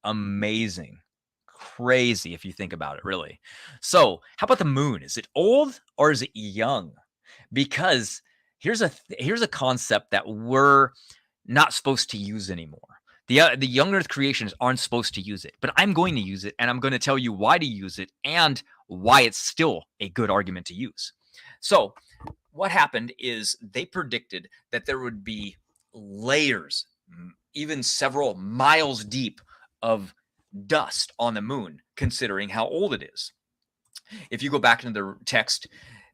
Amazing. Crazy if you think about it, really. So how about the moon? Is it old or is it young? Because here's a concept that we're not supposed to use anymore. The young Earth creationists aren't supposed to use it, but I'm going to use it, and I'm going to tell you why to use it and why it's still a good argument to use. So what happened is they predicted that there would be layers, even several miles deep, of dust on the moon, considering how old it is. If you go back into the text,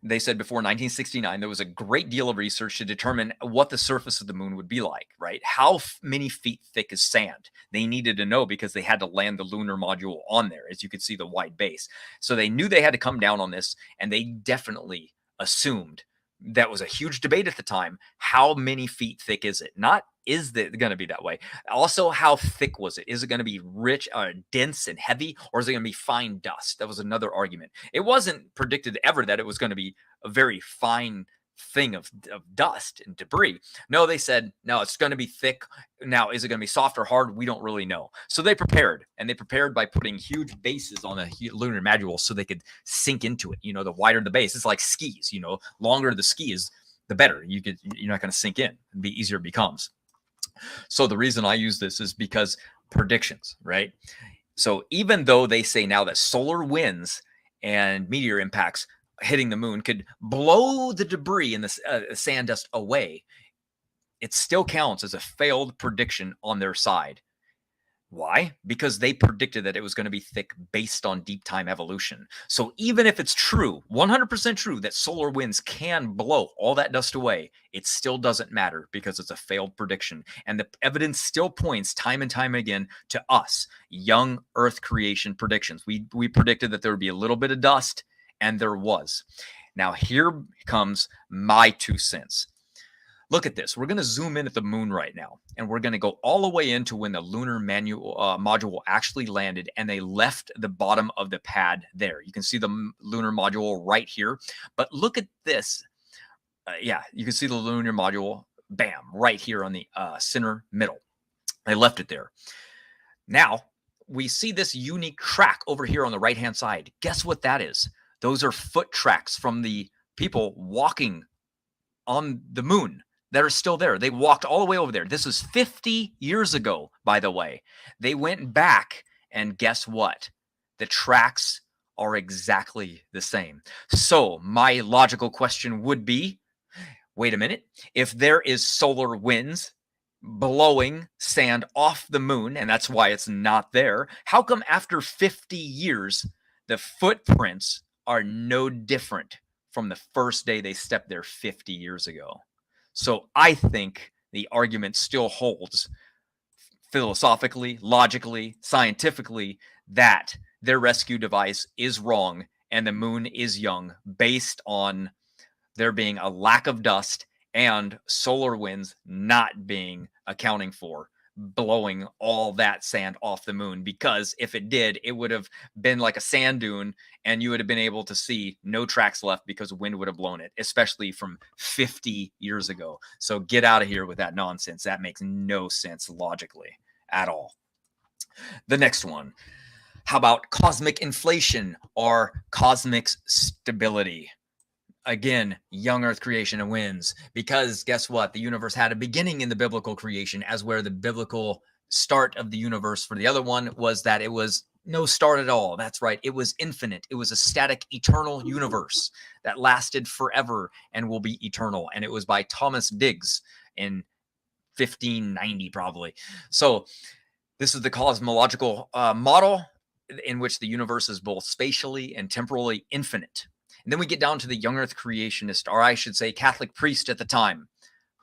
they said before 1969, there was a great deal of research to determine what the surface of the moon would be like, right? How many feet thick is sand? They needed to know because they had to land the lunar module on there, as you could see the wide base. So they knew they had to come down on this, and they definitely assumed that was a huge debate at the time. How many feet thick is it? Not is it going to be that way? Also, how thick was it? Is it going to be rich, dense and heavy, or is it going to be fine dust? That was another argument. It wasn't predicted ever that it was going to be a very fine thing of dust and debris. No, they said, no, it's going to be thick. Now, is it going to be soft or hard? We don't really know. So they prepared, and they prepared by putting huge bases on the lunar module so they could sink into it. You know, the wider the base, it's like skis, you know, longer the skis, the better. You're not going to sink in. The easier it becomes. So the reason I use this is because predictions, right? So even though they say now that solar winds and meteor impacts hitting the moon could blow the debris and the sand dust away, it still counts as a failed prediction on their side. Why? Because they predicted that it was going to be thick based on deep time evolution. So even if it's true, 100% true, that solar winds can blow all that dust away, it still doesn't matter because it's a failed prediction. And the evidence still points time and time again to us, young Earth creation predictions. We predicted that there would be a little bit of dust, and there was. Now here comes my 2 cents. Look at this. We're going to zoom in at the moon right now, and we're going to go all the way into when the lunar module actually landed, and they left the bottom of the pad there. You can see the lunar module right here, but look at this. Yeah, you can see the lunar module, bam, right here on the center middle. They left it there. Now, we see this unique track over here on the right-hand side. Guess what that is? Those are foot tracks from the people walking on the moon that are still there. They walked all the way over there. This was 50 years ago, by the way. They went back, and guess what? The tracks are exactly the same. So my logical question would be, wait a minute, if there is solar winds blowing sand off the moon, and that's why it's not there, how come after 50 years, the footprints are no different from the first day they stepped there 50 years ago? So I think the argument still holds philosophically, logically, scientifically, that their rescue device is wrong and the moon is young based on there being a lack of dust and solar winds not being accounting for blowing all that sand off the moon. Because if it did, it would have been like a sand dune, and you would have been able to see no tracks left because wind would have blown it, especially from 50 years ago. So get out of here with that nonsense. That makes no sense logically at all. The next one. How about cosmic inflation or cosmic stability? Again, young Earth creation wins, because guess what? The universe had a beginning in the biblical creation, as where the biblical start of the universe for the other one was that it was no start at all. That's right. It was infinite. It was a static, eternal universe that lasted forever and will be eternal. And it was by Thomas Digges in 1590, probably. So this is the cosmological model in which the universe is both spatially and temporally infinite. And then we get down to the young Earth creationist, or I should say Catholic priest at the time.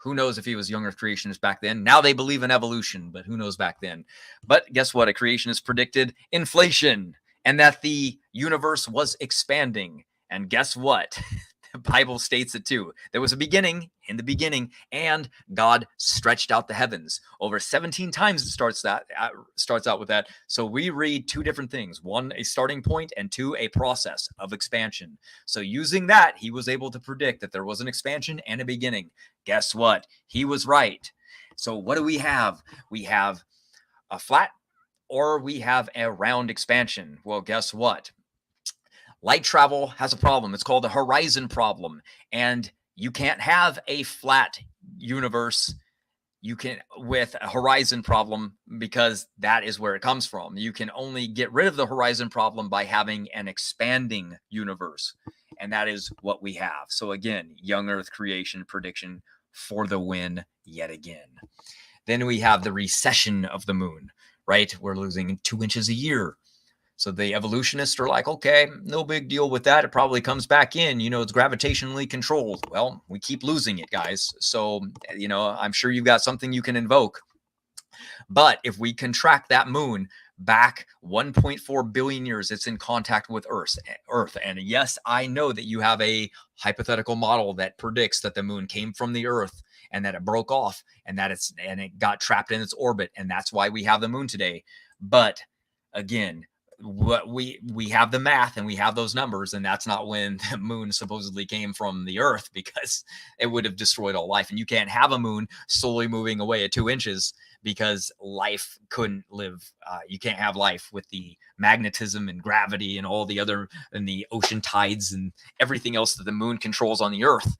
Who knows if he was young Earth creationist back then? Now they believe in evolution, but who knows back then? But guess what? A creationist predicted inflation and that the universe was expanding. And guess what? The Bible states it too. There was a beginning in the beginning, and God stretched out the heavens. Over 17 times it starts out with that. So we read two different things. One, a starting point, and two, a process of expansion. So using that, he was able to predict that there was an expansion and a beginning. Guess what? He was right. So what do we have? We have a flat, or we have a round expansion. Well, guess what? Light travel has a problem. It's called the horizon problem. And you can't have a flat universe you can, with a horizon problem, because that is where it comes from. You can only get rid of the horizon problem by having an expanding universe. And that is what we have. So again, young Earth creation prediction for the win yet again. Then we have the recession of the moon, right? We're losing 2 inches a year. So the evolutionists are like, okay, no big deal with that. It probably comes back in, it's gravitationally controlled. Well, we keep losing it, guys. So, I'm sure you've got something you can invoke. But if we contract that moon back 1.4 billion years, it's in contact with Earth. And yes, I know that you have a hypothetical model that predicts that the moon came from the Earth and that it broke off and that it got trapped in its orbit. And that's why we have the moon today. But again, what we have the math and we have those numbers, and that's not when the moon supposedly came from the Earth, because it would have destroyed all life. And you can't have a moon slowly moving away at 2 inches, because life couldn't live. You can't have life with the magnetism and gravity and all the other, and the ocean tides and everything else that the moon controls on the Earth,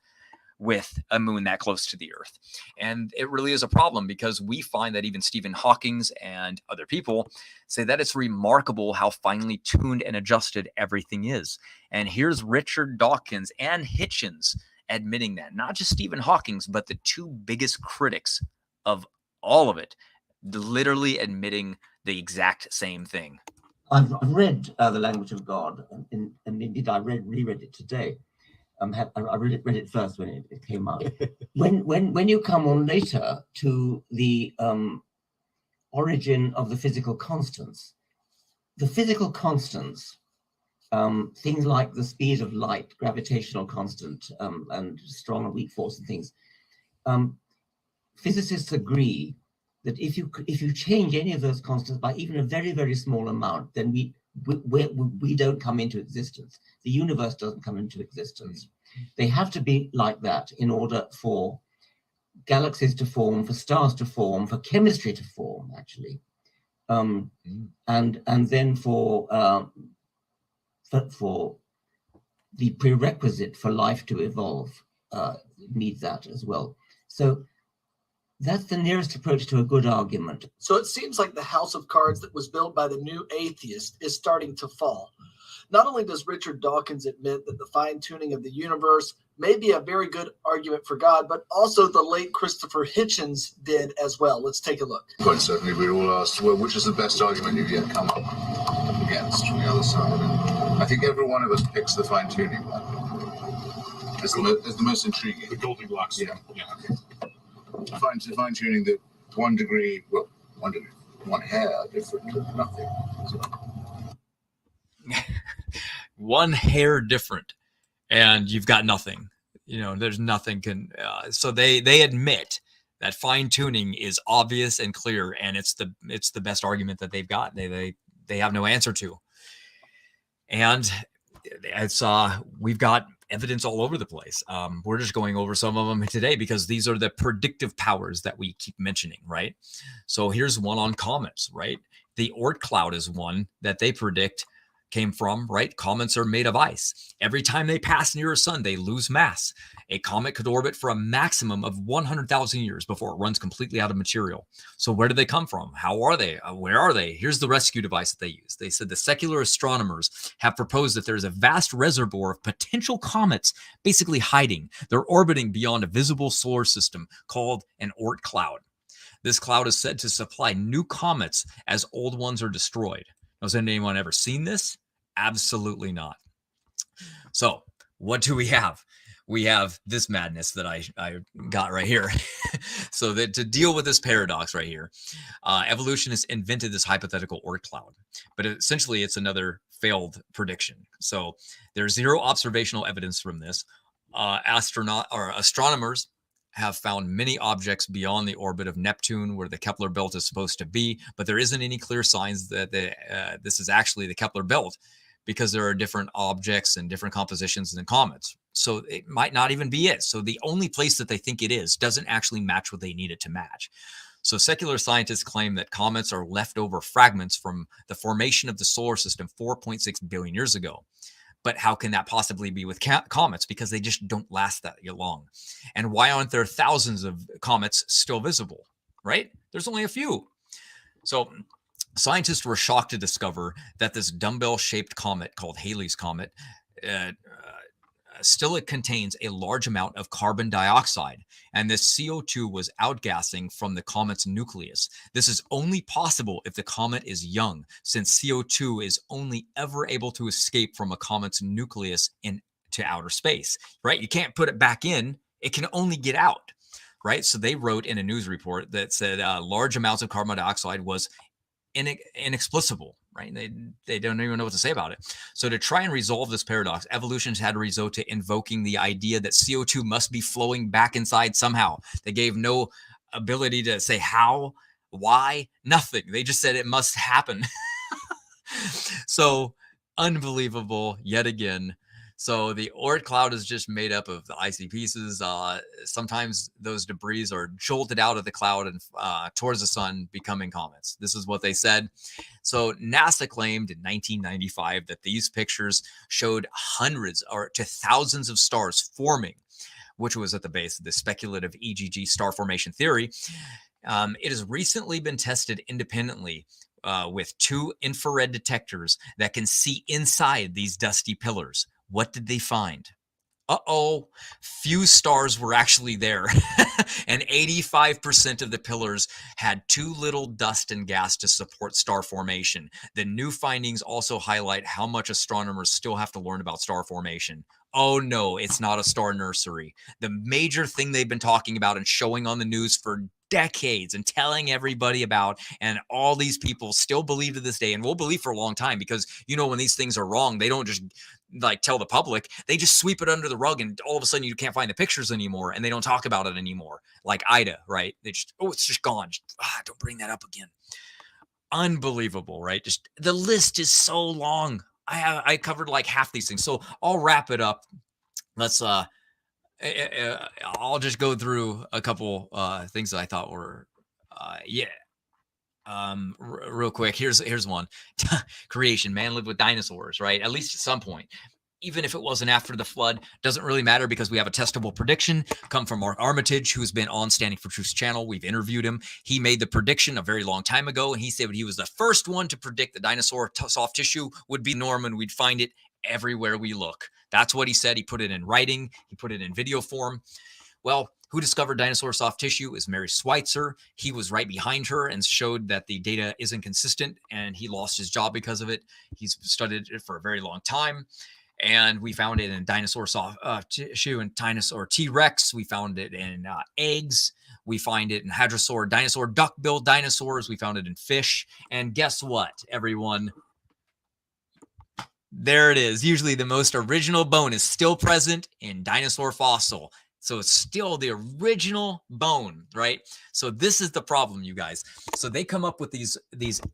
with a moon that close to the Earth. And it really is a problem, because we find that even Stephen Hawking's and other people say that it's remarkable how finely tuned and adjusted everything is. And here's Richard Dawkins and Hitchens admitting that. Not just Stephen Hawking's, but the two biggest critics of all of it, literally admitting the exact same thing. I've read The Language of God, and indeed I reread it today. I read it first when it came out. when you come on later to the origin of the physical constants, things like the speed of light, gravitational constant, and strong and weak force and things, physicists agree that if you change any of those constants by even a very, very small amount, then we don't come into existence. The universe doesn't come into existence. They have to be like that in order for galaxies to form, for stars to form, for chemistry to form, actually, and then for the prerequisite for life to evolve needs that as well. So that's the nearest approach to a good argument. So it seems like the house of cards that was built by the new atheist is starting to fall. Not only does Richard Dawkins admit that the fine-tuning of the universe may be a very good argument for God, but also the late Christopher Hitchens did as well. Let's take a look. Quite certainly, we all asked, well, which is the best argument you've yet come up against from the other side? And I think every one of us picks the fine-tuning one. It's the most intriguing. The Goldilocks. Yeah. Okay. Fine-tuning that 1 degree, one hair different, nothing. So. One hair different, and you've got nothing. There's nothing so they admit that fine-tuning is obvious and clear, and it's the best argument that they've got. They have no answer to. And it's we've got evidence all over the place. We're just going over some of them today because these are the predictive powers that we keep mentioning, right? So here's one on comets, right? The Oort cloud is one that they predict came from, right? Comets are made of ice. Every time they pass near a sun, they lose mass. A comet could orbit for a maximum of 100,000 years before it runs completely out of material. So where do they come from? How are they? Where are they? Here's the rescue device that they use. They said the secular astronomers have proposed that there's a vast reservoir of potential comets basically hiding. They're orbiting beyond a visible solar system called an Oort cloud. This cloud is said to supply new comets as old ones are destroyed. Has anyone ever seen this? Absolutely not. So what do we have? We have this madness that I got right here. So that to deal with this paradox right here, evolutionists invented this hypothetical Oort cloud, but essentially it's another failed prediction. So there's zero observational evidence from this. Astronomers have found many objects beyond the orbit of Neptune, where the Kepler belt is supposed to be, but there isn't any clear signs that this is actually the Kepler belt, because there are different objects and different compositions than comets. So it might not even be it. So the only place that they think it is doesn't actually match what they need it to match. So secular scientists claim that comets are leftover fragments from the formation of the solar system 4.6 billion years ago. But how can that possibly be with comets? Because they just don't last that long. And why aren't there thousands of comets still visible? right? There's only a few. So scientists were shocked to discover that this dumbbell-shaped comet called Halley's Comet still it contains a large amount of carbon dioxide, and this CO2 was outgassing from the comet's nucleus. This is only possible if the comet is young, since CO2 is only ever able to escape from a comet's nucleus into outer space, right? You can't put it back in. It can only get out, right? So they wrote in a news report that said large amounts of carbon dioxide was inexplicable, right? They don't even know what to say about it. So to try and resolve this paradox, evolution's had to resort to invoking the idea that CO2 must be flowing back inside somehow. They gave no ability to say how, why, nothing. They just said it must happen. So unbelievable yet again. So the Oort cloud is just made up of the icy pieces. Sometimes those debris are jolted out of the cloud and towards the sun, becoming comets. This is what they said. So NASA claimed in 1995 that these pictures showed hundreds or to thousands of stars forming, which was at the base of the speculative EGG star formation theory. It has recently been tested independently with 2 infrared detectors that can see inside these dusty pillars. What did they find? Few stars were actually there. And 85% of the pillars had too little dust and gas to support star formation. The new findings also highlight how much astronomers still have to learn about star formation. Oh no, it's not a star nursery. The major thing they've been talking about and showing on the news for decades and telling everybody about, and all these people still believe to this day, and will believe for a long time, because when these things are wrong, they don't just like tell the public, they just sweep it under the rug, and all of a sudden you can't find the pictures anymore, and they don't talk about it anymore. Like Ida, right? They just, it's just gone. Don't bring that up again. Unbelievable, right? Just the list is so long. I covered like half these things, so I'll wrap it up. Let's I'll just go through a couple things that I thought were real quick. Here's one. Creation. Man lived with dinosaurs, right? At least at some point. Even if it wasn't after the flood, doesn't really matter, because we have a testable prediction come from Mark Armitage, who's been on Standing for Truth's channel. We've interviewed him. He made the prediction a very long time ago, and he said he was the first one to predict the dinosaur soft tissue would be norm, and we'd find it everywhere we look. That's what he said. He put it in writing. He put it in video form. Well, who discovered dinosaur soft tissue is Mary Schweitzer. He was right behind her and showed that the data isn't consistent, and he lost his job because of it. He's studied it for a very long time. And we found it in dinosaur soft tissue and dinosaur T-Rex. We found it in eggs. We find it in hadrosaur, dinosaur, duck-billed dinosaurs. We found it in fish. And guess what, everyone? There it is. Usually the most original bone is still present in dinosaur fossil. So it's still the original bone, right? So this is the problem, you guys. So they come up with these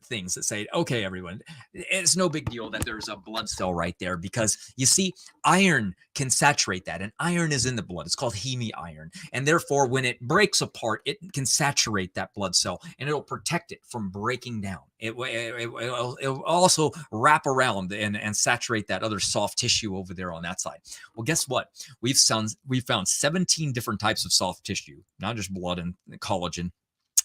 things that say, okay, everyone, it's no big deal that there's a blood cell right there, because you see, iron can saturate that, and iron is in the blood. It's called hemi-iron. And therefore, when it breaks apart, it can saturate that blood cell, and it'll protect it from breaking down. It'll also wrap around and saturate that other soft tissue over there on that side. Well, guess what? We've found 17 different types of soft tissue, not just blood and collagen,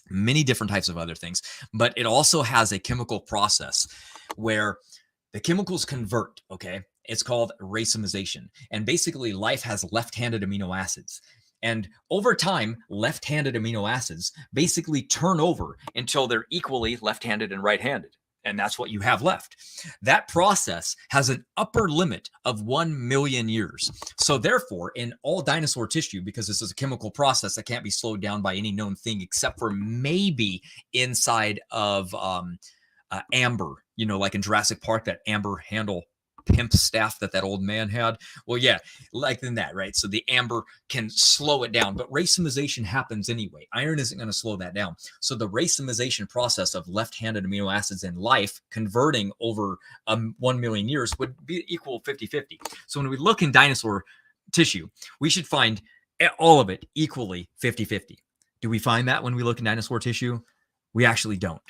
many different types of other things. But it also has a chemical process where the chemicals convert, okay? It's called racemization. And basically, life has left-handed amino acids. And over time, left-handed amino acids basically turn over until they're equally left-handed and right-handed. And that's what you have left. That process has an upper limit of 1 million years. So therefore, in all dinosaur tissue, because this is a chemical process that can't be slowed down by any known thing except for maybe inside of amber, like in Jurassic Park, that amber handle pimp staff that old man had. Well, yeah, like in that, right? So the amber can slow it down, but racemization happens anyway. Iron isn't going to slow that down. So the racemization process of left-handed amino acids in life converting over 1 million years would be equal 50-50. So when we look in dinosaur tissue, we should find all of it equally 50-50. Do we find that when we look in dinosaur tissue? We actually don't.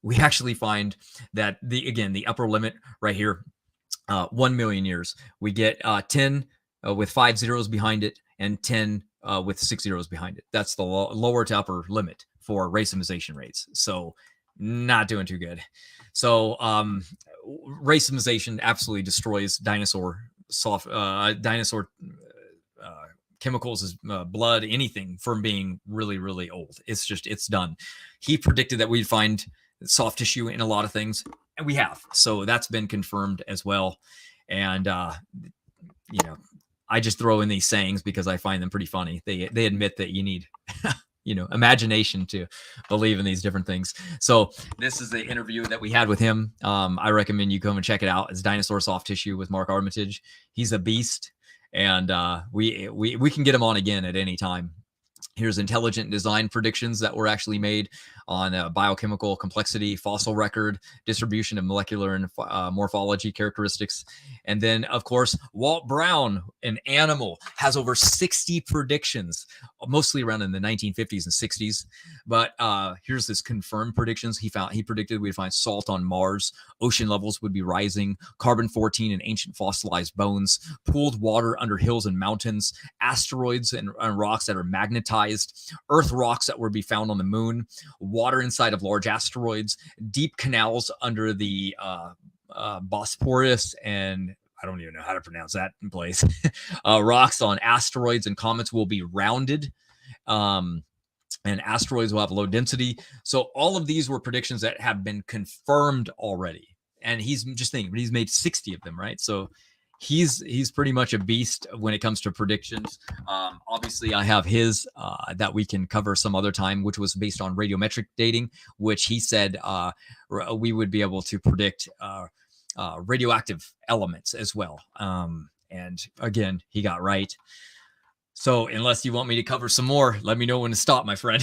We actually find that the upper limit right here, 1 million years. We get 10 with 5 zeros behind it, and 10 with 6 zeros behind it. That's the lower to upper limit for racemization rates. So not doing too good. So racemization absolutely destroys dinosaur chemicals as blood, anything, from being really, really old. It's done. He predicted that we'd find soft tissue in a lot of things, and we have. So that's been confirmed as well. And I just throw in these sayings because I find them pretty funny. They admit that you need imagination to believe in these different things. So this is the interview that we had with him. I recommend you come and check it out. It's Dinosaur Soft Tissue with Mark Armitage. He's a beast, and we can get him on again at any time. Here's intelligent design predictions that were actually made on biochemical complexity, fossil record, distribution of molecular and morphology characteristics. And then, of course, Walt Brown, an animal, has over 60 predictions, mostly around in the 1950s and 60s. But here's this confirmed predictions. He predicted we'd find salt on Mars, ocean levels would be rising, carbon-14 in ancient fossilized bones, pooled water under hills and mountains, asteroids and rocks that are magnetized, Earth rocks that would be found on the moon, water inside of large asteroids, deep canals under the Bosporus, and I don't even know how to pronounce that in place. Rocks on asteroids and comets will be rounded. And asteroids will have low density. So all of these were predictions that have been confirmed already. And he's just thinking, but he's made 60 of them, right? So he's pretty much a beast when it comes to predictions. Obviously, I have his that we can cover some other time, which was based on radiometric dating, which he said we would be able to predict radioactive elements as well. And again, he got right. So unless you want me to cover some more, let me know when to stop, my friend.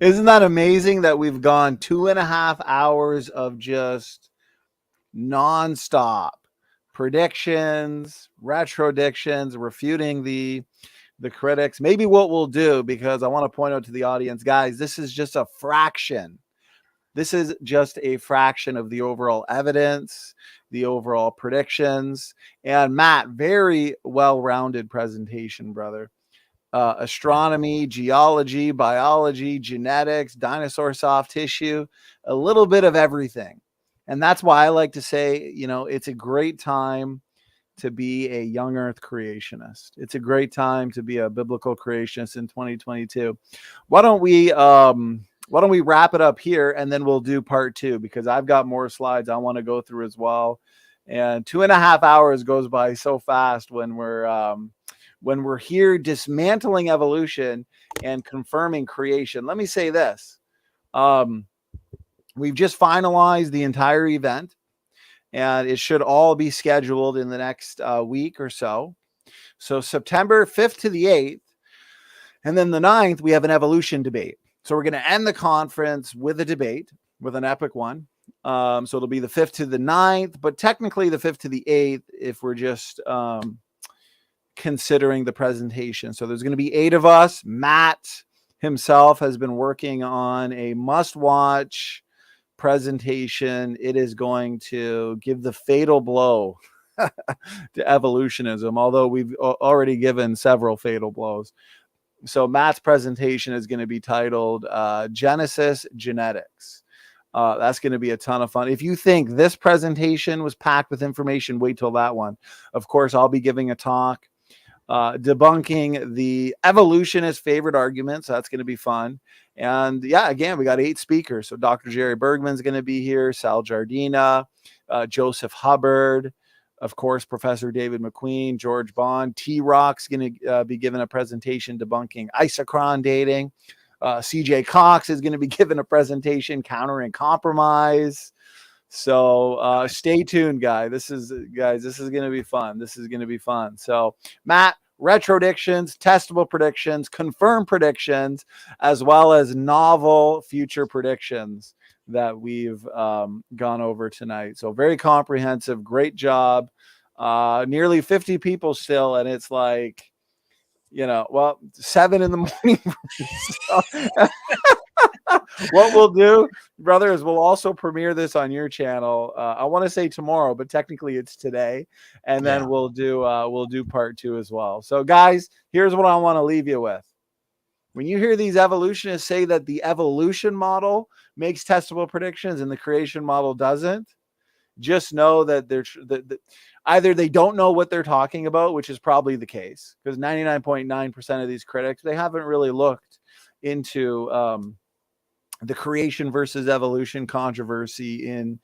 Isn't that amazing that we've gone 2.5 hours of just nonstop predictions, retrodictions, refuting the critics? Maybe what we'll do, because I want to point out to the audience, guys, this is just a fraction. This is just a fraction of the overall evidence, the overall predictions. And Matt, very well-rounded presentation, brother. Astronomy, geology, biology, genetics, dinosaur soft tissue, a little bit of everything. And that's why I like to say, it's a great time to be a young earth creationist. It's a great time to be a biblical creationist in 2022. Why don't we wrap it up here, and then we'll do part 2, because I've got more slides I want to go through as well. And 2.5 hours goes by so fast when we're here dismantling evolution and confirming creation. Let me say this. We've just finalized the entire event, and it should all be scheduled in the next week or so. So September 5th to the 8th, and then the 9th, we have an evolution debate. So we're going to end the conference with a debate, with an epic one. So it'll be the 5th to the 9th, but technically the 5th to the 8th if we're just considering the presentation. So there's going to be 8 of us. Matt himself has been working on a must-watch presentation. It is going to give the fatal blow to evolutionism, although we've already given several fatal blows. So Matt's presentation is going to be titled Genesis Genetics. That's going to be a ton of fun. If you think this presentation was packed with information, wait till that one. Of course, I'll be giving a talk debunking the evolutionist favorite arguments. That's going to be fun. And yeah, again, we got 8 speakers. So Dr. Jerry Bergman's going to be here, Sal Jardina, Joseph Hubbard, of course, Professor David McQueen, George Bond. T-Rock's going to be giving a presentation debunking isochron dating. CJ Cox is going to be giving a presentation countering compromise. So stay tuned, guys. This is going to be fun. This is going to be fun. So Matt, retrodictions, testable predictions, confirmed predictions, as well as novel future predictions that we've gone over tonight. So very comprehensive, great job. Nearly 50 people still, and it's like, 7 in the morning. What we'll do, brother, is we'll also premiere this on your channel. I want to say tomorrow, but technically it's today. And then we'll do part 2 as well. So guys, here's what I want to leave you with. When you hear these evolutionists say that the evolution model makes testable predictions and the creation model doesn't, just know that either they don't know what they're talking about, which is probably the case, because 99.9% of these critics, they haven't really looked into the creation versus evolution controversy in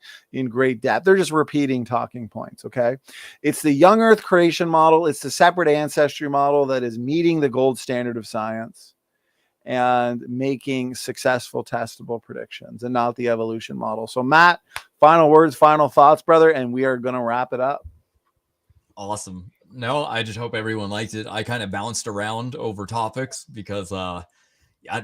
great depth. They're just repeating talking points. Okay. It's the young earth creation model. It's the separate ancestry model that is meeting the gold standard of science and making successful testable predictions, and not the evolution model. So Matt, final words, final thoughts, brother, and we are going to wrap it up. Awesome. No, I just hope everyone liked it. I kind of bounced around over topics because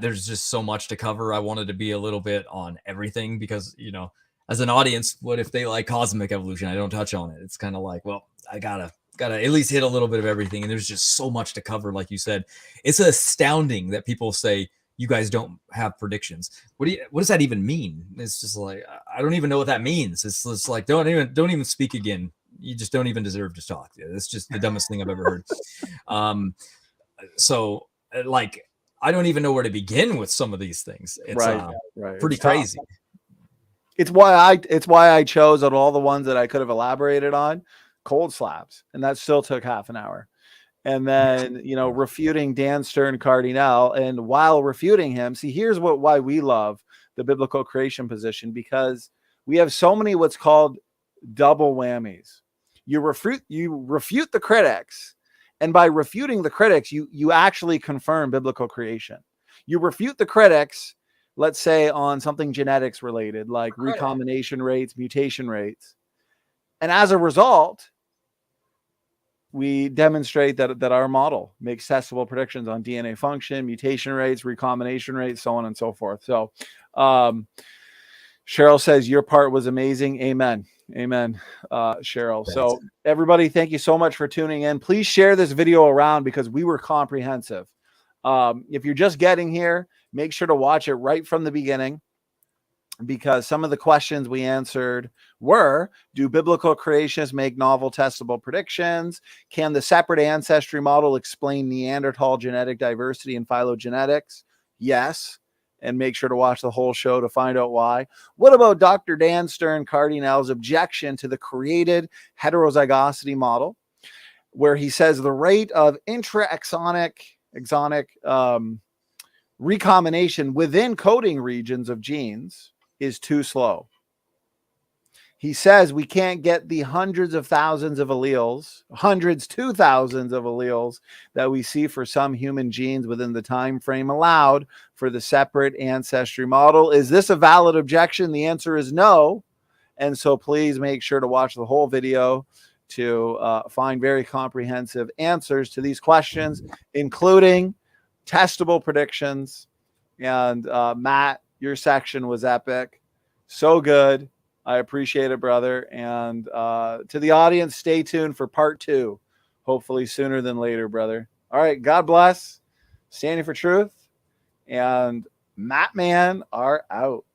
there's just so much to cover. I wanted to be a little bit on everything because, you know, as an audience, what if they like cosmic evolution? I don't touch on it. It's kind of like, well, I gotta at least hit a little bit of everything. And there's just so much to cover. Like you said, it's astounding that people say you guys don't have predictions. What does that even mean? It's just like, I don't even know what that means. It's just like, don't even speak again. You just don't even deserve to talk. It's just the dumbest thing I've ever heard. So like, I don't even know where to begin with some of these things. It's pretty crazy. It's why I chose out of all the ones that I could have elaborated on, cold slabs, and that still took half an hour. And then, you know, refuting Dan Stern Cardinal, and while refuting him, see, here's why we love the biblical creation position, because we have so many what's called double whammies. You refute the critics, and by refuting the critics, you actually confirm biblical creation. You refute the critics, let's say on something genetics related, like recombination rates, mutation rates. And as a result, we demonstrate that our model makes testable predictions on DNA function, mutation rates, recombination rates, so on and so forth. So Cheryl says your part was amazing. Amen. Amen, Cheryl. So everybody, thank you so much for tuning in. Please share this video around because we were comprehensive. If you're just getting here, make sure to watch it right from the beginning, because some of the questions we answered were, do biblical creationists make novel testable predictions? Can the separate ancestry model explain Neanderthal genetic diversity and phylogenetics? Yes. And make sure to watch the whole show to find out why. What about Dr. Dan Stern Cardinal's objection to the created heterozygosity model, where he says the rate of intra-exonic recombination within coding regions of genes is too slow? He says we can't get the hundreds to thousands of alleles that we see for some human genes within the time frame allowed for the separate ancestry model. Is this a valid objection? The answer is no. And so please make sure to watch the whole video to find very comprehensive answers to these questions, including testable predictions. And Matt, your section was epic. So good. I appreciate it, brother. And to the audience, stay tuned for part 2, hopefully sooner than later, brother. All right. God bless. Standing for truth. And Matt Man are out.